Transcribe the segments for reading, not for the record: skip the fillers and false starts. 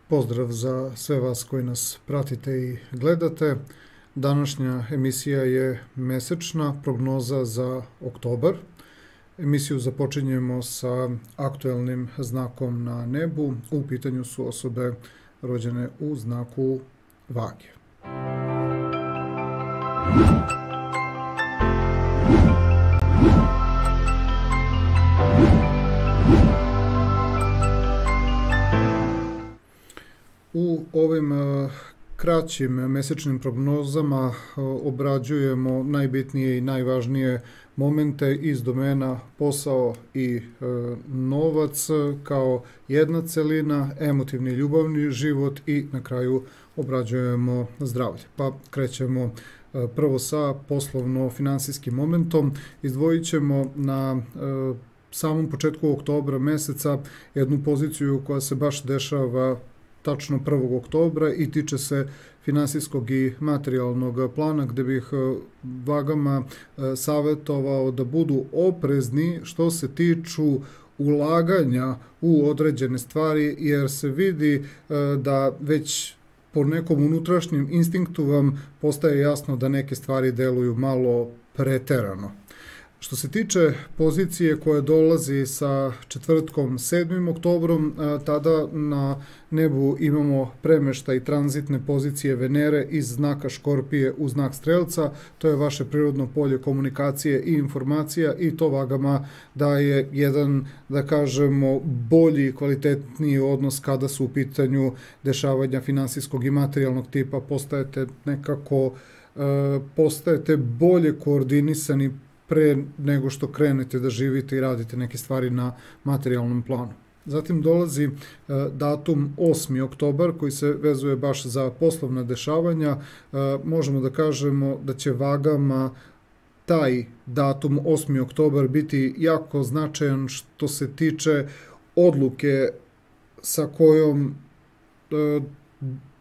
Pozdrav za sve vas koji nas pratite i gledate. Današnja emisija je mesečna prognoza za oktobar. Emisiju započinjemo sa aktuelnim znakom na nebu. U pitanju su osobe rođene u znaku Vage. U ovim kraćim mesečnim prognozama obrađujemo najbitnije i najvažnije momente iz domena posao i novac kao jedna celina, emotivni i ljubavni život i na kraju obrađujemo zdravlje. Pa krećemo prvo sa poslovno-finansijskim momentom. Izdvojit ćemo na samom početku oktobra meseca jednu poziciju koja se baš dešava tačno 1. oktobra i tiče se finansijskog i materijalnog plana, gde bih vagama savjetovao da budu oprezni što se tiču ulaganja u određene stvari, jer se vidi da već po nekom unutrašnjem instinktu vam postaje jasno da neke stvari deluju malo preterano. Što se tiče pozicije koja dolazi sa četvrtkom 7. oktobrom, tada na nebu imamo premeštaj tranzitne pozicije Venere iz znaka Škorpije u znak Strelca. To je vaše prirodno polje komunikacije i informacija i to vagama daje jedan, da kažemo, bolji, kvalitetniji odnos kada su u pitanju dešavanja finansijskog i materijalnog tipa. Postajete bolje koordinisani pre nego što krenete da živite i radite neke stvari na materijalnom planu. Zatim dolazi datum 8. oktobar koji se vezuje baš za poslovna dešavanja. Možemo da kažemo da će vagama taj datum 8. oktobar biti jako značajan što se tiče odluke sa kojom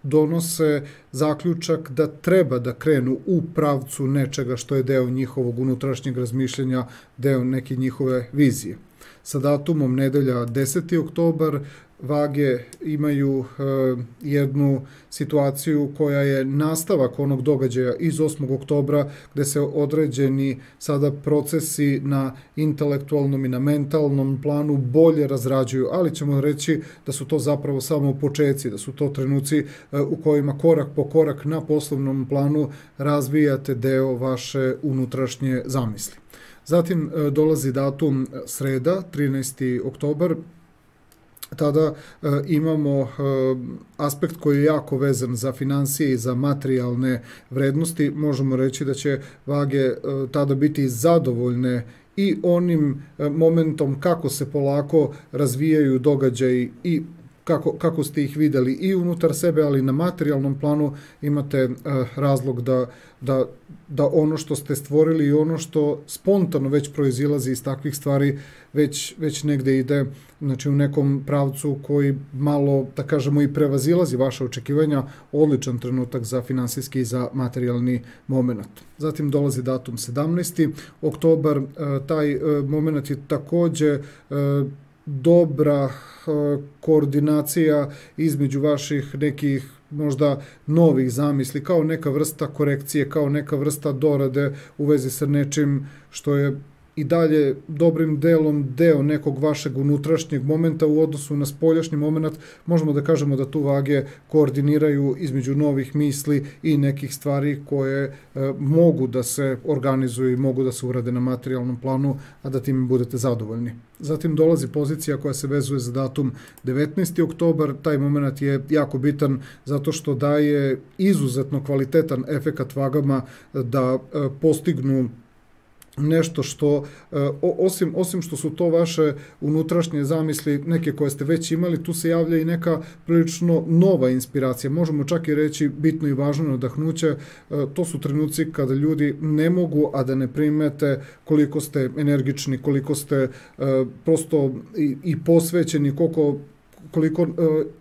donose zaključak da treba da krenu u pravcu nečega što je deo njihovog unutrašnjeg razmišljanja, deo neke njihove vizije. Sa datumom nedelja 10. oktobar vage imaju jednu situaciju koja je nastavak onog događaja iz 8. oktobra gde se određeni sada procesi na intelektualnom i na mentalnom planu bolje razrađuju, ali ćemo reći da su to zapravo samo počeci, da su to trenuci u kojima korak po korak na poslovnom planu razvijate deo vaše unutrašnje zamisli. Zatim dolazi datum sreda, 13. oktobar, tada imamo aspekt koji je jako vezan za finansije i za materijalne vrednosti. Možemo reći da će vage tada biti zadovoljne i onim momentom kako se polako razvijaju događaji i kako ste ih videli i unutar sebe, ali na materijalnom planu imate razlog da ono što ste stvorili i ono što spontano već proizilazi iz takvih stvari već negde ide, znači u nekom pravcu koji malo, da kažemo, i prevazilazi vaše očekivanja. Odličan trenutak za finansijski i za materijalni moment. Zatim dolazi datum 17. oktobar, taj moment je takođe dobra koordinacija između vaših nekih možda novih zamisli, kao neka vrsta korekcije, kao neka vrsta dorade u vezi sa nečim što je i dalje dobrim delom deo nekog vašeg unutrašnjeg momenta u odnosu na spoljašnji moment. Možemo da kažemo da tu vage koordiniraju između novih misli i nekih stvari koje mogu da se organizuju i mogu da se urade na materijalnom planu, a da tim budete zadovoljni. Zatim dolazi pozicija koja se vezuje za datum 19. oktobar. Taj moment je jako bitan zato što daje izuzetno kvalitetan efekat vagama da postignu nešto što, osim što su to vaše unutrašnje zamisli, neke koje ste već imali, tu se javlja i neka prilično nova inspiracija. Možemo čak i reći bitno i važno nadahnuće. To su trenuci kada ljudi ne mogu, a da ne primete koliko ste energični, koliko ste prosto i posvećeni, koliko,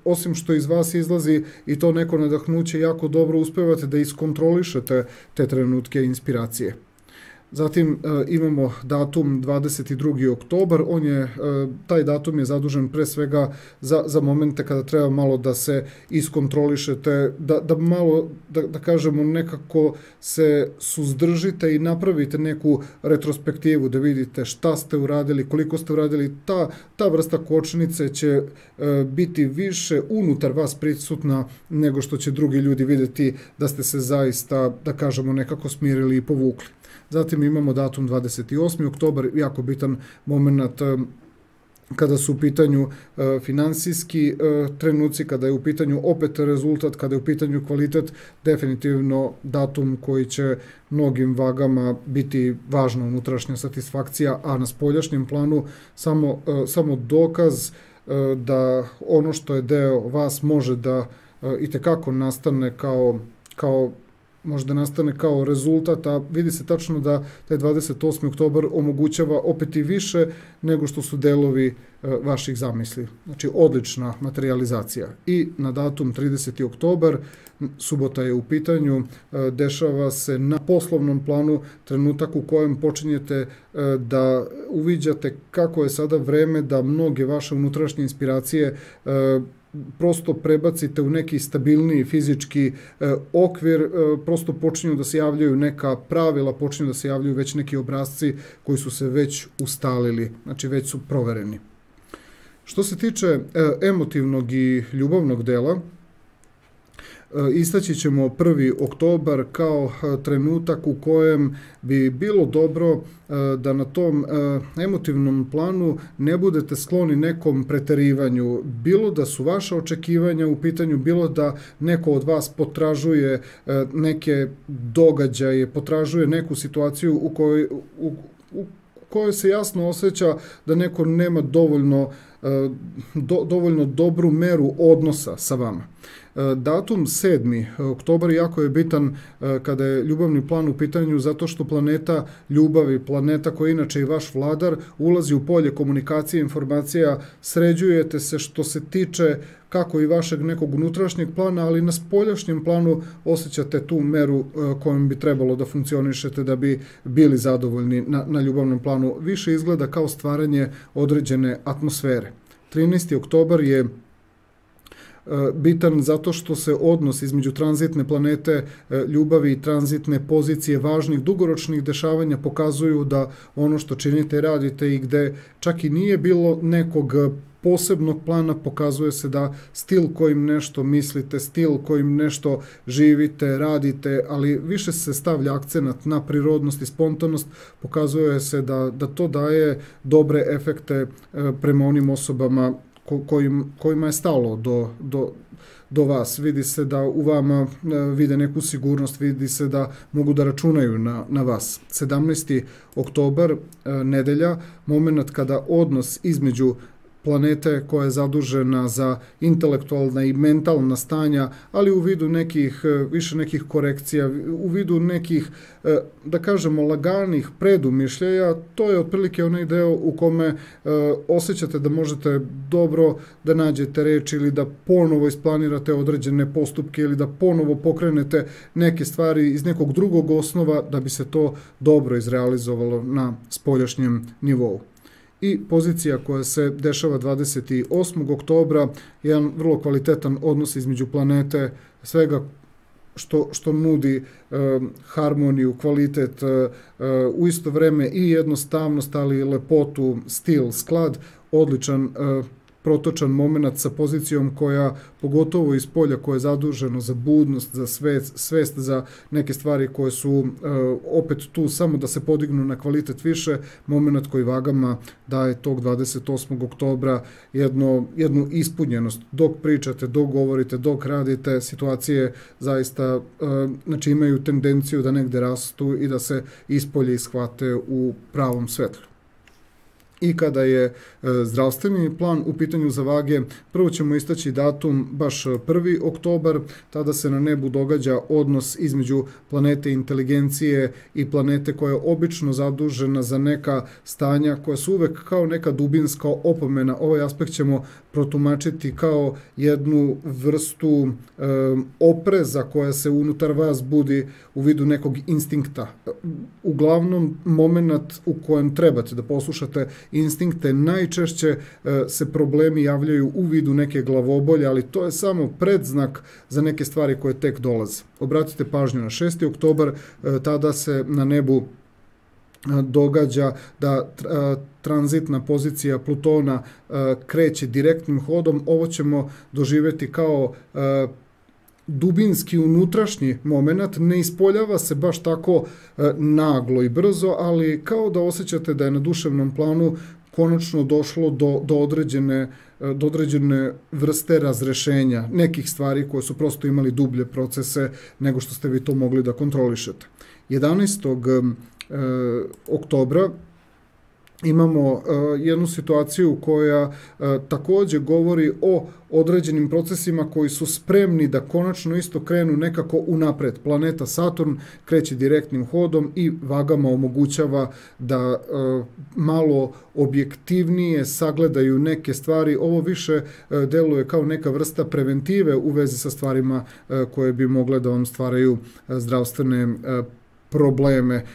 osim što iz vas izlazi i to neko nadahnuće, jako dobro uspevate da iskontrolišete te trenutke inspiracije. Zatim imamo datum 22. oktobar, taj datum je zadužen pre svega za momente kada treba malo da se iskontrolišete, da malo, da kažemo, nekako se suzdržite i napravite neku retrospektivu, da vidite šta ste uradili, koliko ste uradili. Ta vrsta kočnice će biti više unutar vas prisutna nego što će drugi ljudi videti da ste se zaista, da kažemo, nekako smirili i povukli. Zatim imamo datum 28. oktobar, jako bitan moment kada su u pitanju finansijski trenuci, kada je u pitanju opet rezultat, kada je u pitanju kvalitet, definitivno datum koji će mnogim vagama biti važna unutrašnja satisfakcija, a na spoljašnjem planu samo dokaz da ono što je deo vas može da itekako nastane možda nastane kao rezultat, a vidi se tačno da taj 28. oktobar omogućava opet i više nego što su delovi vaših zamisli. Znači, odlična materializacija. I na datum 30. oktobar, subota je u pitanju, dešava se na poslovnom planu trenutak u kojem počinjete da uviđate kako je sada vreme da mnoge vaše unutrašnje inspiracije prosto prebacite u neki stabilniji fizički okvir, prosto počinju da se javljaju neka pravila, počinju da se javljaju već neki obrasci koji su se već ustalili, znači već su provereni. Što se tiče emotivnog i ljubavnog dela, istaći ćemo 1. oktobar kao trenutak u kojem bi bilo dobro da na tom emotivnom planu ne budete skloni nekom preterivanju, bilo da su vaše očekivanja u pitanju, bilo da neko od vas potražuje neke događaje, potražuje neku situaciju u kojoj se jasno osjeća da neko nema dovoljno dobru meru odnosa sa vama. Datum 7. oktobar jako je bitan kada je ljubavni plan u pitanju, zato što planeta ljubavi, planeta koja je inače i vaš vladar, ulazi u polje komunikacije, informacija, sređujete se što se tiče kako i vašeg nekog unutrašnjeg plana, ali na spoljašnjem planu osjećate tu meru kojom bi trebalo da funkcionišete da bi bili zadovoljni na ljubavnom planu. Više izgleda kao stvaranje određene atmosfere. 13. oktobar je bitan zato što se odnos između tranzitne planete ljubavi i tranzitne pozicije važnih dugoročnih dešavanja pokazuju da ono što činite i radite i gde čak i nije bilo nekog posebnog plana, pokazuje se da stil kojim nešto mislite, stil kojim nešto živite, radite, ali više se stavlja akcenat na prirodnost i spontanost, pokazuje se da to daje dobre efekte prema onim osobama kojima je stalo do vas. Vidi se da u vama vide neku sigurnost, vidi se da mogu da računaju na vas. 17. oktobar, nedelja, moment kada odnos između planete koja je zadužena za intelektualna i mentalna stanja, ali u vidu više nekih korekcija, u vidu nekih, da kažemo, laganih predumišljaja, to je otprilike onaj deo u kome osjećate da možete dobro da nađete reč ili da ponovo isplanirate određene postupke ili da ponovo pokrenete neke stvari iz nekog drugog osnova da bi se to dobro izrealizovalo na spoljašnjem nivou. I pozicija koja se dešava 28. oktobra, jedan vrlo kvalitetan odnos između planete, svega što nudi harmoniju, kvalitet, u isto vreme i jednostavnost, ali i lepotu, stil, sklad, odličan protočan moment sa pozicijom koja, pogotovo iz polja koje je zaduženo za budnost, za svest, za neke stvari koje su opet tu samo da se podignu na kvalitet više, moment koji vagama daje tog 28. oktobra jednu ispunjenost. Dok pričate, dok govorite, dok radite, situacije zaista znači imaju tendenciju da negde rastu i da se ispolje ishvate u pravom svetlu. I kada je zdravstveni plan u pitanju za vage, prvo ćemo istaći datum baš 1. oktobar, tada se na nebu događa odnos između planete inteligencije i planete koja je obično zadužena za neka stanja koja su uvek kao neka dubinska opomena. Ovaj aspekt ćemo protumačiti kao jednu vrstu opreza koja se unutar vas budi u vidu nekog instinkta. Uglavnom, moment u kojem trebate da poslušate instinkte, najčešće se problemi javljaju u vidu neke glavobolje, ali to je samo predznak za neke stvari koje tek dolaze. Obratite pažnju na 6. oktobar, tada se na nebu događa da tranzitna pozicija Plutona kreće direktnim hodom. Ovo ćemo doživjeti kao dubinski unutrašnji moment, ne ispoljava se baš tako naglo i brzo, ali kao da osjećate da je na duševnom planu konačno došlo do određene vrste razrešenja nekih stvari koje su prosto imali dublje procese nego što ste vi to mogli da kontrolišete. 11. oktobra imamo jednu situaciju koja takođe govori o određenim procesima koji su spremni da konačno isto krenu nekako unapred. Planeta Saturn kreće direktnim hodom i vagama omogućava da malo objektivnije sagledaju neke stvari. Ovo više deluje kao neka vrsta preventive u vezi sa stvarima koje bi mogle da vam stvaraju zdravstvene probleme,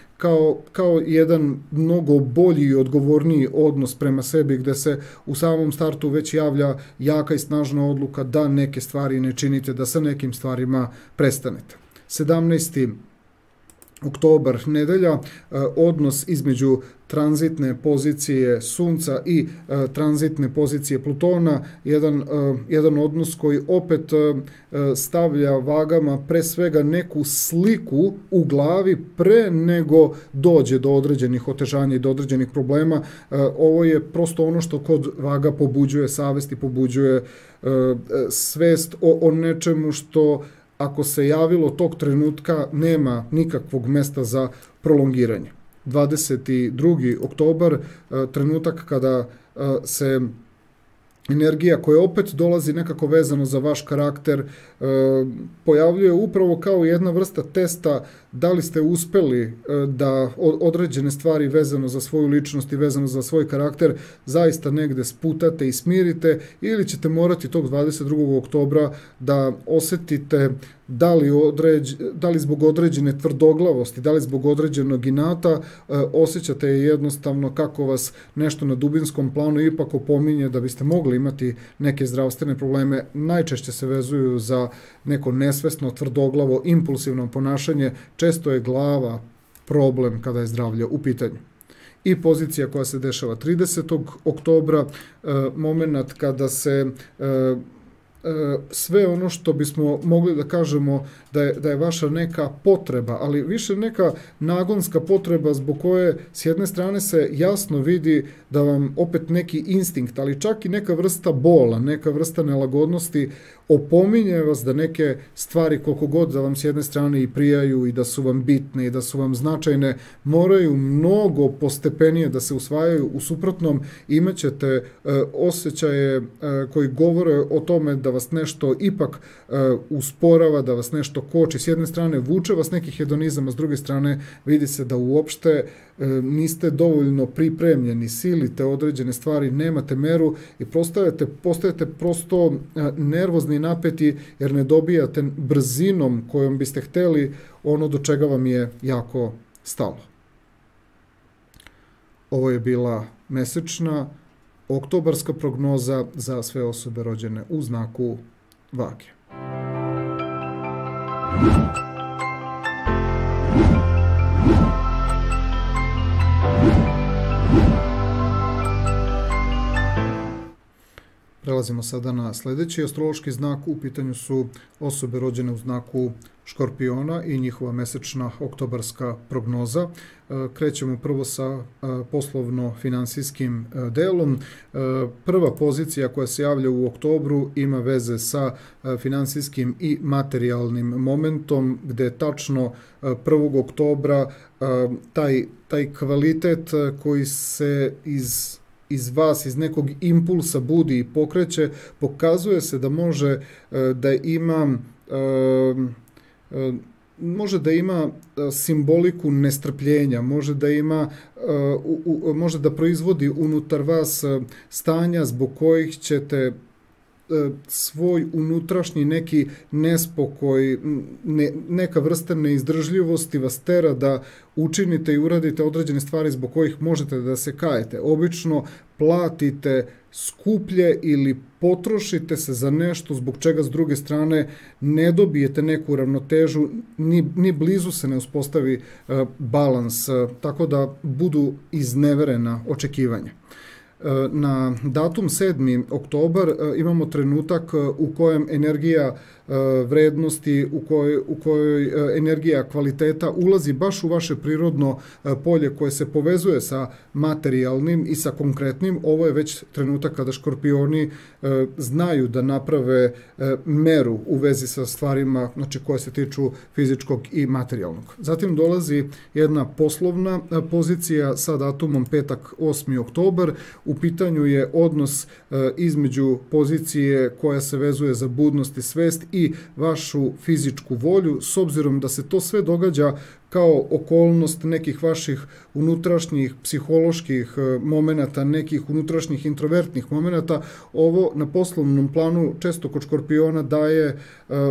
kao jedan mnogo bolji i odgovorniji odnos prema sebi, gde se u samom startu već javlja jaka i snažna odluka da neke stvari ne činite, da sa nekim stvarima prestanete. 17. oktobar, nedelja, odnos između tranzitne pozicije Sunca i tranzitne pozicije Plutona, jedan odnos koji opet stavlja vagama pre svega neku sliku u glavi pre nego dođe do određenih otežanja i do određenih problema. Ovo je prosto ono što kod vaga pobuđuje savest i pobuđuje svest o nečemu što, ako se javilo tog trenutka, nema nikakvog mesta za prolongiranje. 22. oktobar, trenutak kada se energija koja opet dolazi nekako vezano za vaš karakter pojavljuje upravo kao jedna vrsta testa da li ste uspeli da određene stvari vezano za svoju ličnost i vezano za svoj karakter zaista negde sputate i smirite, ili ćete morati tog 22. oktobra da osetite da li zbog određene tvrdoglavosti, da li zbog određenog inata osjećate jednostavno kako vas nešto na dubinskom planu ipak opominje da biste mogli imati neke zdravstvene probleme. Najčešće se vezuju za neko nesvesno, tvrdoglavo, impulsivno ponašanje. Često je glava problem kada je zdravlje u pitanju. I pozicija koja se dešava 30. oktobra, moment kada se sve ono što bismo mogli da kažemo da je vaša neka potreba, ali više neka nagonska potreba zbog koje s jedne strane se jasno vidi da vam opet neki instinkt, ali čak i neka vrsta bola, neka vrsta nelagodnosti opominje vas da neke stvari, koliko god da vam s jedne strane i prijaju i da su vam bitne i da su vam značajne, moraju mnogo postepenije da se usvajaju. U suprotnom imaćete osjećaje koji govore o tome da vas nešto ipak usporava, da vas nešto koči. S jedne strane vuče vas neki hedonizam, a s druge strane vidi se da uopšte niste dovoljno pripremljeni, silite određene stvari, nemate meru i postajete prosto nervozni i napeti jer ne dobijate brzinom kojom biste hteli ono do čega vam je jako stalo. Ovo je bila mesečna oktobarska prognoza za sve osobe rođene u znaku Vage. Prelazimo sada na sledeći astrološki znak. U pitanju su osobe rođene u znaku Škorpiona i njihova mesečna oktobarska prognoza. Krećemo prvo sa poslovno-finansijskim delom. Prva pozicija koja se javlja u oktobru ima veze sa finansijskim i materijalnim momentom, gde tačno 1. oktobra taj kvalitet koji se iz iz vas, iz nekog impulsa budi i pokreće, pokazuje se da može da ima simboliku nestrpljenja, može da proizvodi unutar vas stanja zbog kojih ćete svoj unutrašnji neki nespokoj, neka vrsta neizdržljivosti vas tera da učinite i uradite određene stvari zbog kojih možete da se kajete. Obično platite skuplje ili potrošite se za nešto zbog čega s druge strane ne dobijete neku ravnotežu, ni blizu se ne uspostavi balans, tako da budu izneverena očekivanja. Na datum 7. oktobar imamo trenutak u kojem energija vrednosti, u kojoj energija kvaliteta ulazi baš u vaše prirodno polje koje se povezuje sa materijalnim i sa konkretnim. Ovo je već trenutak kada škorpioni znaju da naprave meru u vezi sa stvarima, znači, koje se tiču fizičkog i materijalnog. Zatim dolazi jedna poslovna pozicija sa datumom petak 8. oktobar. U pitanju je odnos između pozicije koja se vezuje za budnost i svest i vašu fizičku volju, s obzirom da se to sve događa kao okolnost nekih vaših unutrašnjih psiholoških momenata, nekih unutrašnjih introvertnih momenata. Ovo na poslovnom planu često kod škorpiona daje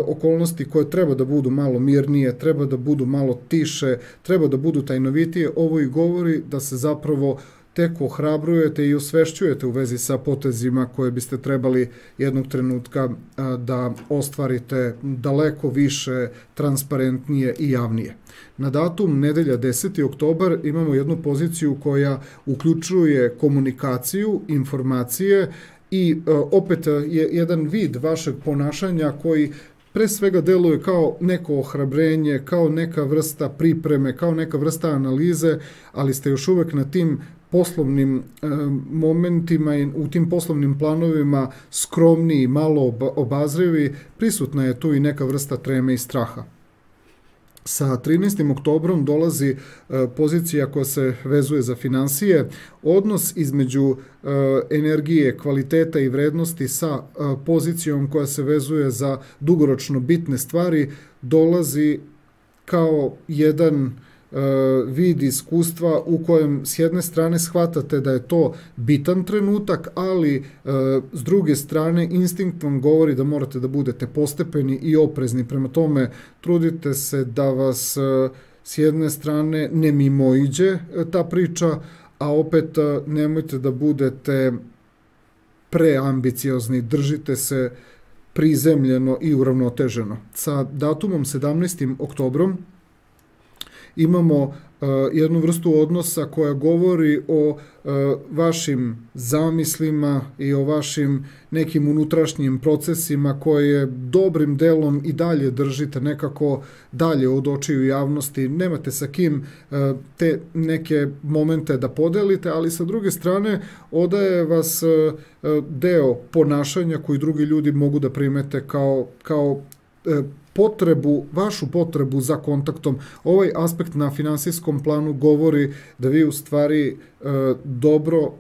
okolnosti koje treba da budu malo mirnije, treba da budu malo tiše, treba da budu tajnovitije. Ovo i govori da se zapravo tek ohrabrujete i osvešćujete u vezi sa potezima koje biste trebali jednog trenutka da ostvarite daleko više, transparentnije i javnije. Na datum nedelja 10. oktobar imamo jednu poziciju koja uključuje komunikaciju, informacije i opet je jedan vid vašeg ponašanja koji pre svega deluje kao neko ohrabrenje, kao neka vrsta pripreme, kao neka vrsta analize, ali ste još uvek na tim poslovnim momentima i u tim poslovnim planovima skromniji, malo obazrivi, prisutna je tu i neka vrsta treme i straha. Sa 13. oktobrom dolazi pozicija koja se vezuje za finansije. Odnos između energije, kvaliteta i vrednosti sa pozicijom koja se vezuje za dugoročno bitne stvari dolazi kao jedan vid iskustva u kojem s jedne strane shvatate da je to bitan trenutak, ali s druge strane instinkt vam govori da morate da budete postepeni i oprezni. Prema tome, trudite se da vas s jedne strane ne mimoiđe ta priča, a opet nemojte da budete preambiciozni, držite se prizemljeno i uravnoteženo. Sa datumom 17. oktobrom imamo jednu vrstu odnosa koja govori o vašim zamislima i o vašim nekim unutrašnjim procesima koje dobrim delom i dalje držite nekako dalje od očiju javnosti. Nemate sa kim te neke momente da podelite, ali sa druge strane odaje vas deo ponašanja koji drugi ljudi mogu da primete kao vašu potrebu za kontaktom. Ovaj aspekt na finansijskom planu govori da vi u stvari dobro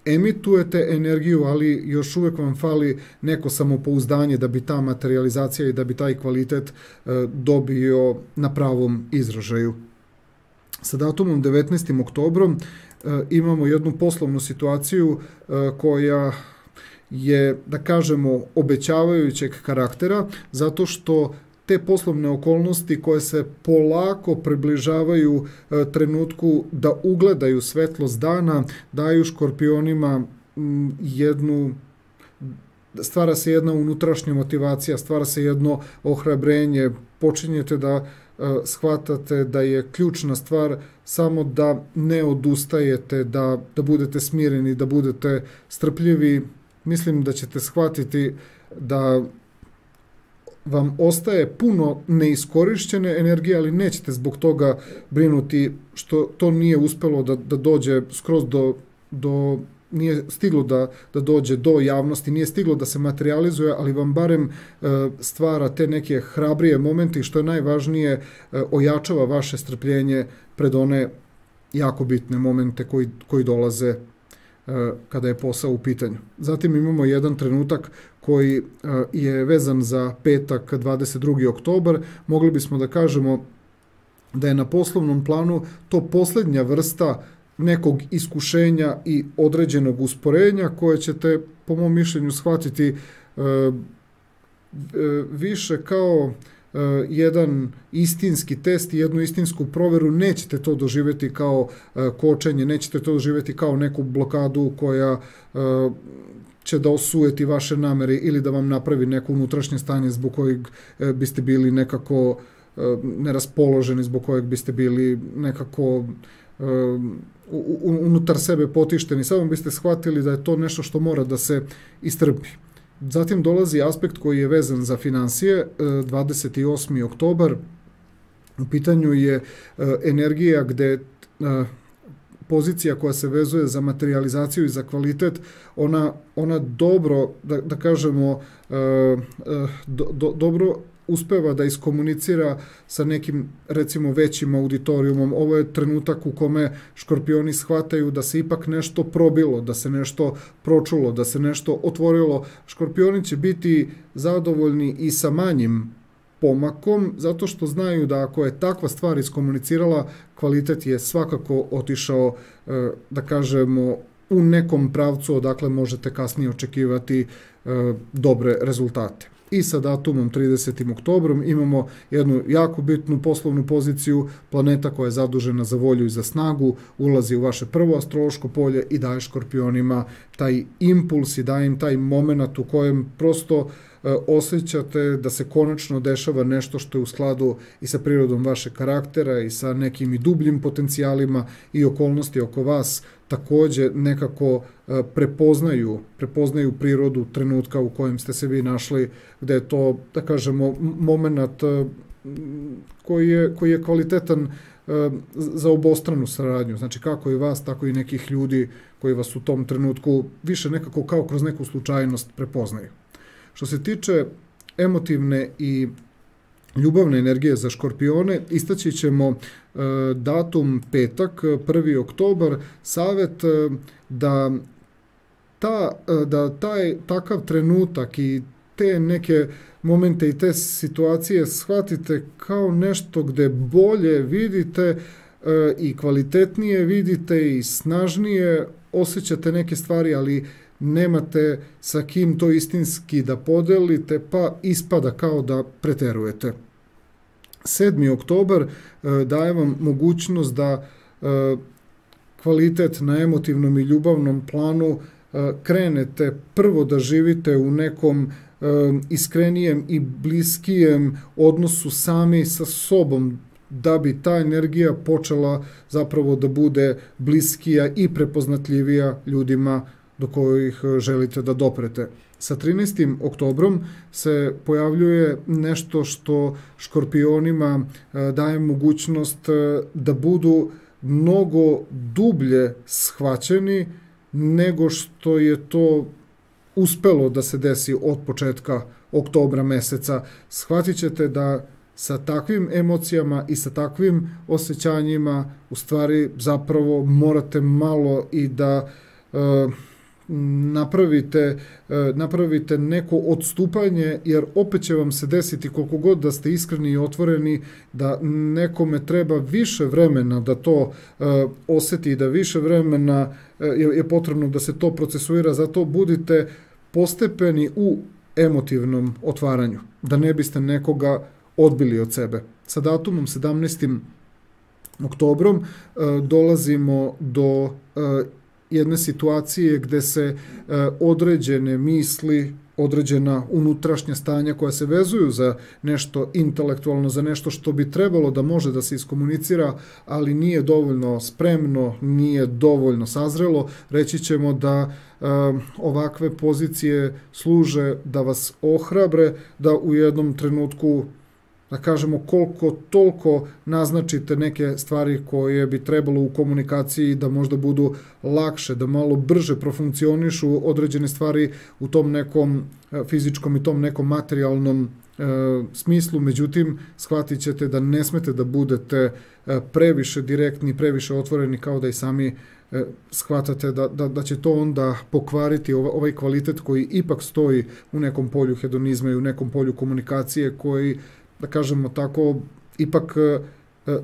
emitujete energiju, ali još uvek vam fali neko samopouzdanje da bi ta materializacija i da bi taj kvalitet dobio na pravom izražaju. Sa datumom 19. oktobrom imamo jednu poslovnu situaciju koja je, da kažemo, obećavajućeg karaktera, zato što te poslovne okolnosti koje se polako približavaju trenutku da ugledaju svetlost dana, daju škorpionima stvara se jedna unutrašnja motivacija, stvara se jedno ohrabrenje, počinjete da shvatate da je ključna stvar samo da ne odustajete, da budete smireni, da budete strpljivi. Mislim da ćete shvatiti da vam ostaje puno neiskorišćene energije, ali nećete zbog toga brinuti što to nije uspelo da dođe skroz nije stiglo da dođe do javnosti, nije stiglo da se materializuje, ali vam barem stvara te neke hrabrije momente i što je najvažnije, ojačava vaše strpljenje pred one jako bitne momente koji dolaze kada je posao u pitanju. Zatim imamo jedan trenutak koji je vezan za petak 22. oktobar. Mogli bismo da kažemo da je na poslovnom planu to posljednja vrsta nekog iskušenja i određenog usporenja koje ćete, po mom mišljenju, shvatiti više kao jedan istinski test i jednu istinsku proveru. Nećete to doživjeti kao kočenje, nećete to doživjeti kao neku blokadu koja će da osujeti vaše namere ili da vam napravi neko unutrašnje stanje zbog kojeg biste bili nekako neraspoloženi, zbog kojeg biste bili nekako unutar sebe potišteni. Samo biste shvatili da je to nešto što mora da se istrpi. Zatim dolazi aspekt koji je vezan za financije, 28. oktobar. U pitanju je energija gde pozicija koja se vezuje za materializaciju i za kvalitet, ona dobro, da kažemo, dobro uspeva da iskomunicira sa nekim, recimo, većim auditorijumom. Ovo je trenutak u kome škorpioni shvataju da se ipak nešto probilo, da se nešto pročulo, da se nešto otvorilo. Škorpioni će biti zadovoljni i sa manjim pomakom, zato što znaju da ako je takva stvar iskomunicirala, kvalitet je svakako otišao, da kažemo, u nekom pravcu odakle možete kasnije očekivati dobre rezultate. I sa datumom 30. oktobrom imamo jednu jako bitnu poslovnu poziciju. Planeta koja je zadužena za volju i za snagu ulazi u vaše prvo astrološko polje i daje škorpionima taj impuls i daje im taj moment u kojem prosto osjećate da se konačno dešava nešto što je u skladu i sa prirodom vašeg karaktera i sa nekim i dubljim potencijalima, i okolnosti oko vas takođe nekako prepoznaju prirodu trenutka u kojem ste se vi našli, gde je to, da kažemo, moment koji je kvalitetan za obostranu saradnju. Znači, kako i vas, tako i nekih ljudi koji vas u tom trenutku više nekako kao kroz neku slučajnost prepoznaju. Što se tiče emotivne i ljubavne energije za škorpione, istaći ćemo datum petak, 1. oktobar, savet da takav trenutak i te neke momente i te situacije shvatite kao nešto gde bolje vidite i kvalitetnije vidite i snažnije osjećate neke stvari, ali nemate sa kim to istinski da podelite, pa ispada kao da preterujete. 7. oktobar daje vam mogućnost da kvalitet na emotivnom i ljubavnom planu krenete prvo da živite u nekom iskrenijem i bliskijem odnosu sami sa sobom, da bi ta energija počela zapravo da bude bliskija i prepoznatljivija ljudima do kojih želite da doprete. Sa 13. oktobrom se pojavljuje nešto što škorpionima daje mogućnost da budu mnogo dublje shvaćeni nego što je to uspelo da se desi od početka oktobra meseca. Shvatit ćete da sa takvim emocijama i sa takvim osjećanjima u stvari zapravo morate malo i da napravite neko odstupanje, jer opet će vam se desiti, koliko god da ste iskreni i otvoreni, da nekome treba više vremena da to osjeti i da više vremena je potrebno da se to procesuira. Zato budite postepeni u emotivnom otvaranju, da ne biste nekoga odbili od sebe. Sa datumom 17. oktobrom dolazimo do jedne situacije gde se određene misli, određena unutrašnja stanja koja se vezuju za nešto intelektualno, za nešto što bi trebalo da može da se iskomunicira, ali nije dovoljno spremno, nije dovoljno sazrelo. Reći ćemo da ovakve pozicije služe da vas ohrabre, da u jednom trenutku, da kažemo, koliko toliko naznačite neke stvari koje bi trebalo u komunikaciji da možda budu lakše, da malo brže profunkcionišu određene stvari u tom nekom fizičkom i tom nekom materijalnom smislu. Međutim, shvatit ćete da ne smete da budete previše direktni, previše otvoreni, kao da i sami shvatate da će to onda pokvariti ovaj kvalitet koji ipak stoji u nekom polju hedonizma i u nekom polju komunikacije koji, da kažemo tako, ipak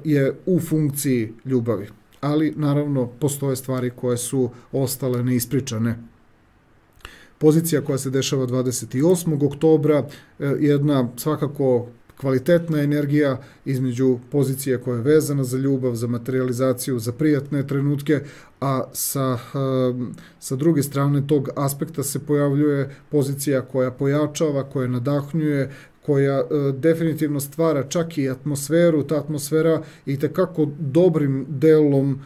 je u funkciji ljubavi. Ali, naravno, postoje stvari koje su ostale neispričane. Pozicija koja se dešava 28. oktobra, jedna svakako kvalitetna energija između pozicije koja je vezana za ljubav, za materializaciju, za prijatne trenutke, a sa druge strane tog aspekta se pojavljuje pozicija koja pojačava, koja nadahnjuje, koja definitivno stvara čak i atmosferu, ta atmosfera i tekako dobrim delom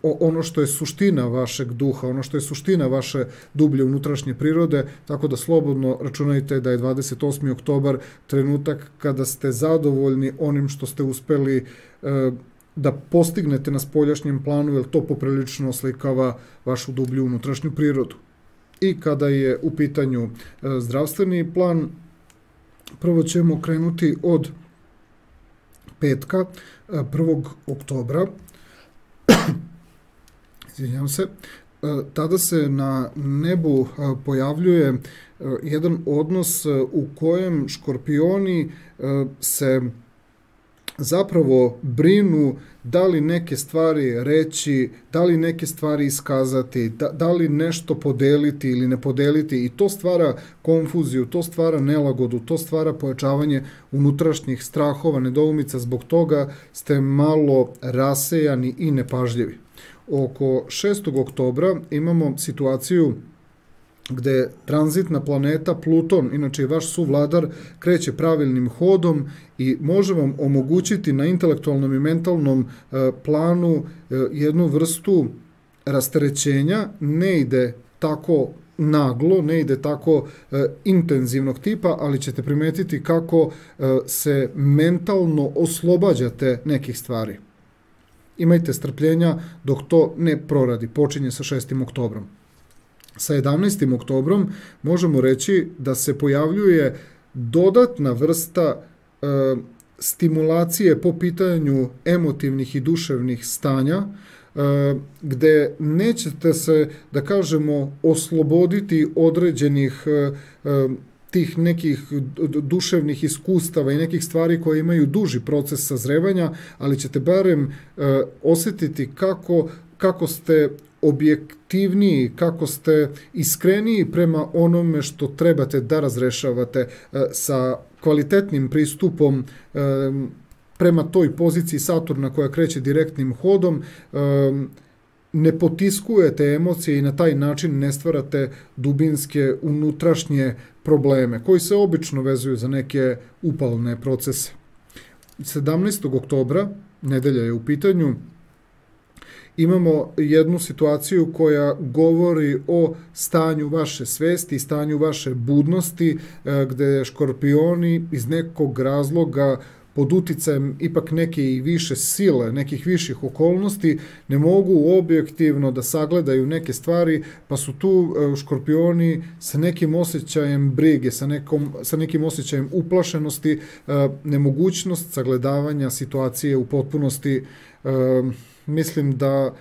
ono što je suština vašeg duha, ono što je suština vaše dublje unutrašnje prirode, tako da slobodno računajte da je 28. oktobar trenutak kada ste zadovoljni onim što ste uspeli da postignete na spoljašnjem planu, jer to poprilično oslikava vašu dublju unutrašnju prirodu. I kada je u pitanju zdravstveni plan, prvo ćemo krenuti od petka, 1. oktobra. Izvinjam se. Tada se na nebu pojavljuje jedan odnos u kojem škorpioni se zapravo brinu da li neke stvari reći, da li neke stvari iskazati, da li nešto podeliti ili ne podeliti, i to stvara konfuziju, to stvara nelagodu, to stvara pojačavanje unutrašnjih strahova, nedoumica, zbog toga ste malo rasejani i nepažljivi. Oko 6. oktobra imamo situaciju gde tranzitna planeta Pluton, inače vaš suvladar, kreće pravilnim hodom i može vam omogućiti na intelektualnom i mentalnom planu jednu vrstu rasterećenja. Ne ide tako naglo, ne ide tako intenzivnog tipa, ali ćete primetiti kako se mentalno oslobađate nekih stvari. Imajte strpljenja dok to ne proradi. Počinje sa 6. oktobrom. Sa 11. oktobrom možemo reći da se pojavljuje dodatna vrsta stimulacije po pitanju emotivnih i duševnih stanja, gde nećete se, da kažemo, osloboditi određenih tih nekih duševnih iskustava i nekih stvari koje imaju duži proces sazrevanja, ali ćete barem osjetiti kako ste objektivniji, kako ste iskreniji prema onome što trebate da razrešavate sa kvalitetnim pristupom prema toj poziciji Saturna koja kreće direktnim hodom. Ne potiskujete emocije i na taj način ne stvarate dubinske unutrašnje probleme koji se obično vezuju za neke upalne procese. 17. oktobra, nedelja je u pitanju, imamo jednu situaciju koja govori o stanju vaše svesti, stanju vaše budnosti, gde škorpioni iz nekog razloga pod uticajem ipak neke i više sile, nekih viših okolnosti, ne mogu objektivno da sagledaju neke stvari, pa su tu škorpioni sa nekim osjećajem brige, sa nekim osjećajem uplašenosti, nemogućnost sagledavanja situacije u potpunosti. Mislim da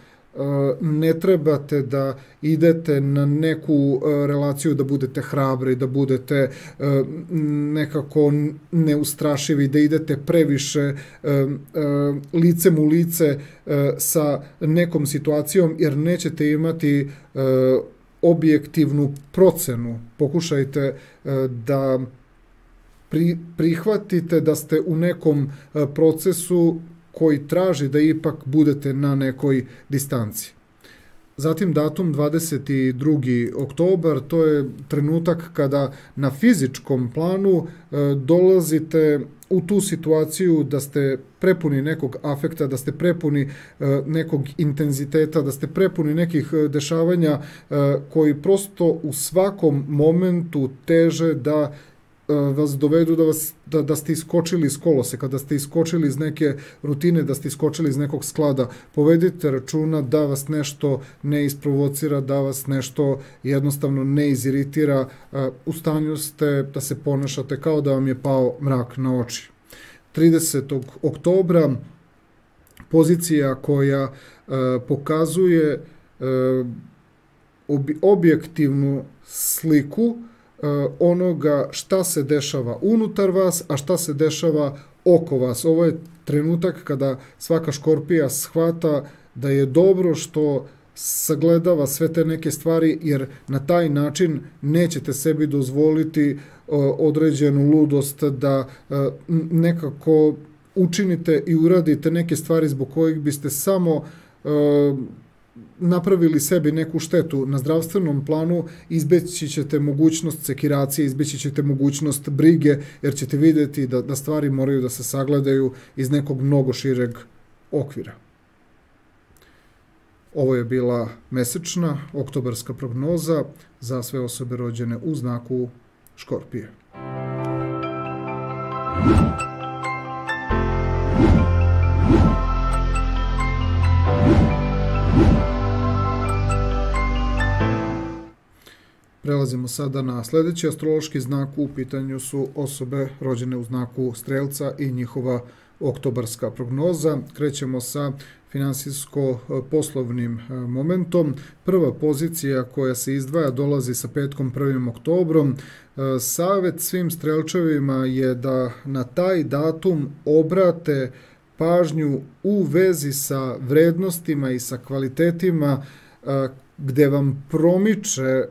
ne trebate da idete na neku relaciju da budete hrabri, da budete nekako neustrašivi, da idete previše licem u lice sa nekom situacijom, jer nećete imati objektivnu procenu. Pokušajte da prihvatite da ste u nekom procesu koji traži da ipak budete na nekoj distanci. Zatim datum 22. oktobar, to je trenutak kada na fizičkom planu dolazite u tu situaciju da ste prepuni nekog afekta, da ste prepuni nekog intenziteta, da ste prepuni nekih dešavanja koji prosto u svakom momentu teže da vas dovedu da ste iskočili iz koloseka, da ste iskočili iz neke rutine, da ste iskočili iz nekog sklada. Povedite računa da vas nešto ne isprovocira, da vas nešto jednostavno ne iziritira. U stanju ste da se ponašate kao da vam je pao mrak na oči. 30. oktobra pozicija koja pokazuje objektivnu sliku onoga šta se dešava unutar vas, a šta se dešava oko vas. Ovo je trenutak kada svaka škorpija shvata da je dobro što sagledava sve te neke stvari, jer na taj način nećete sebi dozvoliti određenu ludost da nekako učinite i uradite neke stvari zbog kojih biste samo napravili sebi neku štetu. Na zdravstvenom planu izbeći ćete mogućnost sekiracije, izbeći ćete mogućnost brige, jer ćete vidjeti da stvari moraju da se sagledaju iz nekog mnogo šireg okvira. Ovo je bila mesečna oktobarska prognoza za sve osobe rođene u znaku Škorpije. Prelazimo sada na sljedeći astrološki znak. U pitanju su osobe rođene u znaku Strelca i njihova oktobarska prognoza. Krećemo sa finansijsko-poslovnim momentom. Prva pozicija koja se izdvaja dolazi sa petkom 1. oktobrom. Savet svim strelčevima je da na taj datum obrate pažnju u vezi sa vrednostima i sa kvalitetima gde vam promiče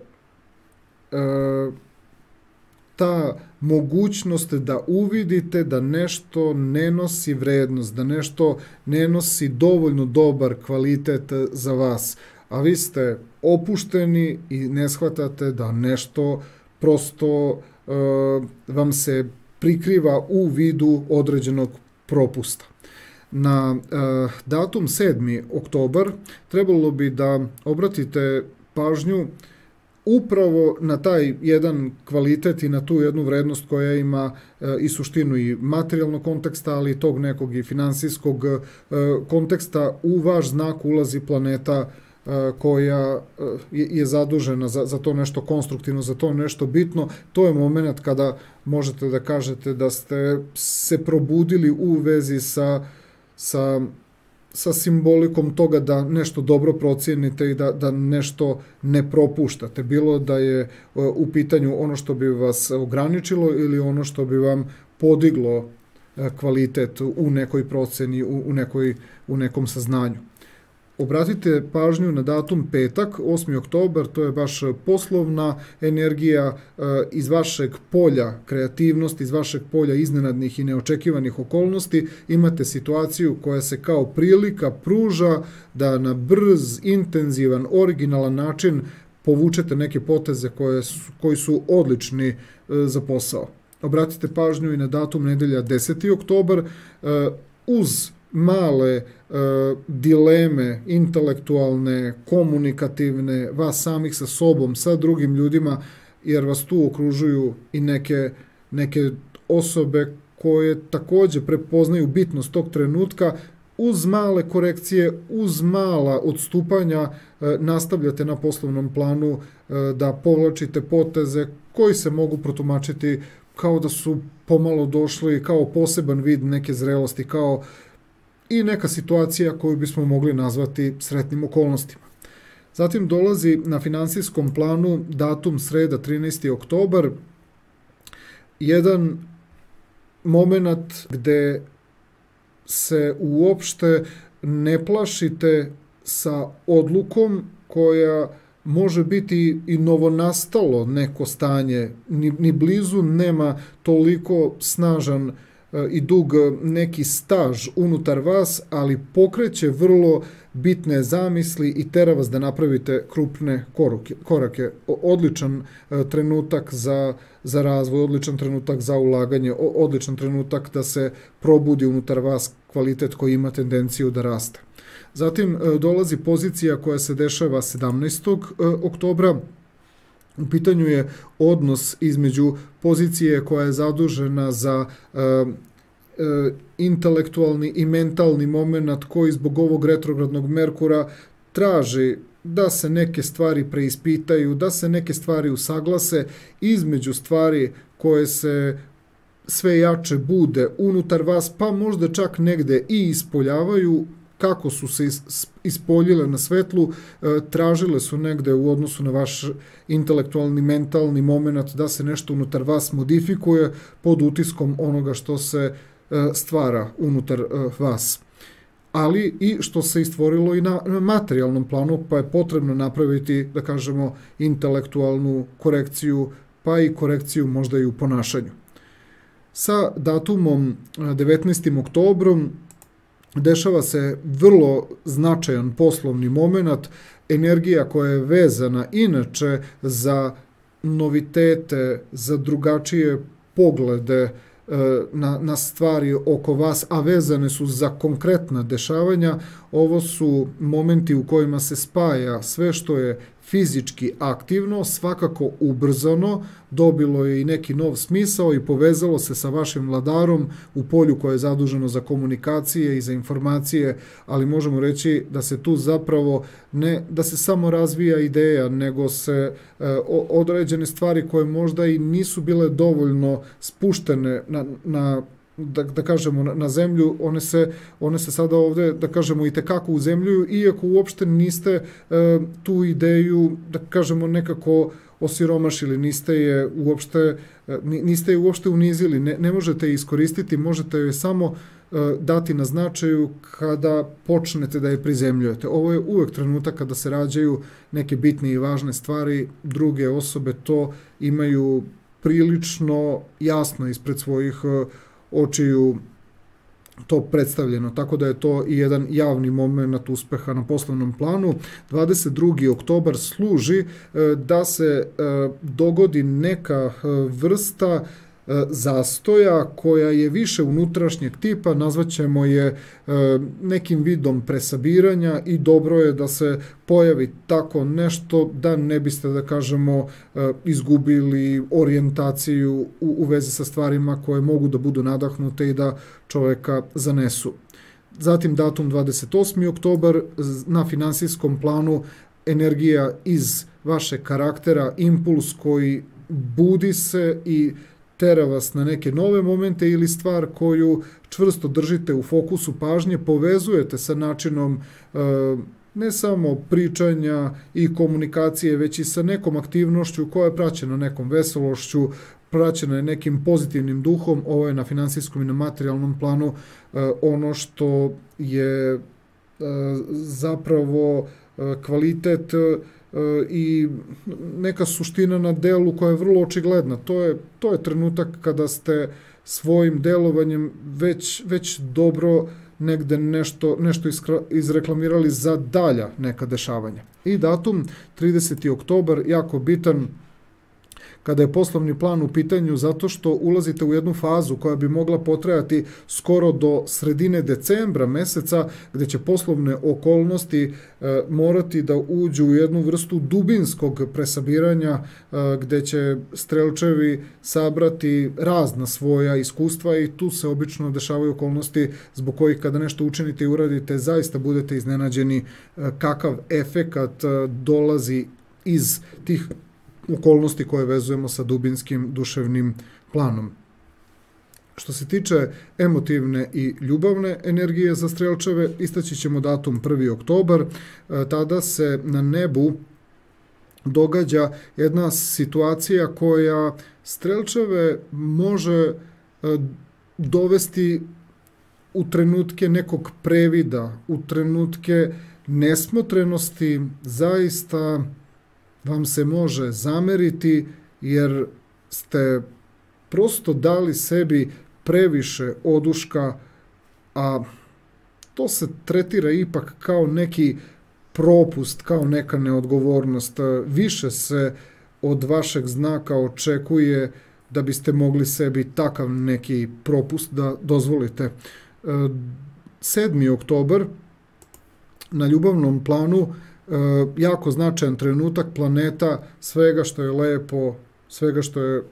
ta mogućnost da uvidite da nešto ne nosi vrednost, da nešto ne nosi dovoljno dobar kvalitet za vas, a vi ste opušteni i ne shvatate da nešto prosto vam se prikriva u vidu određenog propusta. Na datum 7. oktobar trebalo bi da obratite pažnju upravo na taj jedan kvalitet i na tu jednu vrednost koja ima i suštinu i materijalnog konteksta, ali i tog nekog i finansijskog konteksta. U vaš znak ulazi planeta koja je zadužena za to nešto konstruktivno, za to nešto bitno. To je moment kada možete da kažete da ste se probudili u vezi sa simbolikom toga da nešto dobro procijenite i da nešto ne propuštate. Bilo da je u pitanju ono što bi vas ograničilo ili ono što bi vam podiglo kvalitet u nekoj proceni, u nekom saznanju. Obratite pažnju na datum petak, 8. oktobar, to je baš poslovna energija iz vašeg polja kreativnosti, iz vašeg polja iznenadnih i neočekivanih okolnosti. Imate situaciju koja se kao prilika pruža da na brz, intenzivan, originalan način povučete neke poteze koji su odlični za posao. Obratite pažnju i na datum nedelja 10. oktobar, uz male dileme, intelektualne, komunikativne, vas samih sa sobom, sa drugim ljudima, jer vas tu okružuju i neke osobe koje također prepoznaju bitnost tog trenutka. Uz male korekcije, uz mala odstupanja nastavljate na poslovnom planu da povlačite poteze koji se mogu protumačiti kao da su pomalo došli kao poseban vid neke zrelosti, kao i neka situacija koju bismo mogli nazvati sretnim okolnostima. Zatim dolazi na finansijskom planu datum sreda 13. oktobar, jedan moment gde se uopšte ne plašite sa odlukom koja može biti i novonastalo neko stanje, ni blizu nema toliko snažan i dug neki staž unutar vas, ali pokreće vrlo bitne zamisli i tera vas da napravite krupne korake. Odličan trenutak za razvoj, odličan trenutak za ulaganje, odličan trenutak da se probudi unutar vas kvalitet koji ima tendenciju da raste. Zatim dolazi pozicija koja se dešava 17. oktobra. U pitanju je odnos između pozicije koja je zadužena za intelektualni i mentalni moment koji zbog ovog retrogradnog Merkura traži da se neke stvari preispitaju, da se neke stvari usaglase između stvari koje se sve jače bude unutar vas, pa možda čak negde i ispoljavaju, kako su se ispoljile na svetlu, tražile su negde u odnosu na vaš intelektualni, mentalni moment da se nešto unutar vas modifikuje pod utiskom onoga što se stvara unutar vas. Ali i što se istvorilo i na materijalnom planu, pa je potrebno napraviti, da kažemo, intelektualnu korekciju, pa i korekciju možda i u ponašanju. Sa datumom 19. oktobrom dešava se vrlo značajan poslovni moment, energija koja je vezana inače za novitete, za drugačije poglede na stvari oko vas, a vezane su za konkretna dešavanja. Ovo su momenti u kojima se spaja sve što je fizički aktivno, svakako ubrzano, dobilo je i neki nov smisao i povezalo se sa vašim vladarom u polju koje je zaduženo za komunikacije i za informacije, ali možemo reći da se tu zapravo ne da se samo razvija ideja, nego se određene stvari koje možda i nisu bile dovoljno spuštene da kažemo na zemlju, one se sada ovde, da kažemo, i tekako uzemljuju, iako uopšte niste tu ideju, da kažemo, nekako osiromašili, niste je uopšte unizili, ne možete je iskoristiti, možete je samo dati na značaju kada počnete da je prizemljujete. Ovo je uvek trenutak kada se rađaju neke bitne i važne stvari, druge osobe to imaju prilično jasno ispred svojih očiju to predstavljeno, tako da je to i jedan javni moment uspeha na poslovnom planu. 22. oktobar služi da se dogodi neka vrsta zastoja koja je više unutrašnjeg tipa, nazvaćemo je nekim vidom presabiranja i dobro je da se pojavi tako nešto da ne biste, da kažemo, izgubili orijentaciju u vezi sa stvarima koje mogu da budu nadahnute i da čoveka zanesu. Zatim datum 28. oktobar, na finansijskom planu energija iz vašeg karaktera, impuls koji budi se i tera vas na neke nove momente ili stvar koju čvrsto držite u fokusu pažnje, povezujete sa načinom ne samo pričanja i komunikacije, već i sa nekom aktivnošću koja je praćena nekom vesološću, praćena je nekim pozitivnim duhom. Ovo je na finansijskom i na materijalnom planu ono što je zapravo kvalitet i neka suština na delu koja je vrlo očigledna. To je trenutak kada ste svojim delovanjem već dobro negde nešto izreklamirali za dalja neka dešavanja. I datum 30. oktobar, jako bitan kada je poslovni plan u pitanju, zato što ulazite u jednu fazu koja bi mogla potrajati skoro do sredine decembra meseca, gde će poslovne okolnosti morati da uđu u jednu vrstu dubinskog presabiranja, gde će strelčevi sabrati razna svoja iskustva i tu se obično dešavaju okolnosti zbog kojih kada nešto učinite i uradite, zaista budete iznenađeni kakav efekat dolazi iz tih okolnosti koje vezujemo sa dubinskim duševnim planom. Što se tiče emotivne i ljubavne energije za strelčeve, istaći ćemo datum 1. oktobar, tada se na nebu događa jedna situacija koja strelčeve može dovesti u trenutke nekog previda, u trenutke nesmotrenosti, zaista vam se može zameriti jer ste prosto dali sebi previše oduška, a to se tretira ipak kao neki propust, kao neka neodgovornost. Više se od vašeg znaka očekuje da biste mogli sebi takav neki propust da dozvolite. 7. oktobar, na ljubavnom planu, jako značajan trenutak, planeta svega što je lepo, svega što je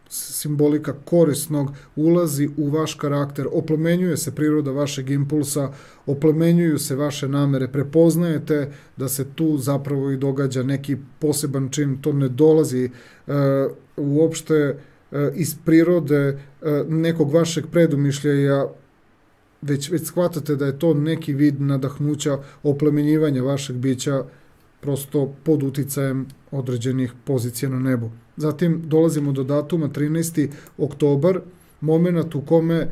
simbolika korisnog, ulazi u vaš karakter, oplemenjuje se priroda vašeg impulsa, oplemenjuju se vaše namere, prepoznajete da se tu zapravo i događa neki poseban čin, to ne dolazi uopšte iz prirode nekog vašeg predumišljaja, već shvatate da je to neki vid nadahnuća, oplemenjivanja vašeg bića prosto pod uticajem određenih pozicija na nebu. Zatim dolazimo do datuma 13. oktobar, moment u kome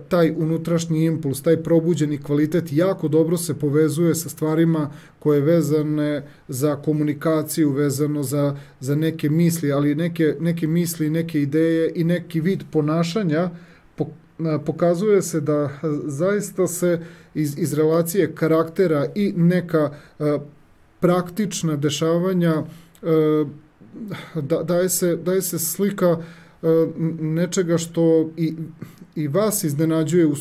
taj unutrašnji impuls, taj probuđeni kvalitet jako dobro se povezuje sa stvarima koje je vezane za komunikaciju, vezano za neke misli, ali neke misli, neke ideje i neki vid ponašanja. Pokazuje se da zaista se iz relacije karaktera i neka praktična dešavanja daje se slika nečega što i vas iznenađuje u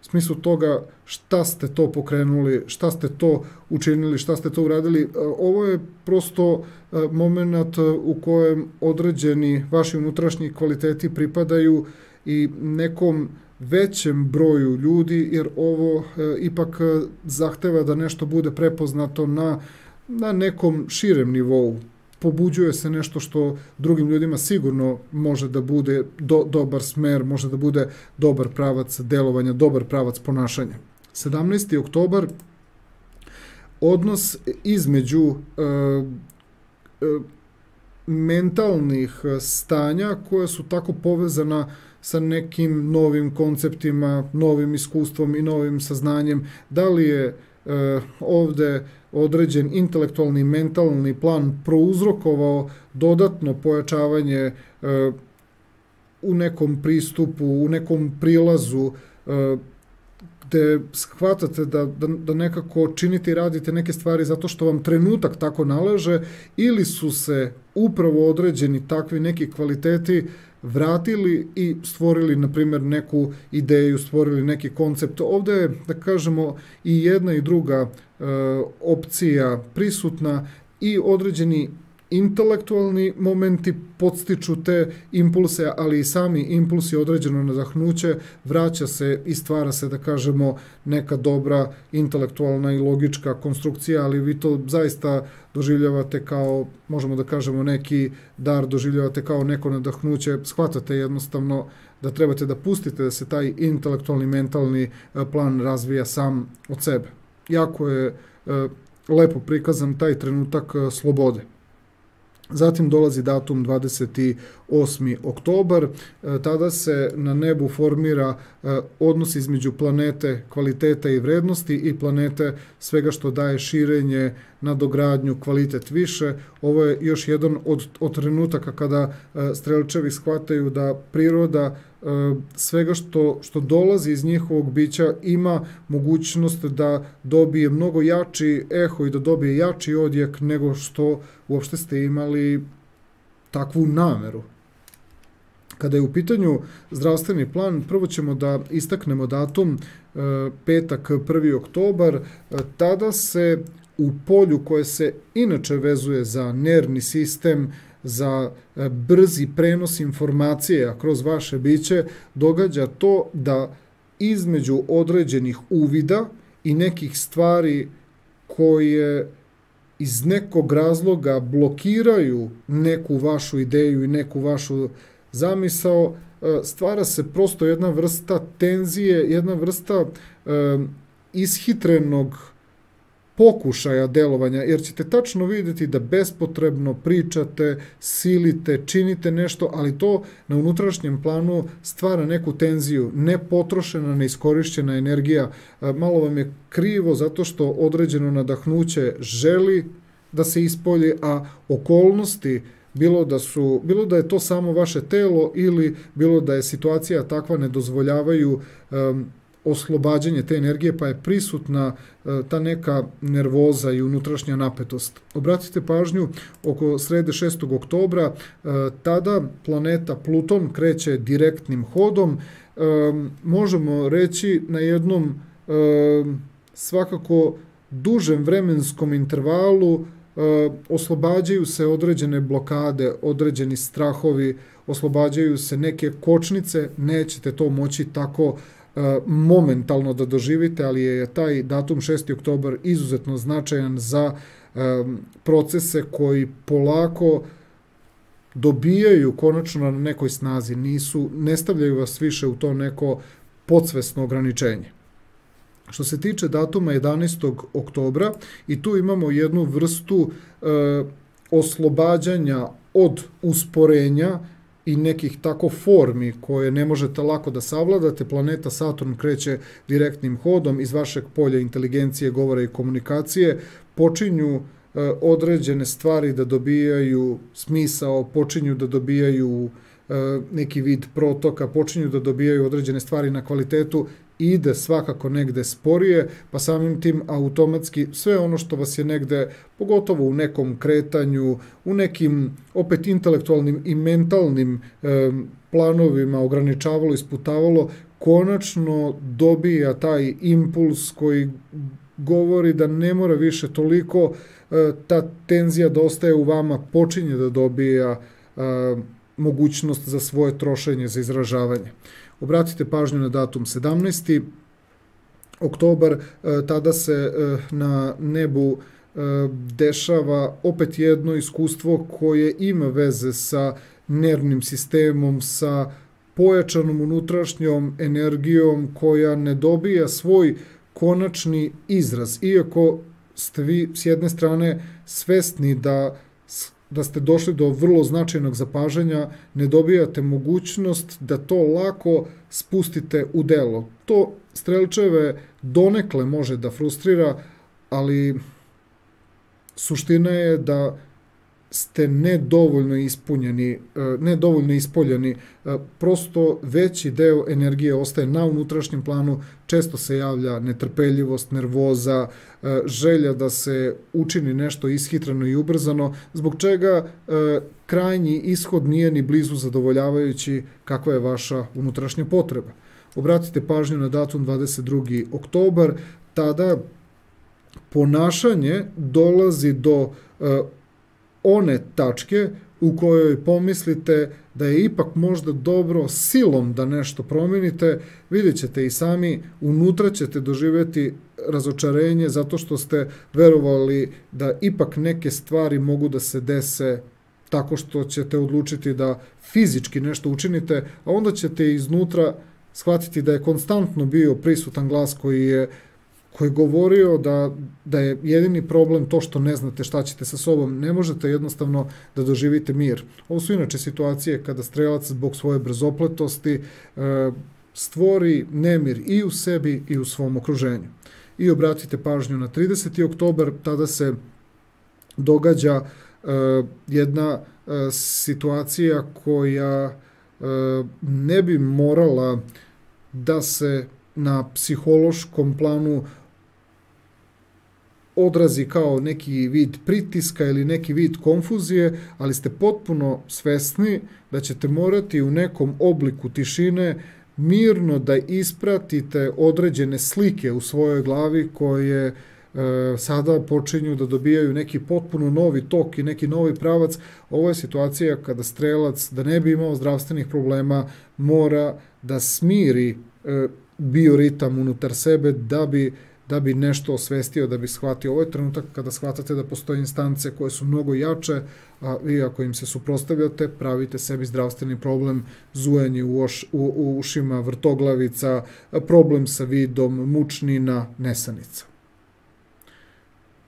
smislu toga šta ste to pokrenuli, šta ste to učinili, šta ste to uradili. Ovo je prosto moment u kojem određeni vaši unutrašnji kvaliteti pripadaju i nekom većem broju ljudi, jer ovo ipak zahteva da nešto bude prepoznato na nekom širem nivou. Pobuđuje se nešto što drugim ljudima sigurno može da bude dobar smer, može da bude dobar pravac delovanja, dobar pravac ponašanja. 17. oktobar, odnos između mentalnih stanja koja su tako povezana sa nekim novim konceptima, novim iskustvom i novim saznanjem. Da li je ovde određen intelektualni i mentalni plan prouzrokovao dodatno pojačavanje u nekom pristupu, u nekom prilazu, gde shvatate da nekako činite i radite neke stvari zato što vam trenutak tako nalaže, ili su se upravo određeni takvi neki kvaliteti vratili i stvorili, na primjer, neku ideju, stvorili neki koncept. Ovde je, da kažemo, i jedna i druga opcija prisutna i određeni intelektualni momenti podstiču te impulse, ali i sami impulsi, određeno nadahnuće, vraća se i stvara se, da kažemo, neka dobra intelektualna i logička konstrukcija, ali vi to zaista doživljavate kao, možemo da kažemo, neki dar, doživljavate kao neko nadahnuće, shvatate jednostavno da trebate da pustite da se taj intelektualni, mentalni plan razvija sam od sebe. Jako je lepo prikazan taj trenutak slobode. Zatim dolazi datum 28. oktobar, tada se na nebu formira odnos između planete kvaliteta i vrednosti i planete svega što daje širenje, nadogradnju, kvalitet više. Ovo je još jedan od trenutaka kada strelčevi shvataju da priroda svega što dolazi iz njihovog bića ima mogućnost da dobije mnogo jači eho i da dobije jači odjek nego što uopšte ste imali takvu nameru. Kada je u pitanju zdravstveni plan, prvo ćemo da istaknemo datum petak 1. oktobar, tada se u polju koje se inače vezuje za nervni sistem, za brzi prenos informacija kroz vaše biće, događa to da između određenih uvida i nekih stvari koje iz nekog razloga blokiraju neku vašu ideju i neku vašu zamisao, stvara se prosto jedna vrsta tenzije, jedna vrsta ishitrenog pokušaja delovanja, jer ćete tačno vidjeti da bespotrebno pričate, silite, činite nešto, ali to na unutrašnjem planu stvara neku tenziju, nepotrošena, neiskorišćena energija. Malo vam je krivo zato što određeno nadahnuće želi da se ispolji, a okolnosti, bilo da je to samo vaše telo ili bilo da je situacija takva, ne dozvoljavaju oslobađanje te energije, pa je prisutna ta neka nervoza i unutrašnja napetost. Obratite pažnju, oko srede 6. oktobra, tada planeta Pluton kreće direktnim hodom, možemo reći na jednom svakako dužem vremenskom intervalu oslobađaju se određene blokade, određeni strahovi, oslobađaju se neke kočnice, nećete to moći tako momentalno da doživite, ali je taj datum 6. oktobar izuzetno značajan za procese koji polako dobijaju konačno na nekoj snazi, ne stavljaju vas više u to neko podsvesno ograničenje. Što se tiče datuma 11. oktobra, i tu imamo jednu vrstu oslobađanja od usporenja i nekih tako formi koje ne možete lako da savladate. Planeta Saturn kreće direktnim hodom iz vašeg polja inteligencije, govora i komunikacije. Počinju određene stvari da dobijaju smisao, počinju da dobijaju neki vid protoka, počinju da dobijaju određene stvari na kvalitetu, ide svakako negde sporije, pa samim tim automatski sve ono što vas je negde, pogotovo u nekom kretanju, u nekim opet intelektualnim i mentalnim planovima ograničavalo, isputavalo, konačno dobija taj impuls koji govori da ne mora više toliko, ta tenzija da ostaje u vama, počinje da dobija mogućnost za svoje trošenje, za izražavanje. Obratite pažnju na datum 17. oktobar, tada se na nebu dešava opet jedno iskustvo koje ima veze sa nervnim sistemom, sa pojačanom unutrašnjom energijom koja ne dobija svoj konačni izraz. Iako ste vi s jedne strane svesni da ste došli do vrlo značajnog zapažanja, ne dobijate mogućnost da to lako spustite u delo. To strelčeve donekle može da frustrira, ali suština je da ste nedovoljno ispoljeni, prosto veći deo energije ostaje na unutrašnjem planu, često se javlja netrpeljivost, nervoza, želja da se učini nešto ishitreno i ubrzano, zbog čega krajnji ishod nije ni blizu zadovoljavajući kakva je vaša unutrašnja potreba. Obratite pažnju na datum 22. oktobar, tada ponašanje dolazi do one tačke u kojoj pomislite da je ipak možda dobro silom da nešto promenite. Vidjet ćete i sami, unutra ćete doživjeti razočarenje zato što ste verovali da ipak neke stvari mogu da se dese tako što ćete odlučiti da fizički nešto učinite, a onda ćete iznutra shvatiti da je konstantno bio prisutan glas koji je govorio da je jedini problem to što ne znate šta ćete sa sobom. Ne možete jednostavno da doživite mir. Ovo su inače situacije kada strelac zbog svoje brzopletosti stvori nemir i u sebi i u svom okruženju. I obratite pažnju na 30. oktobar, tada se događa jedna situacija koja ne bi morala da se na psihološkom planu odrazi kao neki vid pritiska ili neki vid konfuzije, ali ste potpuno svesni da ćete morati u nekom obliku tišine mirno da ispratite određene slike u svojoj glavi koje sada počinju da dobijaju neki potpuno novi tok i neki novi pravac. Ovo je situacija kada strelac, da ne bi imao zdravstvenih problema, mora da smiri bioritam unutar sebe da bi nešto osvestio, da bi shvatio. Ovo je trenutak kada shvatate da postoje instance koje su mnogo jače, a vi ako im se suprotstavljate, pravite sebi zdravstveni problem, zujanje u ušima, vrtoglavica, problem sa vidom, mučnina, nesanica.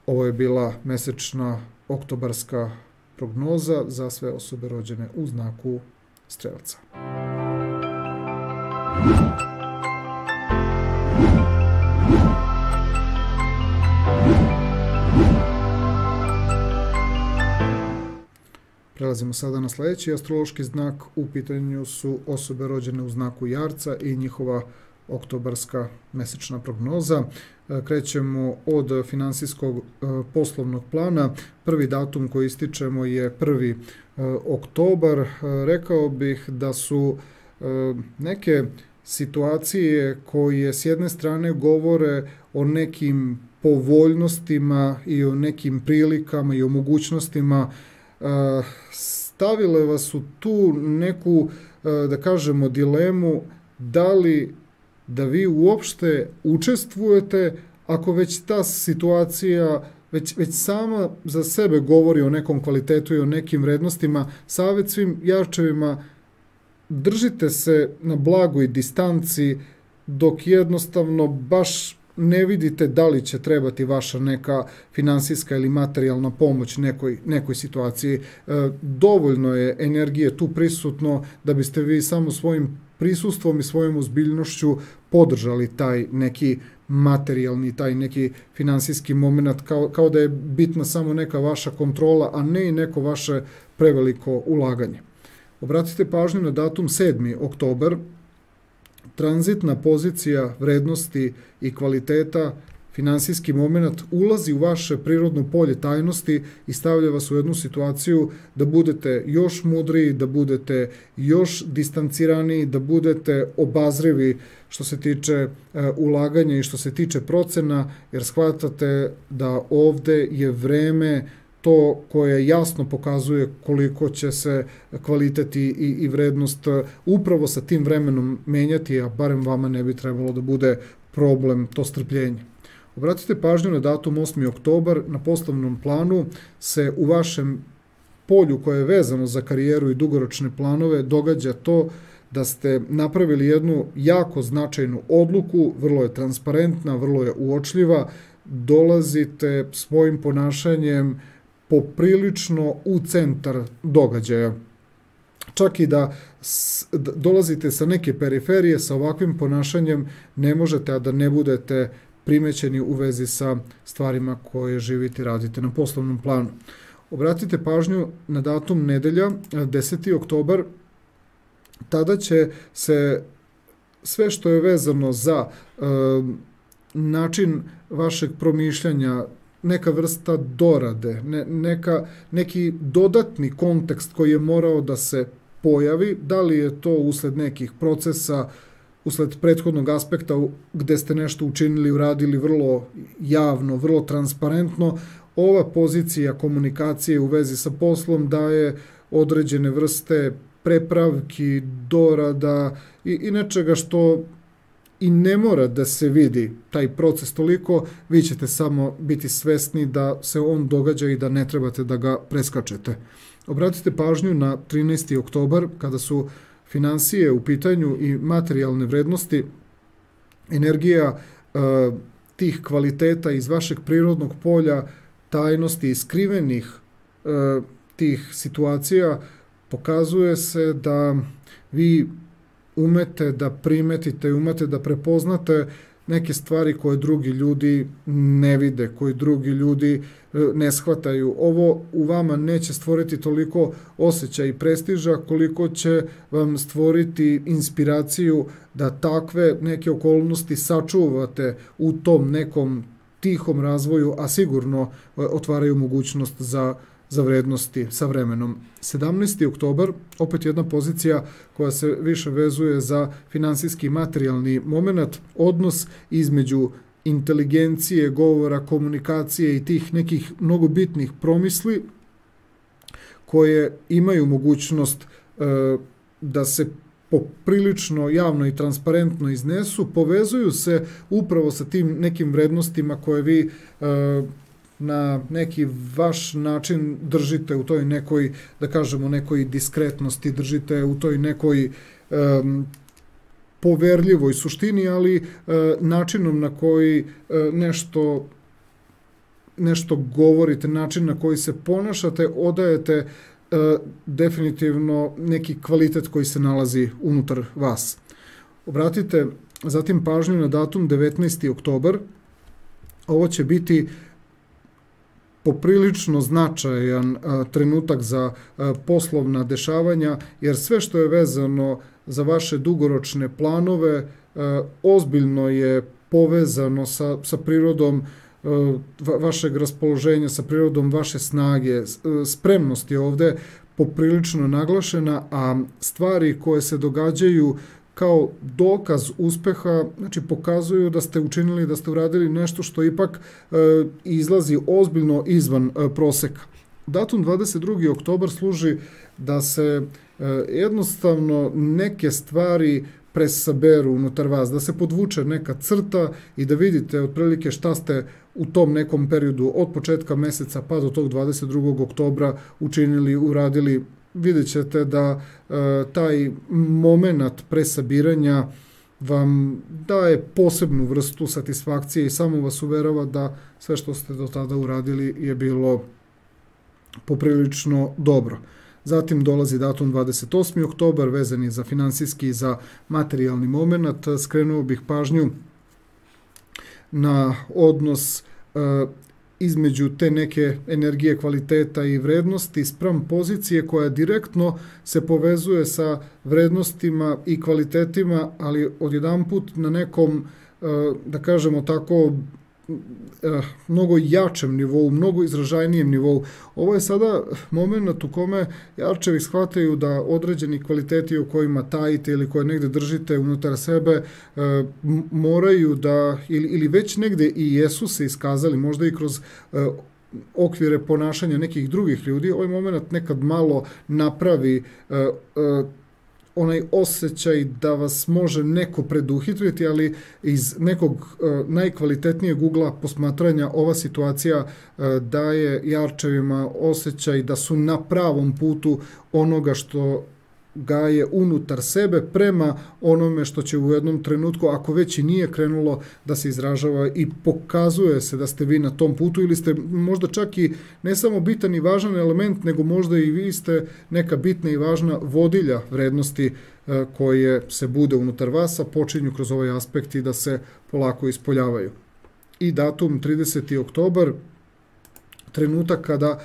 Ovo je bila mesečna oktobarska prognoza za sve osobe rođene u znaku Strelca. Prelazimo sada na sledeći astrološki znak. U pitanju su osobe rođene u znaku Jarca i njihova oktobarska mesečna prognoza. Krećemo od finansijskog poslovnog plana. Prvi datum koji ističemo je 1. oktobar. Rekao bih da su neke situacije koje s jedne strane govore o nekim povoljnostima i o nekim prilikama i o mogućnostima, stavile vas u tu neku, da kažemo, dilemu da li da vi uopšte učestvujete ako već ta situacija već sama za sebe govori o nekom kvalitetu i o nekim vrednostima. Savet svim jarčevima, držite se na blagoj distanci, dok jednostavno baš ne vidite da li će trebati vaša neka finansijska ili materijalna pomoć nekoj situaciji. Dovoljno je energije tu prisutno da biste vi samo svojim prisustvom i svojom ozbiljnošću podržali taj neki materijalni, taj neki finansijski moment, kao da je bitna samo neka vaša kontrola, a ne i neko vaše preveliko ulaganje. Obratite pažnju na datum 7. oktobar, tranzitna pozicija vrednosti i kvaliteta, finansijski moment ulazi u vaše prirodno polje tajnosti i stavlja vas u jednu situaciju da budete još mudriji, da budete još distanciraniji, da budete obazrivi što se tiče ulaganja i što se tiče procena, jer shvatate da ovde je vreme to koje jasno pokazuje koliko će se kvalitet i vrednost upravo sa tim vremenom menjati, a barem vama ne bi trebalo da bude problem to strpljenje. Obratite pažnju na datum 8. oktobar, na poslovnom planu se u vašem polju koje je vezano za karijeru i dugoročne planove događa to da ste napravili jednu jako značajnu odluku, vrlo je transparentna, vrlo je uočljiva, dolazite svojim ponašanjem poprilično u centar događaja. Čak i da dolazite sa neke periferije, sa ovakvim ponašanjem ne možete, a da ne budete primećeni u vezi sa stvarima koje živite i radite na poslovnom planu. Obratite pažnju na datum nedelja, 10. oktobar, tada će se sve što je vezano za način vašeg promišljanja, neka vrsta dorade, neki dodatni kontekst koji je morao da se pojavi, da li je to usled nekih procesa, usled prethodnog aspekta gde ste nešto učinili, uradili vrlo javno, vrlo transparentno, ova pozicija komunikacije u vezi sa poslom daje određene vrste prepravki, dorada i nečega što i ne mora da se vidi taj proces toliko, vi ćete samo biti svesni da se on događa i da ne trebate da ga preskačete. Obratite pažnju na 13. oktobar, kada su finansije u pitanju i materijalne vrednosti, energija tih kvaliteta iz vašeg prirodnog polja, tajnosti i skrivenih tih situacija, pokazuje se da vi umete da primetite, umete da prepoznate neke stvari koje drugi ljudi ne vide, koje drugi ljudi ne shvataju. Ovo u vama neće stvoriti toliko osjećaj i prestiža koliko će vam stvoriti inspiraciju da takve neke okolnosti sačuvate u tom nekom tihom razvoju, a sigurno otvaraju mogućnost za vrednosti sa vremenom. 17. oktobar, opet jedna pozicija koja se više vezuje za finansijski i materijalni moment, odnos između inteligencije, govora, komunikacije i tih nekih mnogo bitnih promisli koje imaju mogućnost da se poprilično javno i transparentno iznesu, povezuju se upravo sa tim nekim vrednostima koje vi na neki vaš način držite u toj nekoj, da kažemo, nekoj diskretnosti, držite u toj nekoj poverljivoj suštini, ali načinom na koji nešto govorite, način na koji se ponašate, odajete definitivno neki kvalitet koji se nalazi unutar vas. Obratite zatim pažnju na datum 19. oktobar. Ovo će biti poprilično značajan trenutak za poslovna dešavanja, jer sve što je vezano za vaše dugoročne planove ozbiljno je povezano sa prirodom vašeg raspoloženja, sa prirodom vaše snage. Spremnost je ovde poprilično naglašena, a stvari koje se događaju kao dokaz uspeha, znači pokazuju da ste učinili, da ste uradili nešto što ipak izlazi ozbiljno izvan proseka. Datum 22. oktobar služi da se jednostavno neke stvari presaberu unutar vas, da se podvuče neka crta i da vidite otprilike šta ste u tom nekom periodu od početka meseca pa do tog 22. oktobra učinili, uradili. Vidjet ćete da taj moment presabiranja vam daje posebnu vrstu satisfakcije i samo vas uverava da sve što ste do tada uradili je bilo poprilično dobro. Zatim dolazi datum 28. oktobar, vezan je za finansijski i za materijalni moment. Skrenuo bih pažnju na odnos između te neke energije, kvaliteta i vrednosti spram pozicije koja direktno se povezuje sa vrednostima i kvalitetima, ali odjedanput na nekom, da kažemo tako, mnogo jačem nivou, mnogo izražajnijem nivou. Ovo je sada moment u kome jarčevi shvataju da određeni kvaliteti o kojima tajite ili koje negde držite unutar sebe moraju da, ili već negde i jesu se iskazali, možda i kroz okvire ponašanja nekih drugih ljudi. Ovaj moment nekad malo napravi onaj osjećaj da vas može neko preduhitriti, ali iz nekog najkvalitetnijeg ugla posmatranja ova situacija daje jarčevima osjećaj da su na pravom putu onoga što gaje unutar sebe prema onome što će u jednom trenutku, ako već i nije krenulo, da se izražava i pokazuje se da ste vi na tom putu ili ste možda čak i ne samo bitan i važan element, nego možda i vi ste neka bitna i važna vodilja vrednosti koje se bude unutar vas, a počinju kroz ovaj aspekt i da se polako ispoljavaju. I datum 30. oktobar, trenutak kada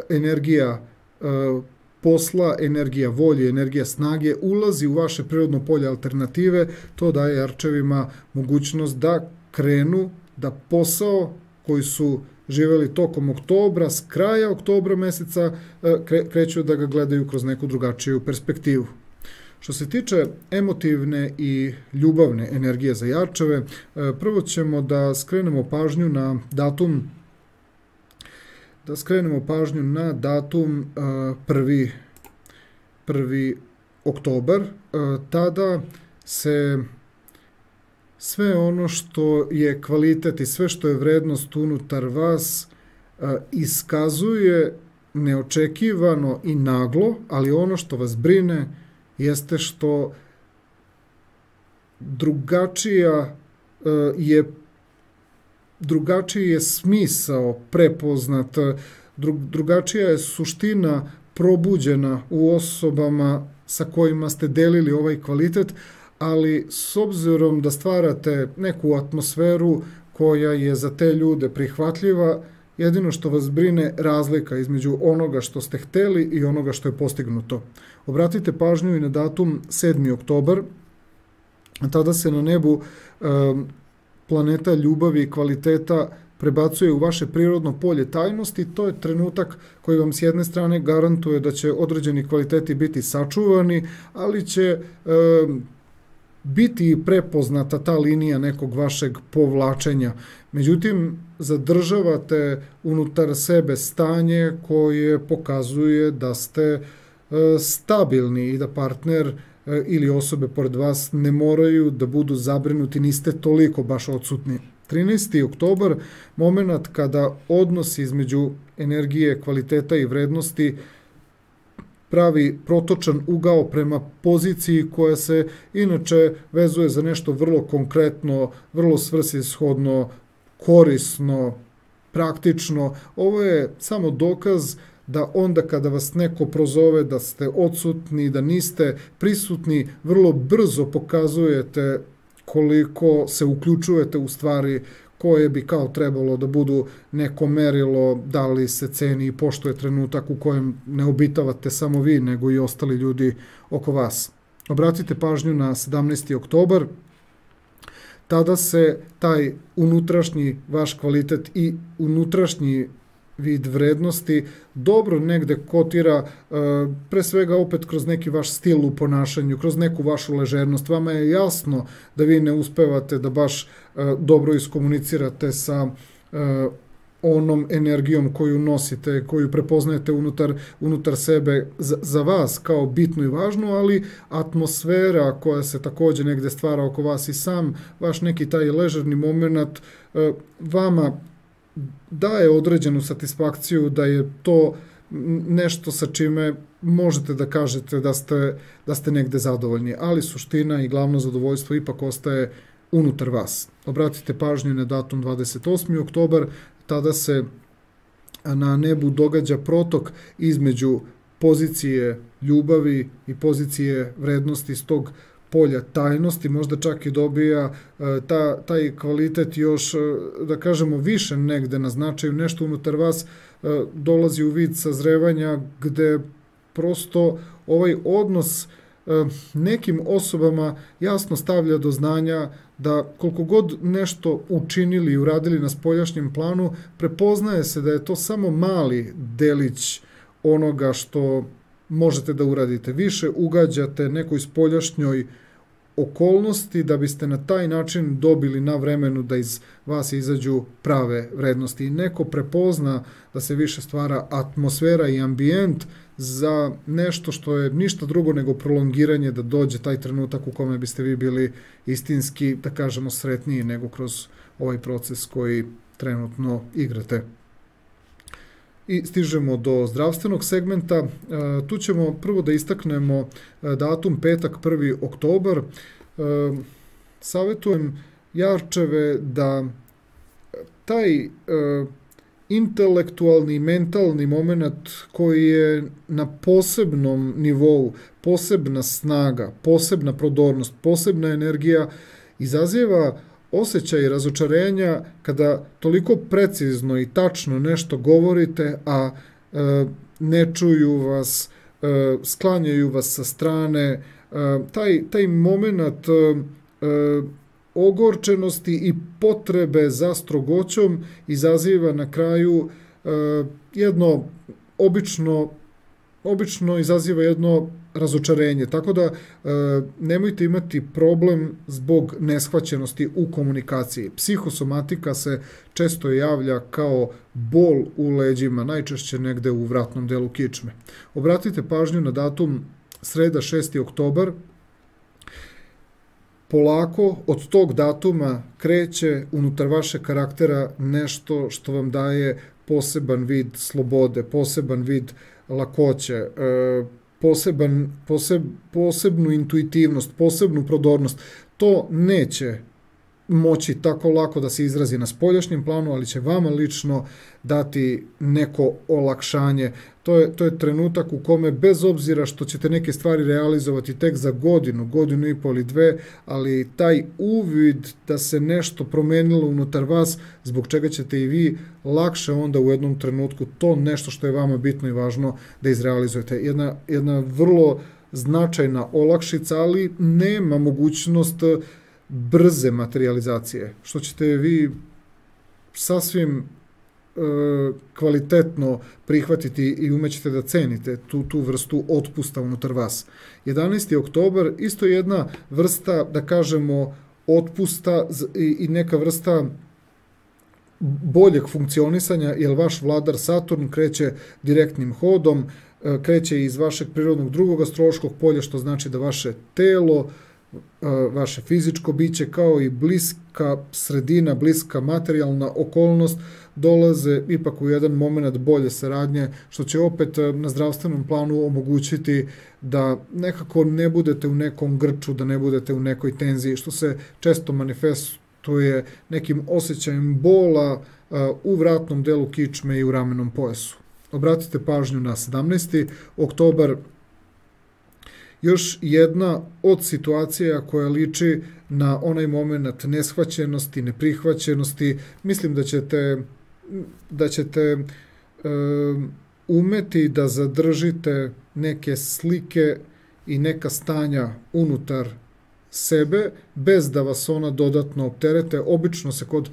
energija posla, energija volje, energija snage ulazi u vaše prirodno polje alternative, to daje jarčevima mogućnost da krenu, da posao koji su živeli tokom oktobra, s kraja oktobra meseca, kreću da ga gledaju kroz neku drugačiju perspektivu. Što se tiče emotivne i ljubavne energije za jarčeve, prvo ćemo da skrenemo pažnju na datum 1. oktobar. Tada se sve ono što je kvalitet i sve što je vrednost unutar vas iskazuje neočekivano i naglo, ali ono što vas brine jeste što drugačiji je smisao prepoznat, drugačija je suština probuđena u osobama sa kojima ste delili ovaj kvalitet, ali s obzirom da stvarate neku atmosferu koja je za te ljude prihvatljiva, jedino što vas brine razlika između onoga što ste hteli i onoga što je postignuto. Obratite pažnju i na datum 7. oktobar, tada se na nebu planeta ljubavi i kvaliteta prebacuje u vaše prirodno polje tajnosti. To je trenutak koji vam s jedne strane garantuje da će određeni kvaliteti biti sačuvani, ali će biti prepoznata ta linija nekog vašeg povlačenja. Međutim, zadržavate unutar sebe stanje koje pokazuje da ste stabilni i da partner ili osobe pored vas ne moraju da budu zabrinuti, niste toliko baš odsutni. 13. oktobar, moment kada odnos između energije, kvaliteta i vrednosti pravi protočan ugao prema poziciji koja se inače vezuje za nešto vrlo konkretno, vrlo svrsishodno, korisno, praktično. Ovo je samo dokaz da onda kada vas neko prozove da ste odsutni, da niste prisutni, vrlo brzo pokazujete koliko se uključujete u stvari koje bi kao trebalo da budu neko merilo da li se ceni i poštuje trenutak u kojem ne obitavate samo vi, nego i ostali ljudi oko vas. Obratite pažnju na 17. oktobar, tada se taj unutrašnji vaš kvalitet i unutrašnji vid vrednosti dobro negde kotira, pre svega opet kroz neki vaš stil u ponašanju, kroz neku vašu ležernost. Vama je jasno da vi ne uspevate da baš dobro iskomunicirate sa onom energijom koju nosite, koju prepoznajete unutar sebe za vas kao bitnu i važnu, ali atmosfera koja se takođe negde stvara oko vas i sam vaš neki taj ležerni moment vama daje određenu satisfakciju da je to nešto sa čime možete da kažete da ste negde zadovoljni, ali suština i glavno zadovoljstvo ipak ostaje unutar vas. Obratite pažnju na datum 28. oktobar, tada se na nebu događa protok između pozicije ljubavi i pozicije vrednosti s tog polja tajnosti, možda čak i dobija taj kvalitet još, da kažemo, više negde na značaju, nešto unutar vas dolazi u vid sazrevanja gde prosto ovaj odnos nekim osobama jasno stavlja do znanja da koliko god nešto učinili i uradili na spoljašnjem planu, prepoznaje se da je to samo mali delić onoga što možete da uradite. Više ugađate nekoj spoljašnjoj okolnosti da biste na taj način dobili na vremenu da iz vas izađu prave vrednosti. I neko prepozna da se više stvara atmosfera i ambijent za nešto što je ništa drugo nego prolongiranje da dođe taj trenutak u kome biste vi bili istinski, da kažemo, sretniji nego kroz ovaj proces koji trenutno igrate. I stižemo do zdravstvenog segmenta. Tu ćemo prvo da istaknemo datum petak 1. oktobar. Savjetujem jarčeve da taj intelektualni i mentalni moment koji je na posebnom nivou, posebna snaga, posebna prodornost, posebna energija, izaziva osjećaj razočarenja kada toliko precizno i tačno nešto govorite, a ne čuju vas, sklanjaju vas sa strane. Taj moment ogorčenosti i potrebe za strogoćom izaziva na kraju jedno obično izaziva jedno razočarenje, tako da nemojte imati problem zbog neshvaćenosti u komunikaciji. Psihosomatika se često javlja kao bol u leđima, najčešće negde u vratnom delu kičme. Obratite pažnju na datum sreda 6. oktobar. Polako od tog datuma kreće unutar vašeg karaktera nešto što vam daje poseban vid slobode, poseban vid lakoće, posebnu intuitivnost, posebnu prodornost. To neće moći tako lako da se izrazi na spoljašnjem planu, ali će vama lično dati neko olakšanje. To je trenutak u kome, bez obzira što ćete neke stvari realizovati tek za godinu i pol ili dve, ali taj uvid da se nešto promenilo unutar vas, zbog čega ćete i vi lakše onda u jednom trenutku to nešto što je vama bitno i važno da izrealizujete. Jedna vrlo značajna olakšica, ali nema mogućnost brze materializacije, što ćete vi sasvim kvalitetno prihvatiti i umećete da cenite tu vrstu otpusta unutar vas. 11. oktobar, isto jedna vrsta, da kažemo, otpusta i neka vrsta boljeg funkcionisanja, jer vaš vladar Saturn kreće direktnim hodom, kreće iz vašeg prirodnog drugog astrološkog polja, što znači da vaše telo, vaše fizičko biće, kao i bliska sredina, bliska materijalna okolnost dolaze ipak u jedan moment bolje saradnje, što će opet na zdravstvenom planu omogućiti da nekako ne budete u nekom grču, da ne budete u nekoj tenziji, što se često manifestuje nekim osjećajem bola u vratnom delu kičme i u ramenom pojasu. Obratite pažnju na 17. oktobar. Još jedna od situacija koja liči na onaj moment neshvaćenosti, neprihvaćenosti. Mislim da ćete umeti da zadržite neke slike i neka stanja unutar sebe, bez da vas ona dodatno opterete. Obično se kod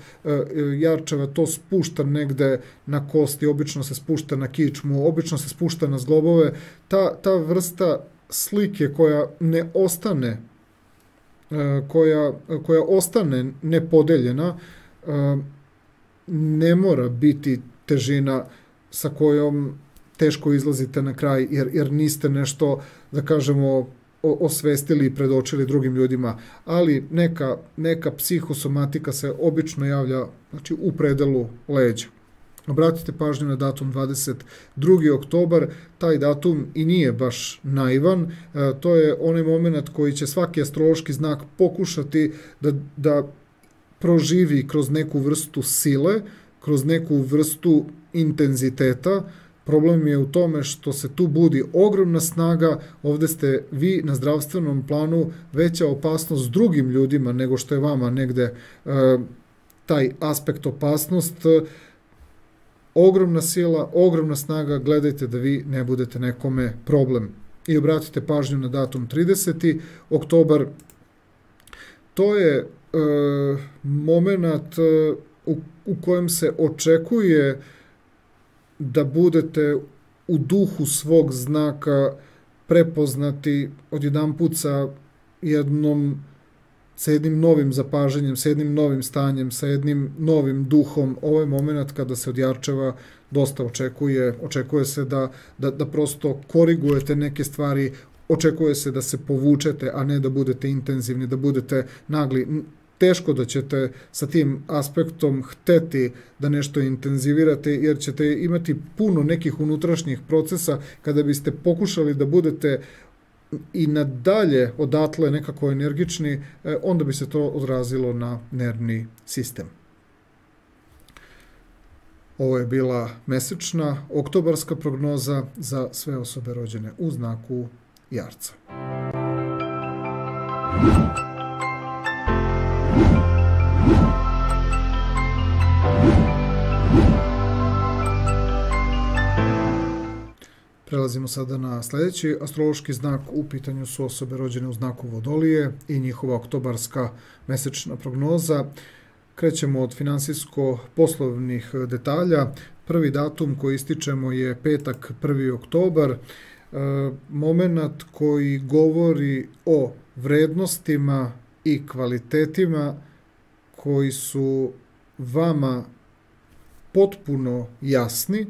jarčeva to spušta negde na kosti, obično se spušta na kičmu, obično se spušta na zglobove. Ta vrsta slike koja ne ostane, koja ostane nepodeljena, ne mora biti težina sa kojom teško izlazite na kraj, jer niste nešto, da kažemo, osvestili i predočili drugim ljudima, ali neka psihosomatika se obično javlja, znači, u predelu leđa. Obratite pažnju na datum 22. oktobar, taj datum i nije baš naivan, to je onaj moment koji će svaki astrološki znak pokušati da proživi kroz neku vrstu sile, kroz neku vrstu intenziteta. Problem je u tome što se tu budi ogromna snaga, ovde ste vi na zdravstvenom planu veća opasnost drugim ljudima nego što je vama negde taj aspekt opasnost. Ogromna sila, ogromna snaga, gledajte da vi ne budete nekome problem. I obratite pažnju na datum 30. oktobar, to je moment u kojem se očekuje da budete u duhu svog znaka prepoznati odjedanput sa jednim novim zapažanjem, sa jednim novim stanjem, sa jednim novim duhom. Ovo je moment kada se od Jarčeva dosta očekuje se da prosto korigujete neke stvari, očekuje se da se povučete, a ne da budete intenzivni, da budete nagli. Teško da ćete sa tim aspektom hteti da nešto intenzivirate, jer ćete imati puno nekih unutrašnjih procesa. Kada biste pokušali da budete i nadalje odatle nekako energični, onda bi se to odrazilo na nervni sistem. Ovo je bila mesečna oktobarska prognoza za sve osobe rođene u znaku Jarca. Prelazimo sada na sljedeći astrološki znak. U pitanju su osobe rođene u znaku Vodolije i njihova oktobarska mesečna prognoza. Krećemo od finansijsko-poslovnih detalja. Prvi datum koji ističemo je petak 1. oktobar. Moment koji govori o vrednostima i kvalitetima koji su vama potpuno jasni,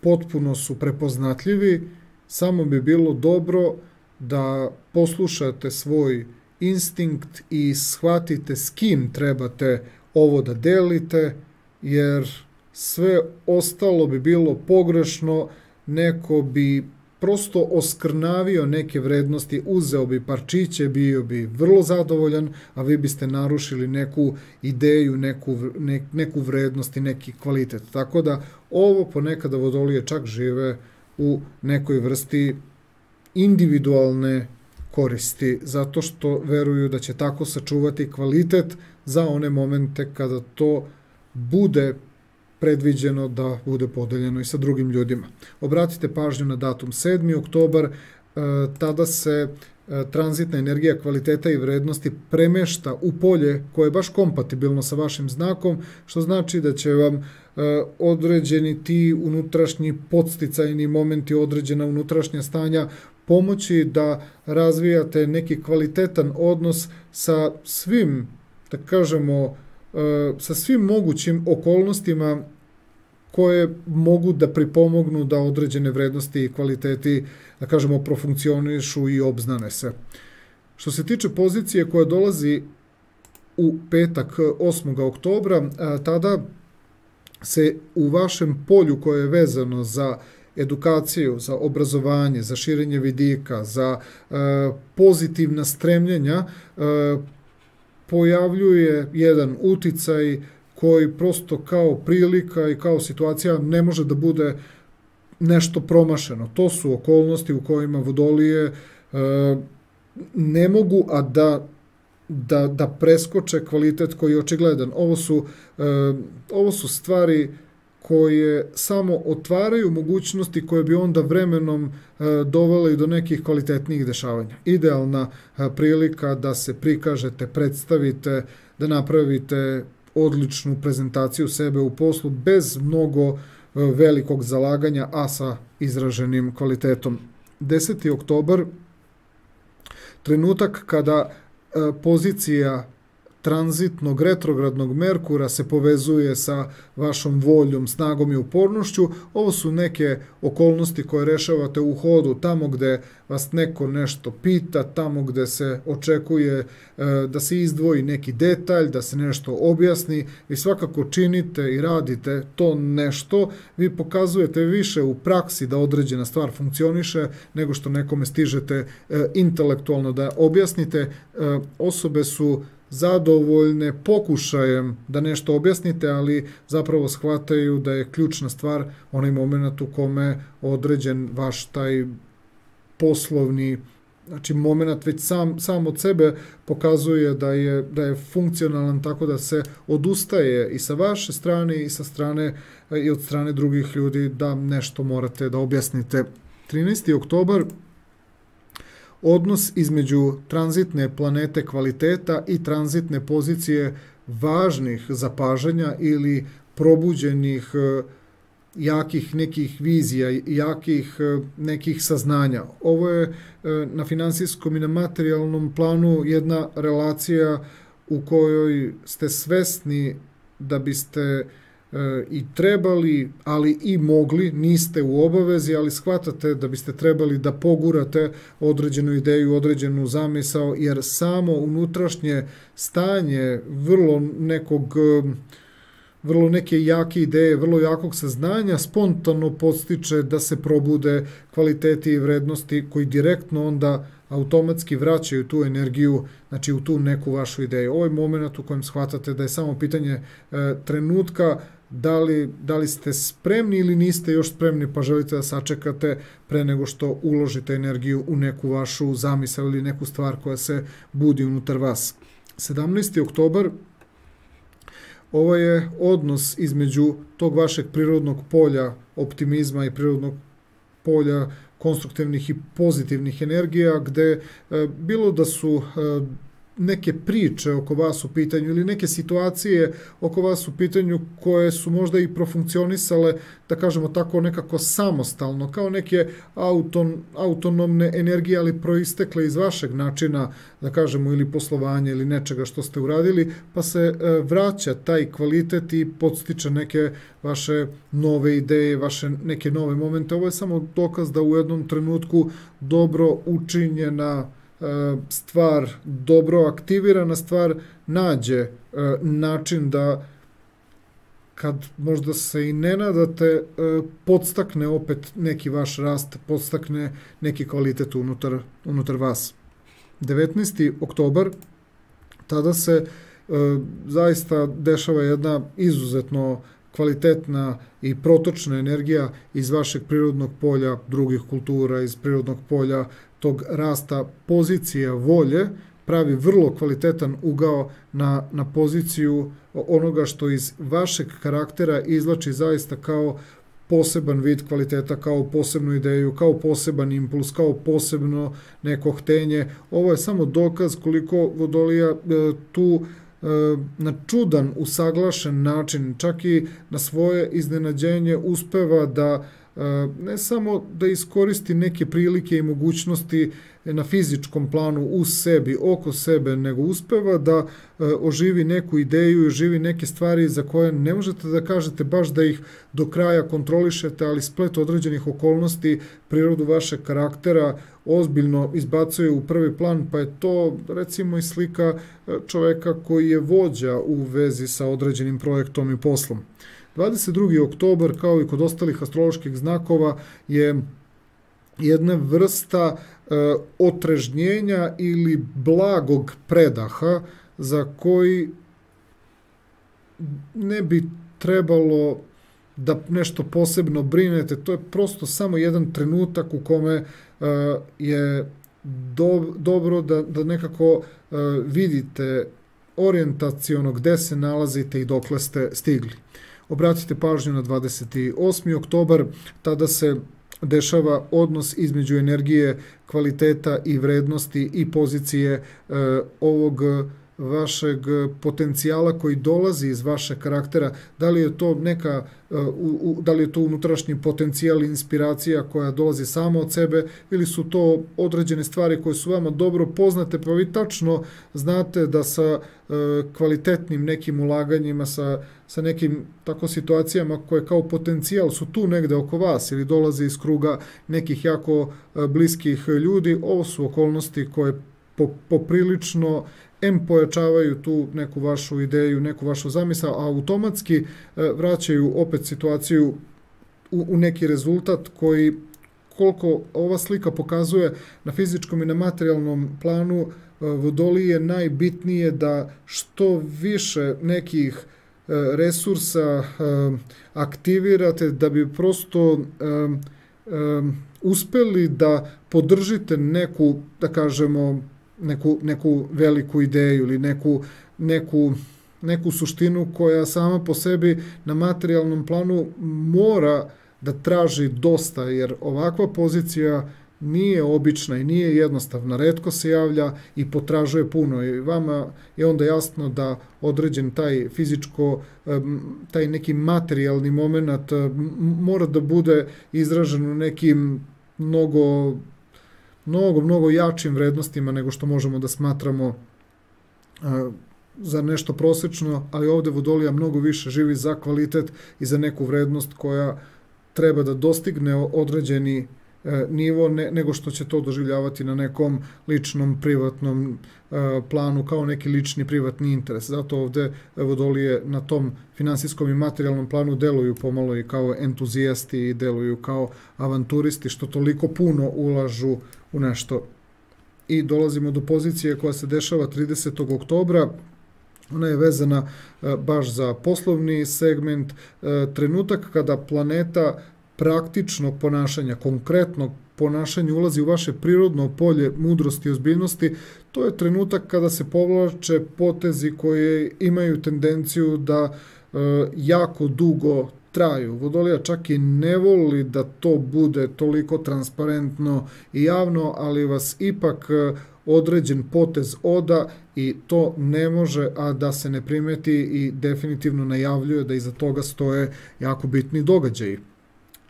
potpuno su prepoznatljivi, samo bi bilo dobro da poslušate svoj instinkt i shvatite s kim trebate ovo da delite, jer sve ostalo bi bilo pogrešno, neko bi prosto oskrnavio neke vrednosti, uzeo bi parčiće, bio bi vrlo zadovoljan, a vi biste narušili neku ideju, neku vrednost i neki kvalitet. Tako da ovo ponekada Vodolije čak žive u nekoj vrsti individualne koristi, zato što veruju da će tako sačuvati kvalitet za one momente kada to bude predviđeno da bude podeljeno i sa drugim ljudima. Obratite pažnju na datum 7. oktobar, tada se tranzitna energija kvaliteta i vrednosti premešta u polje koje je baš kompatibilno sa vašim znakom, što znači da će vam određeni ti unutrašnji podsticajni momenti, određena unutrašnja stanja pomoći da razvijate neki kvalitetan odnos sa svim, da kažemo, sa svim mogućim okolnostima koje mogu da pripomognu da određene vrednosti i kvaliteti, da kažemo, profunkcionišu i obznane se. Što se tiče pozicije koja dolazi u petak 8. oktobra, tada se u vašem polju koje je vezano za edukaciju, za obrazovanje, za širenje vidika, za pozitivna stremljenja, pojavljuje jedan uticaj koji prosto kao prilika i kao situacija ne može da bude nešto promašeno. To su okolnosti u kojima Vodolije ne mogu, a da preskoče kvalitet koji je očigledan. Ovo su stvari koje samo otvaraju mogućnosti koje bi onda vremenom dovele do nekih kvalitetnijih dešavanja. Idealna prilika da se prikažete, predstavite, da napravite odličnu prezentaciju sebe u poslu bez mnogo velikog zalaganja, a sa izraženim kvalitetom. 10. oktobar, trenutak kada pozicija tranzitnog retrogradnog Merkura se povezuje sa vašom voljom, snagom i upornošću. Ovo su neke okolnosti koje rešavate u hodu, tamo gde vas neko nešto pita, tamo gde se očekuje da se izdvoji neki detalj, da se nešto objasni. Vi svakako činite i radite to nešto, vi pokazujete više u praksi da određena stvar funkcioniše nego što nekome stižete intelektualno da objasnite. Osobe su zadovoljne pokušajem da nešto objasnite, ali zapravo shvataju da je ključna stvar onaj moment u kome određen vaš taj poslovni, znači moment već sam od sebe pokazuje da je funkcionalan, tako da se odustaje i sa vaše strane i sa strane i od strane drugih ljudi da nešto morate da objasnite. 13. oktobar, odnos između tranzitne planete kvaliteta i tranzitne pozicije važnih zapažanja ili probuđenih jakih nekih vizija, jakih nekih saznanja. Ovo je na finansijskom i na materijalnom planu jedna relacija u kojoj ste svesni da biste i trebali, ali i mogli, niste u obavezi, ali shvatate da biste trebali da pogurate određenu ideju, određenu zamisao, jer samo unutrašnje stanje vrlo neke jake ideje, vrlo jakog saznanja spontano podstiče da se probude kvaliteti i vrednosti koji direktno onda automatski vraćaju tu energiju, znači u tu neku vašu ideju. Ovo je moment u kojem shvatate da je samo pitanje trenutka da li ste spremni ili niste još spremni, pa želite da sačekate pre nego što uložite energiju u neku vašu zamisao ili neku stvar koja se budi unutar vas. 17. oktobar, ovo je odnos između tog vašeg prirodnog polja optimizma i prirodnog polja konstruktivnih i pozitivnih energija, gde bilo da su neke priče oko vas u pitanju ili neke situacije oko vas u pitanju koje su možda i profunkcionisale, da kažemo tako, nekako samostalno, kao neke autonomne energije, ali proistekle iz vašeg načina, da kažemo, ili poslovanja ili nečega što ste uradili, pa se vraća taj kvalitet i podstiče neke vaše nove ideje, vaše neke nove momente. Ovo je samo dokaz da u jednom trenutku dobro učinjena stvar, dobro aktivirana stvar nađe način da, kad možda se i ne nadate, podstakne opet neki vaš rast, podstakne neki kvalitet unutar vas. 19. oktobar, tada se zaista dešava jedna izuzetno kvalitetna i protočna energija iz vašeg prirodnog polja drugih kultura, iz prirodnog polja tog rasta pozicija volje, pravi vrlo kvalitetan ugao na poziciju onoga što iz vašeg karaktera izlači zaista kao poseban vid kvaliteta, kao posebnu ideju, kao poseban impuls, kao posebno neko htenje. Ovo je samo dokaz koliko Vodolija tu na čudan, usaglašen način, čak i na svoje iznenađenje uspeva da ne samo da iskoristi neke prilike i mogućnosti na fizičkom planu u sebi, oko sebe, nego uspeva da oživi neku ideju i oživi neke stvari za koje ne možete da kažete baš da ih do kraja kontrolišete, ali splet određenih okolnosti prirodu vašeg karaktera ozbiljno izbacuje u prvi plan, pa je to recimo i slika čoveka koji je vođa u vezi sa određenim projektom i poslom. 22. oktobar, kao i kod ostalih astroloških znakova, je jedna vrsta otrežnjenja ili blagog predaha za koji ne bi trebalo da nešto posebno brinete. To je prosto samo jedan trenutak u kome je dobro da nekako vidite orijentaciono gde se nalazite i dokle ste stigli. Obratite pažnju na 28. oktobar, tada se dešava odnos između energije, kvaliteta i vrednosti i pozicije ovog vašeg potencijala koji dolazi iz vašeg karaktera, da li je to da li je to unutrašnji potencijal i inspiracija koja dolazi sama od sebe, ili su to određene stvari koje su vama dobro poznate, pa vi tačno znate da sa kvalitetnim nekim ulaganjima, sa nekim tako situacijama koje kao potencijal su tu negde oko vas ili dolaze iz kruga nekih jako bliskih ljudi, ovo su okolnosti koje poprilično pojačavaju tu neku vašu ideju, neku vašu zamisao, a automatski vraćaju opet situaciju u neki rezultat koji, koliko ova slika pokazuje na fizičkom i na materijalnom planu, Vodoliji je najbitnije da što više nekih resursa aktivirate da bi prosto uspeli da podržite neku, da kažemo, neku veliku ideju ili neku suštinu koja sama po sebi na materijalnom planu mora da traži dosta, jer ovakva pozicija nije obična i nije jednostavna, retko se javlja i potražuje puno i vama je onda jasno da određen taj taj neki materijalni moment mora da bude izražen u nekim mnogo jačim vrednostima nego što možemo da smatramo za nešto prosečno, ali ovde Vodolija mnogo više živi za kvalitet i za neku vrednost koja treba da dostigne određeni nivo nego što će to doživljavati na nekom ličnom, privatnom planu kao neki lični, privatni interes. Zato ovde Vodolije na tom finansijskom i materijalnom planu deluju pomalo i kao entuzijasti i deluju kao avanturisti što toliko puno ulažu u nešto. I dolazimo do pozicije koja se dešava 30. oktobra. Ona je vezana baš za poslovni segment, trenutak kada planeta praktičnog ponašanja, konkretnog ponašanja ulazi u vaše prirodno polje mudrosti i ozbiljnosti. To je trenutak kada se povlače potezi koje imaju tendenciju da jako dugo traju. Vodolija čak i ne voli da to bude toliko transparentno i javno, ali vas ipak određen potez oda i to ne može a da se ne primeti i definitivno najavljuje da iza toga stoje jako bitni događaji.